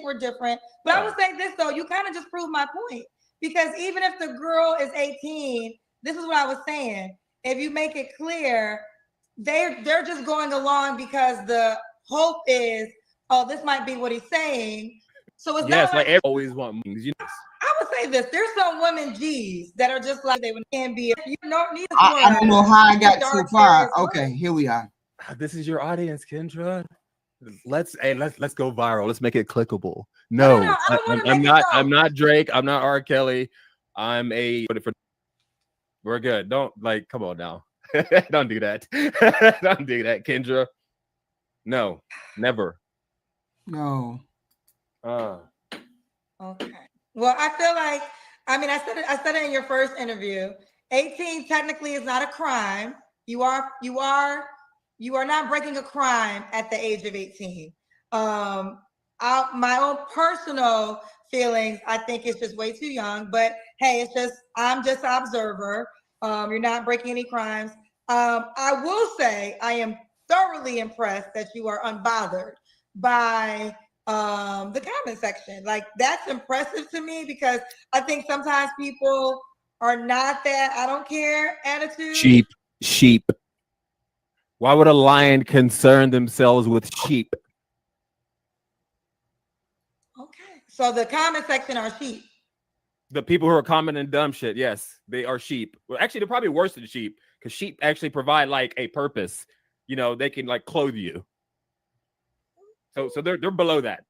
we're different. But I would say this though, you kind of just proved my point. Because even if the girl is 18, this is what I was saying. If you make it clear, they're just going along because the hope is, oh, this might be what he's saying. So it's not like always want things. I would say this. There's some women G's that are just like they can be. I don't know how I got so far. Okay, here we are. This is your audience, Kendra. Let's go viral. Let's make it clickable. No, I'm not Drake. I'm not R. Kelly. We're good. Don't come on now. Don't do that. Don't do that, Kendra. No, never. No. Okay. Well, I feel like, I mean, I said it in your first interview. 18 technically is not a crime. You are not breaking a crime at the age of 18. My own personal feelings, I think it's just way too young, but hey, I'm just an observer. You're not breaking any crimes. I will say I am thoroughly impressed that you are unbothered by the comment section. Like, that's impressive to me, because I think sometimes people are not that I don't care attitude. Sheep. Why would a lion concern themselves with sheep? Okay. So the comment section are sheep. The people who are commenting dumb shit, yes, they are sheep. Well, actually, they're probably worse than sheep, because sheep actually provide like a purpose. You know, they can like clothe you. So they're below that.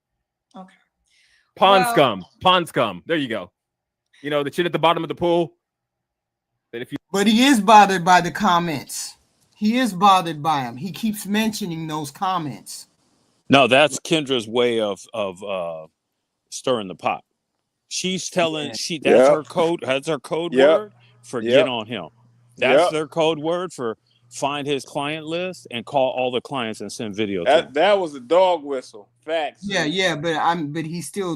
Okay. Pond scum. There you go. You know, the shit at the bottom of the pool. But he is bothered by the comments. He is bothered by them. He keeps mentioning those comments. No, that's Kendra's way of stirring the pot. She's telling that's her code. That's her code word for get on him. That's their code word for find his client list and call all the clients and send video to them. That was a dog whistle. Facts. Yeah, but he's still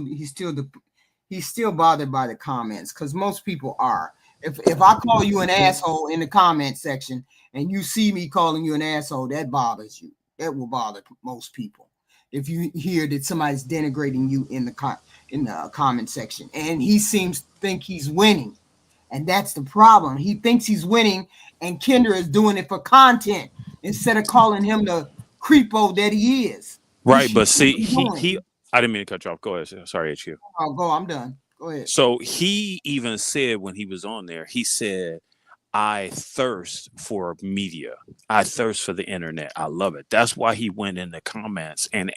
bothered by the comments, because most people are. If I call you an asshole in the comment section and you see me calling you an asshole, that bothers you. That will bother most people. If you hear that somebody's denigrating you in the comment section, and he seems to think he's winning, and that's the problem. He thinks he's winning, and Kendra is doing it for content instead of calling him the creepo that he is. Right, but see, he I didn't mean to cut you off. Go ahead. Sorry, HQ. Oh, go. I'm done. Go ahead. So he even said when he was on there, he said, I thirst for media. I thirst for the internet. I love it. That's why he went in the comments and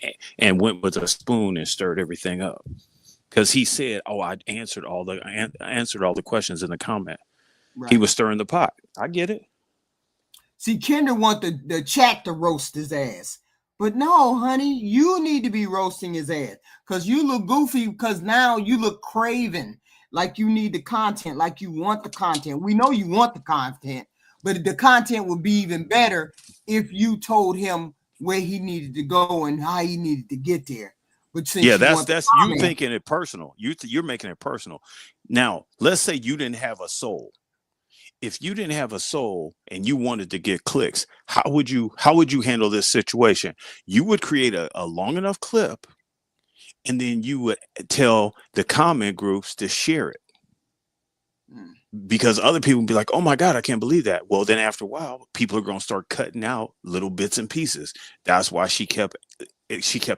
went with a spoon and stirred everything up. Because he said, "Oh, I answered all the questions in the comment." Right. He was stirring the pot. I get it. See, Kendra want the chat to roast his ass. But no, honey, you need to be roasting his ass, because you look goofy, because now you look craven, like you need the content, like you want the content. We know you want the content, but the content would be even better if you told him where he needed to go and how he needed to get there. But since that's you thinking it personal. You're making it personal. Now, let's say you didn't have a soul. If you didn't have a soul and you wanted to get clicks, how would you handle this situation? You would create a long enough clip, and then you would tell the comment groups to share it. Because other people would be like, oh my God, I can't believe that. Well, then after a while, people are going to start cutting out little bits and pieces. That's why she kept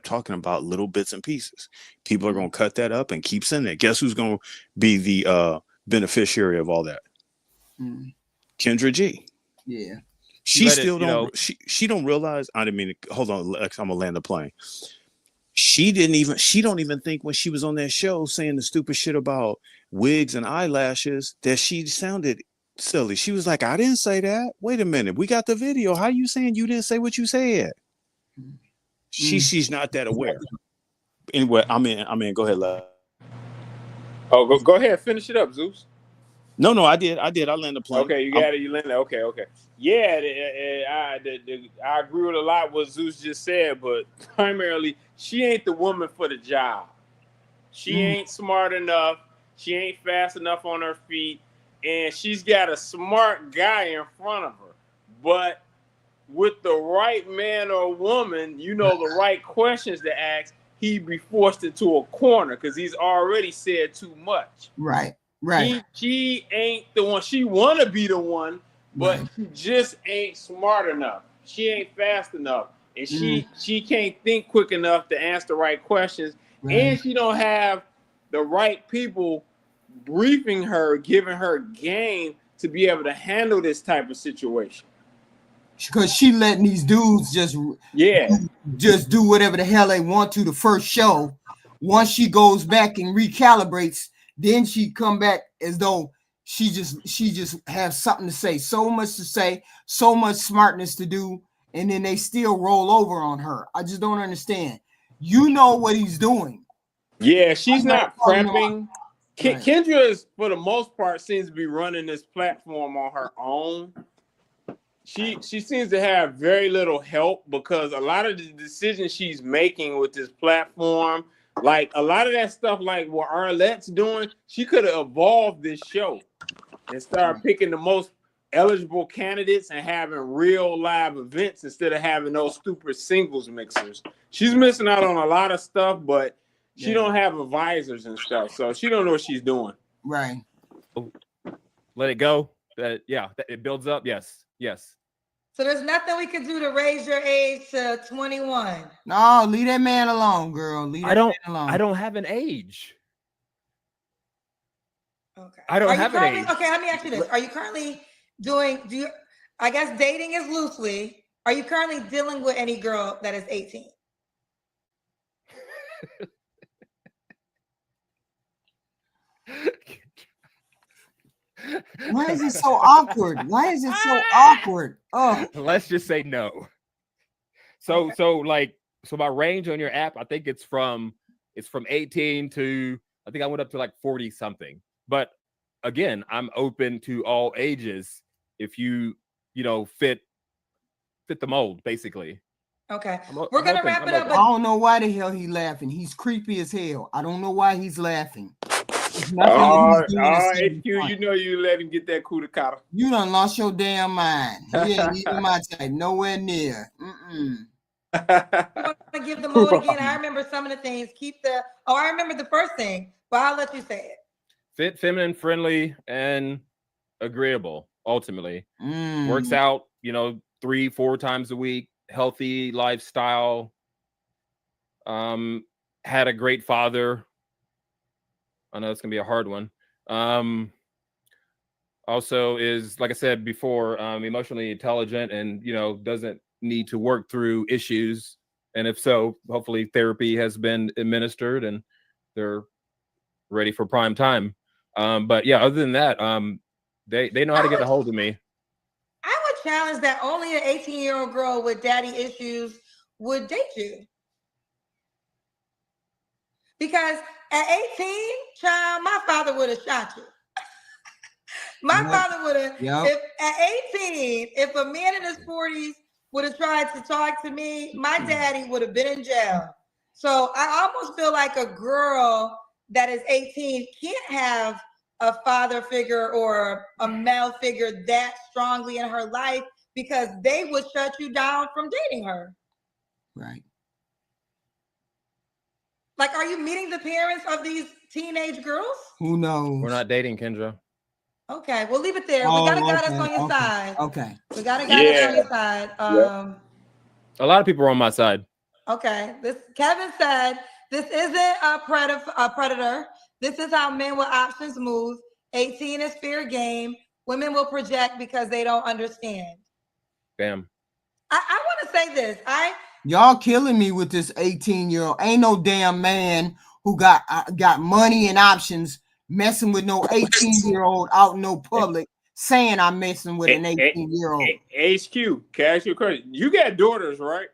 talking about little bits and pieces. People are going to cut that up and keep sending it. Guess who's going to be the beneficiary of all that? Kendra G. Yeah. She still don't. She don't realize. I didn't mean to. Hold on, Lex. I'm gonna land the plane. She don't even think when she was on that show saying the stupid shit about wigs and eyelashes that she sounded silly. She was like, I didn't say that. Wait a minute. We got the video. How you saying you didn't say what you said? She's not that aware. Anyway, I mean, go ahead, Lex. Oh, go ahead. Finish it up, Zeus. No, I did. I land the plane. Okay, you got it. You landed. Okay. Yeah, I agree with a lot what Zeus just said, but primarily, she ain't the woman for the job. She ain't smart enough. She ain't fast enough on her feet, and she's got a smart guy in front of her. But with the right man or woman, the right questions to ask, he'd be forced into a corner because he's already said too much. Right. She ain't the one. She want to be the one, but she just ain't smart enough. She ain't fast enough, and she can't think quick enough to answer the right questions, and she don't have the right people briefing her, giving her game to be able to handle this type of situation. Because she letting these dudes just do whatever the hell they want to the first show. Once she goes back and recalibrates, then she come back as though she just has something to say, so much to say, so much smartness to do, and then they still roll over on her. I just don't understand. You know what he's doing. Yeah, she's not prepping. Right. Kendra is, for the most part, seems to be running this platform on her own. She seems to have very little help because a lot of the decisions she's making with this platform, like a lot of that stuff, like what Arlette's doing, she could have evolved this show and start picking the most eligible candidates and having real live events instead of having those stupid singles mixers. She's missing out on a lot of stuff, but she don't have advisors and stuff, so she don't know what she's doing. Right. Let it go. It builds up. Yes. So there's nothing we can do to raise your age to 21. No, leave that man alone, girl. Leave that man alone. I don't have an age. Okay. I don't have an age. Okay, let me ask you this. Are you currently I guess dating is loosely. Are you currently dealing with any girl that is 18? Why is it so awkward? Why is it so awkward? Oh, let's just say no. So my range on your app, I think it's from 18 to, I think I went up to like 40 something. But again, I'm open to all ages if you fit the mold, basically. Okay. We're gonna wrap it up. I don't know why the hell he's laughing. He's creepy as hell. I don't know why he's laughing. HQ, you know you let him get that coup de cotta. You done lost your damn mind. He ain't even my type. Nowhere near. I'm gonna give the mode again. I remember some of the things. I remember the first thing, but I'll let you say it. Fit, feminine, friendly, and agreeable. Ultimately, works out. 3-4 times a week. Healthy lifestyle. Had a great father. I know it's gonna be a hard one. Also is, like I said before, emotionally intelligent and doesn't need to work through issues. And if so, hopefully therapy has been administered and they're ready for prime time. But yeah, other than that, they know how to get a hold of me. I would challenge that only an 18-year-old girl with daddy issues would date you. Because at 18, child, my father would have shot you. My father would have. If at 18, if a man in his 40s would have tried to talk to me, my daddy would have been in jail. So I almost feel like a girl that is 18 can't have a father figure or a male figure that strongly in her life because they would shut you down from dating her. Right. Like, are you meeting the parents of these teenage girls? Who knows? We're not dating, Kendra. Okay, we'll leave it there. We gotta get us on your side. Okay. We gotta get us on your side. A lot of people are on my side. Okay. Kevin said this isn't a predator. This is how men with options move. 18 is fair game. Women will project because they don't understand. Bam. I want to say this. Y'all killing me with this 18-year-old. Ain't no damn man who got money and options messing with no 18-year-old out in no public saying I'm messing with an 18-year-old. HQ, cash your credit. You got daughters, right?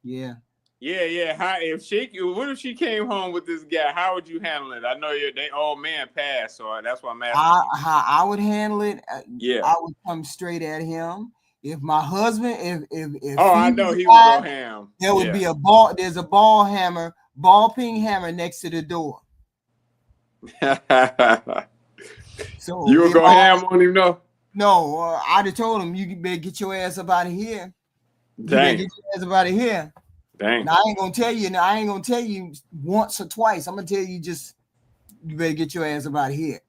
Yeah. Yeah. What if she came home with this guy? How would you handle it? I know they old man passed, so that's why I'm asking. How I would handle it? I would come straight at him. If my husband, if I know he would go ham. There would be a ball. There's a ball ping hammer next to the door. So you would go ham on him, though? No, I'd have told him you better get your ass up out of here. Dang. Get your ass up out of here. Dang. Now, I ain't gonna tell you once or twice. I'm gonna tell you you better get your ass up out of here.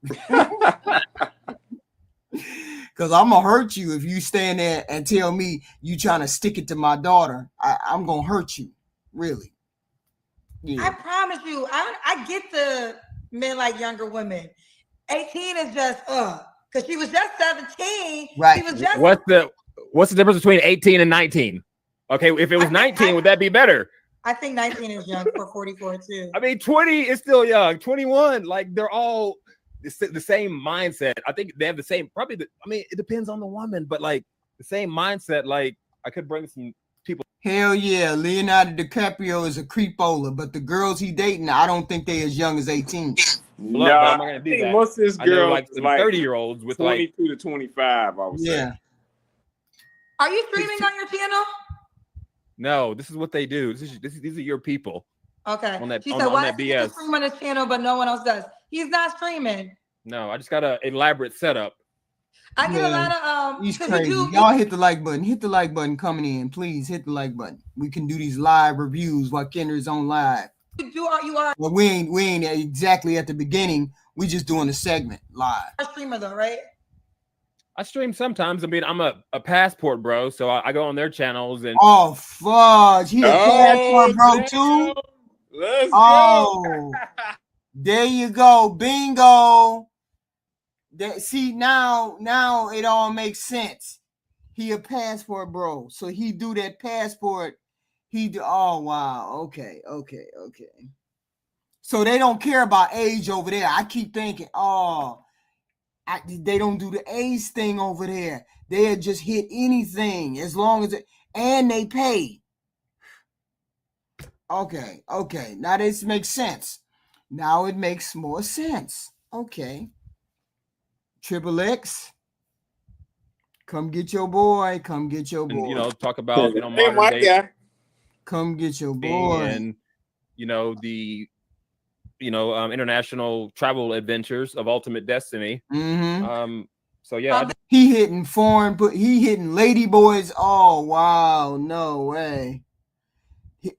Because I'm gonna hurt you if you stand there and tell me you trying to stick it to my daughter. I'm gonna hurt you, really. Yeah. I promise you. I get the men like younger women. 18 is just because she was just 17. Right. She was just. What's the difference between 18 and 19? Okay, if it was 19, would that be better? I think 19 is young for 44 too. I mean, 20 is still young. 21, like the same mindset. I think they have the same. Probably. I mean, it depends on the woman, but like the same mindset. Like I could bring some people. Hell yeah, Leonardo DiCaprio is a creepola, but the girls he dating, I don't think they as young as 18. No, but I'm not gonna do that. Most of this I know girls like some 30-year-olds with 22 like to 25. I would say. Are you streaming on your channel? No, this is what they do. These are your people. Okay. On that, She on, said, on why that does he get to BS. stream on his channel, but no one else does? He's not streaming. No, I just got an elaborate setup. I get a lot of He's crazy. Y'all hit the like button. Hit the like button coming in. Please hit the like button. We can do these live reviews while Kendra's on live. You are Well, we ain't exactly at the beginning. We just doing a segment live. a streamer though, right? I stream sometimes. I mean, I'm a passport bro, so I go on their channels and Oh fudge. He a passport bro too. Let's go. There you go. Bingo. See, now it all makes sense. He a passport bro. So he do that passport. Oh wow. Okay. So they don't care about age over there. I keep thinking, they don't do the age thing over there. They'll just hit anything as long as and they pay. Okay. Now this makes sense. Now it makes more sense. Okay. Triple X, come get your boy. Come get your boy. and, talk about modern day. Come get your boy. And the international travel adventures of Ultimate Destiny. Mm-hmm. So yeah, he hitting foreign, but he hitting lady boys. Oh wow, no way. He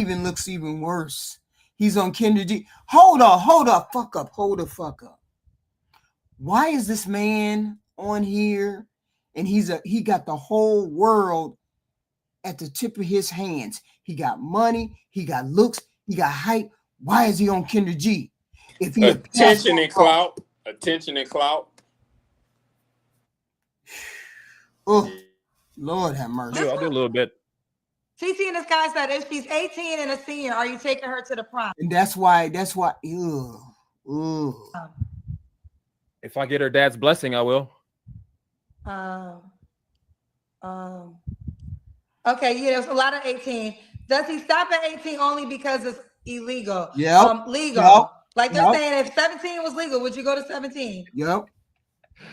even looks even worse. He's on Kendra G. Hold up, fuck up. Why is this man on here and he got the whole world at the tip of his hands? He got money, he got looks, he got height. Why is he on Kendra G? If he attention and clout. Oh, Lord have mercy. I'll do a little bit. TT in the Sky said, if she's 18 and a senior, are you taking her to the prom? And that's why. Ew. If I get her dad's blessing, I will. Okay, there's a lot of 18. Does he stop at 18 only because it's illegal? Yeah. Legal. Yep. Like they're saying, if 17 was legal, would you go to 17? Yep.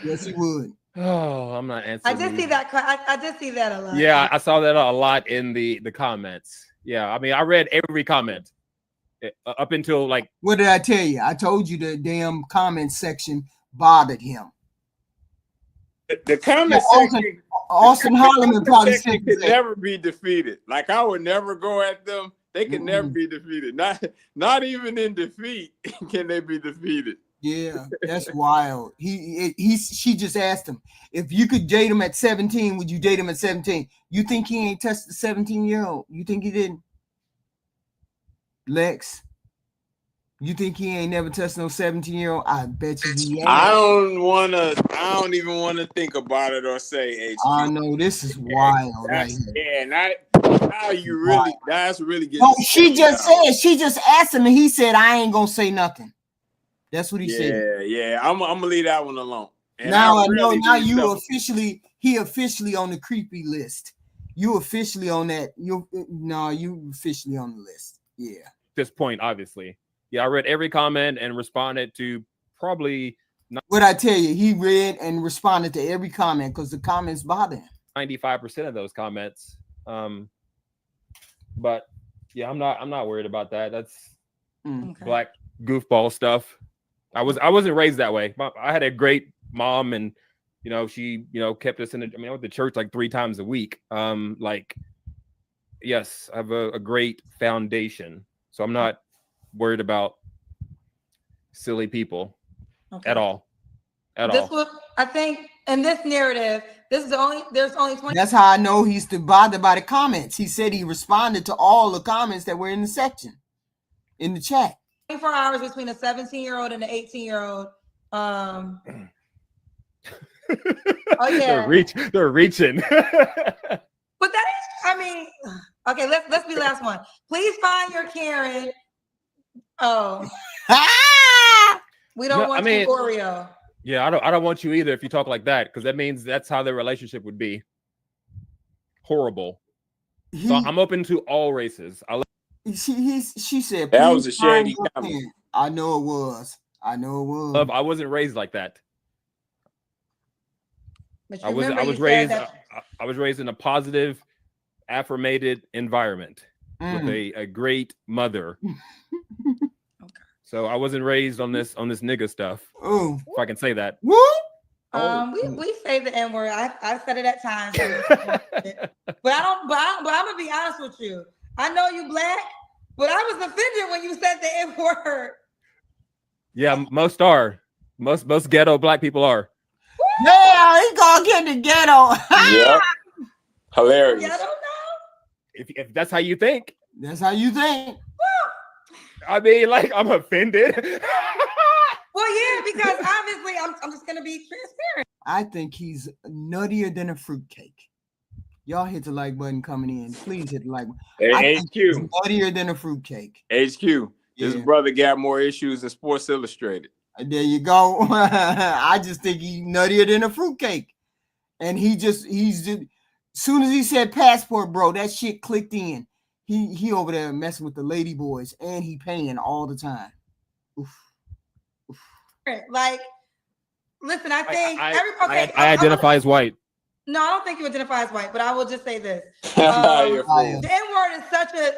Yes, he would. Oh, I'm not answering. I did see that. I did see that a lot. Yeah, I saw that a lot in the comments. Yeah, I mean, I read every comment up until like. What did I tell you? I told you the damn comment section bothered him. The comment section. Austin Holloman probably said could never be defeated. Like I would never go at them. They can never be defeated. Not even in defeat can they be defeated. Yeah, that's wild. She just asked him, if you could date him at 17, would you date him at 17? You think he ain't touched the 17-year-old? You think he didn't? Lex, you think he ain't never touched no 17-year-old? I bet you he ain't. I don't even want to think about it or say HQ. I know this is wild. Now you really, that's really getting. Oh, she just asked him and he said, I ain't gonna say nothing. That's what he said. Yeah. I'm gonna leave that one alone. And now I know. Now he officially on the creepy list. You officially on that. You officially on the list. Yeah. At this point, obviously. Yeah, I read every comment and responded to probably. What I tell you, he read and responded to every comment because the comments bother him. 95% of those comments. But yeah, I'm not worried about that. That's black goofball stuff. I wasn't raised that way. I had a great mom, and she kept us I went to church like 3 times a week. Yes, I have a great foundation, so I'm not worried about silly people at all. I think in this narrative, there's only 20. That's how I know he's bothered by the comments. He said he responded to all the comments that were in the section, in the chat. 24 hours between a 17-year-old and an 18-year-old. Oh yeah, they're reaching. But that is, okay. Let's be last one. Please find your Karen. Oh. We don't want you Oreo. Yeah, I don't want you either if you talk like that, because that means that's how their relationship would be. Horrible. So I'm open to all races. She said that was a shady comment. comment. I know it was. I wasn't raised like that. But I was raised in a positive, affirmated environment with a great mother. So I wasn't raised on this nigga stuff. Oh, if I can say that. Woo! We say the N word. I said it at times, but I'm gonna be honest with you. I know you black, but I was offended when you said the N word. Yeah, most are. Most ghetto black people are. Yeah, he gonna get the ghetto. Yep. Hilarious. Ghetto now? If that's how you think. That's how you think. I mean, like, I'm offended. Well, yeah, because obviously I'm just gonna be transparent. I think he's nuttier than a fruitcake. Y'all hit the like button coming in. Please hit the like button. Hey, I think he's nuttier than a fruitcake. HQ. This brother got more issues than Sports Illustrated. There you go. I just think he's nuttier than a fruitcake. And he's just soon as he said passport, bro, that shit clicked in. He over there messing with the lady boys and he paying all the time. Oof. Like, listen, I think I identify as white. No, I don't think you identify as white, but I will just say this. The N-word is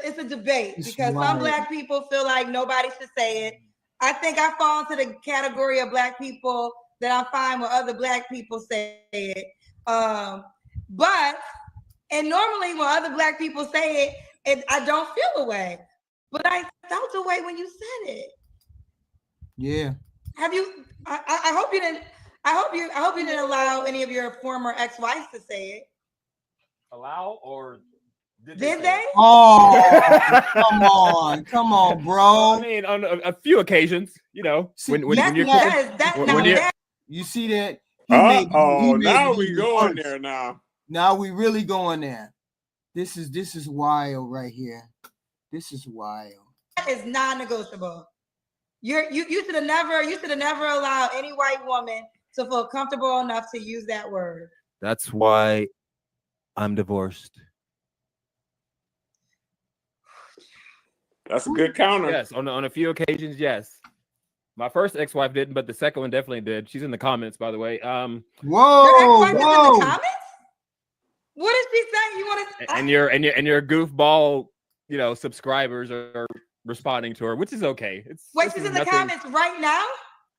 it's a debate because some black people feel like nobody should say it. I think I fall into the category of black people that I find when other black people say it. But normally when other black people say it, I don't feel a way. But I felt a way when you said it. Yeah. Have you? I hope you didn't. I hope you didn't allow any of your former ex-wives to say it. Allow or did they? Oh, come on, bro. I mean, on a few occasions, you know, when you're you see that. Now we going there now. Now we really going there. This is wild right here. This is wild. That is non-negotiable. You should have never allowed any white woman to feel comfortable enough to use that word. That's why I'm divorced. That's a good counter. Yes, on a few occasions, yes. My first ex-wife didn't, but the second one definitely did. She's in the comments, by the way. Whoa! Your ex-wife is in the comments? What did she say? You want to? And your goofball, subscribers are responding to her, which is okay. Wait, she's in the comments right now?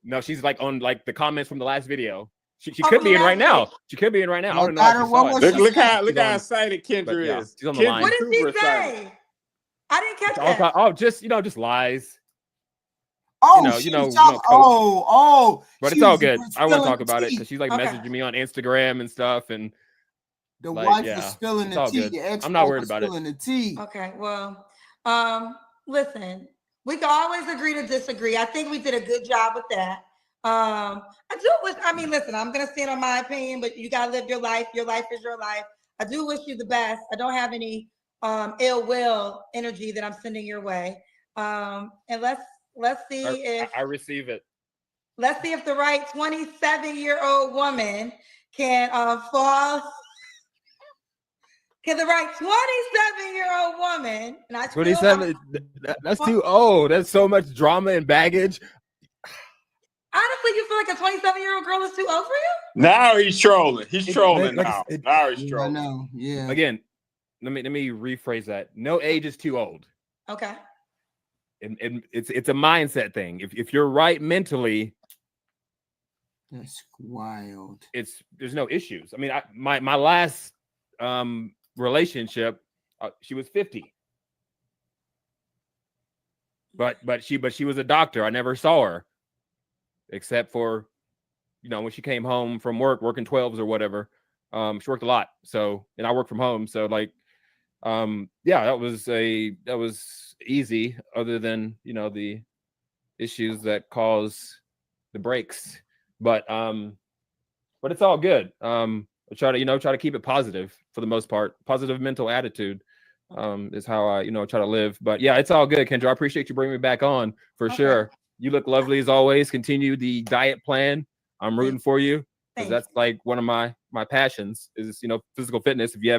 No, she's on the comments from the last video. She could be in right now. She could be in right now. I don't know. Look how excited Kendra is. She's on the line. What did she say? I didn't catch that. Oh, just lies. Oh, but it's all good. I won't talk about it because she's messaging me on Instagram and stuff, and the wife is spilling the tea. I'm not worried about it. The tea. Okay, well, listen, we can always agree to disagree. I think we did a good job with that. Listen, I'm gonna stand on my opinion, but you gotta live your life. Your life is your life. I do wish you the best. I don't have any ill will energy that I'm sending your way. And let's see if I receive it. Let's see if the right 27-year-old woman can fall. Can the right 27-year-old woman? And I 27. That's too old. That's so much drama and baggage. Honestly, you feel like a 27-year-old girl is too old for you? Now he's trolling. He's trolling now. Now he's trolling. I know. Yeah. Again, let me rephrase that. No age is too old. Okay. And it's a mindset thing. If you're right mentally, that's wild. There's no issues. I mean, my last relationship, she was 50. But she was a doctor. I never saw her. Except for, when she came home from working 12s or whatever. She worked a lot. So, and I work from home. So that was easy, other than, the issues that cause the breaks. But it's all good. I try to keep it positive for the most part. Positive mental attitude is how I, try to live. But yeah, it's all good, Kendra. I appreciate you bringing me back on for sure. You look lovely as always. Continue the diet plan. I'm rooting for you because Thank that's like one of my passions is physical fitness. If you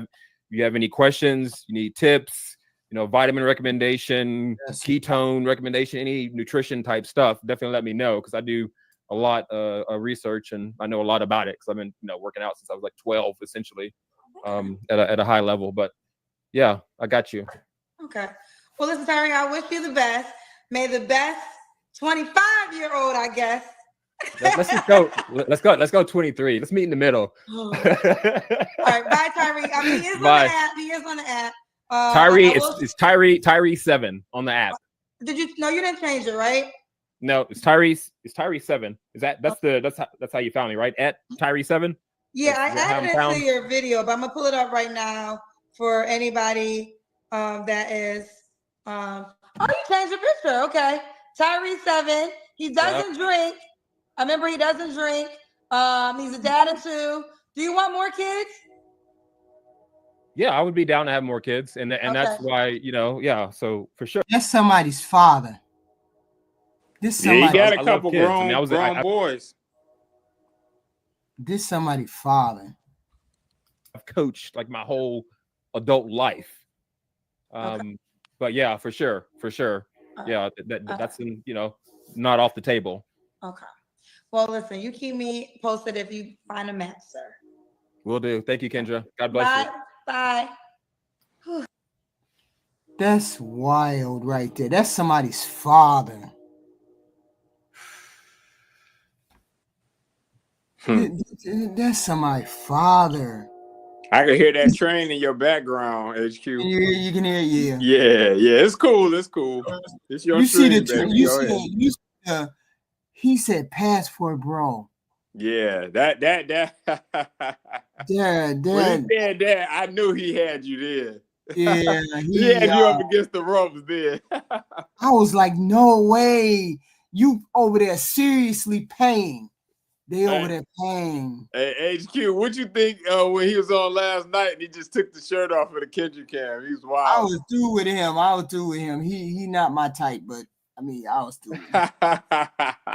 have any questions, you need tips, vitamin recommendation, ketone recommendation, any nutrition type stuff, definitely let me know because I do a lot of research and I know a lot about it because I've been working out since I was like 12 essentially at a high level. But yeah, I got you. Okay. Well, listen, Tyree, I wish you the best. May the best 25-year-old, I guess. Let's just go. Let's go 23. Let's meet in the middle. Oh. All right, bye, Tyree. I mean, he is on the Bye. app. He is on the app. Tyree, it's Tyree 7 on the app. Did you? No, you didn't change it, right? No, it's Tyree 7. Is that's how you found me, right? At Tyree 7. Yeah, That's I how added I'm it to your video, but I'm gonna pull it up right now for anybody that is. Oh, you changed your picture. Okay, Tyree 7. He doesn't drink. I remember he doesn't drink. He's a dad of 2. Do you want more kids? Yeah, I would be down to have more kids, and that's why yeah. So for sure, That's somebody's father. This Yeah, somebody. he got a I love couple kids. I mean, grown boys. This somebody's father. I've coached like my whole adult life. But yeah, for sure. Yeah, that's not off the table. Okay. Well, listen, you keep me posted if you find a match, sir. Will do. Thank you, Kendra. God bless you. Bye. That's wild right there. That's somebody's father. That's somebody's father. I can hear that train in your background, HQ. You can hear, yeah. Yeah. It's cool. It's your stream, baby. He said passport, bro. Yeah, that. Yeah, when he said that, I knew he had you there. Yeah, he had you up against the ropes there. I was like, no way. You over there seriously paying. They over there paying. Hey, HQ, what you think when he was on last night and he just took the shirt off of the Kendrick cam? He was wild. I was through with him. He not my type, but I mean, I was through with him.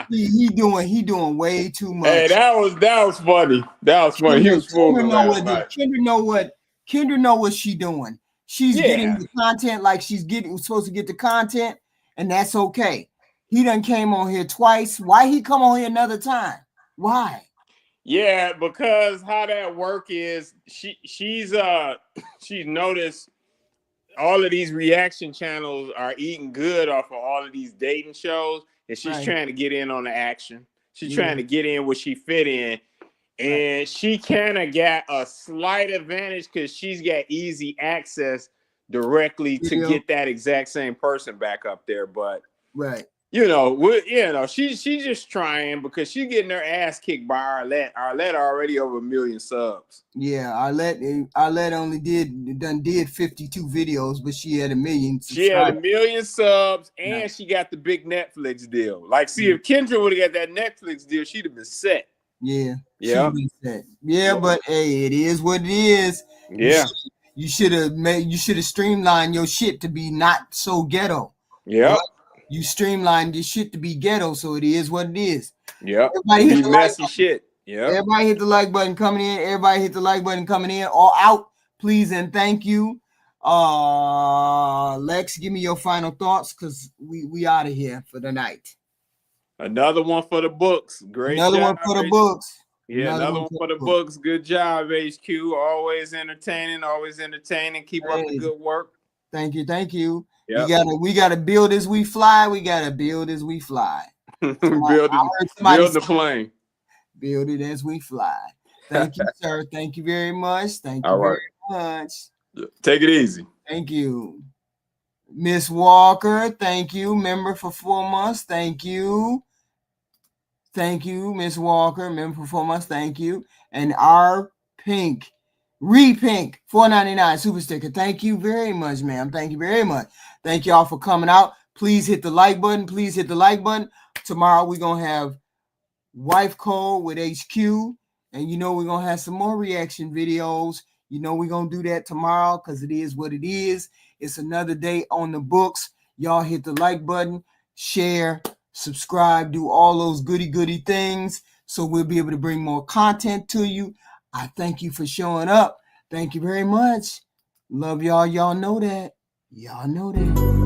he doing way too much. Hey, that was funny. That was funny. He was fooling last night. Kendra know what she doing. She's getting the content like she's supposed to get the content, and that's okay. He done came on here twice. Why he come on here another time? Why? Yeah, because how that work is, she's noticed all of these reaction channels are eating good off of all of these dating shows, and she's trying to get in on the action. She's trying to get in where she fit in, and she kind of got a slight advantage because she's got easy access directly to get that exact same person back up there. But she's just trying because she's getting her ass kicked by Arlette. Arlette already over 1 million subs. Yeah, Arlette only did 52 videos, but she had 1 million subscribers. She had 1 million subs, and she got the big Netflix deal. Like, see, if Kendra would have got that Netflix deal, she'd have been set. Yeah. Yeah, but hey, it is what it is. Yeah. You should have streamlined your shit to be not so ghetto. Yeah. You streamlined your shit to be ghetto, so it is what it is. Yeah. Everybody hit the messy shit. Yeah. Everybody hit the like button coming in. Everybody hit the like button coming in. All out, please and thank you. Lex, give me your final thoughts because we out of here for the night. Another one for the books. Great Another job, one for the books. Yeah, another one for the books. Good job, HQ. Always entertaining. Keep up the good work. Thank you. Yep. We gotta build as we fly. Build the plane. Build it as we fly. Thank you, sir. Thank you very much. Thank you All right. very much. Take it easy. Thank you. Miss Walker, thank you. Member for 4 months. Thank you. Thank you, Miss Walker. Member for 4 months. Thank you. And our Pink, Repink, $4.99 super sticker. Thank you very much, ma'am. Thank you very much. Thank y'all for coming out. Please hit the like button. Tomorrow we're gonna have Wife Code with HQ, and we're gonna have some more reaction videos. We're gonna do that tomorrow because it is what it is. It's another day on the books. Y'all hit the like button, share, subscribe, do all those goody things so we'll be able to bring more content to you. I thank you for showing up. Thank you very much. Love y'all. Y'all know that. Y'all know that.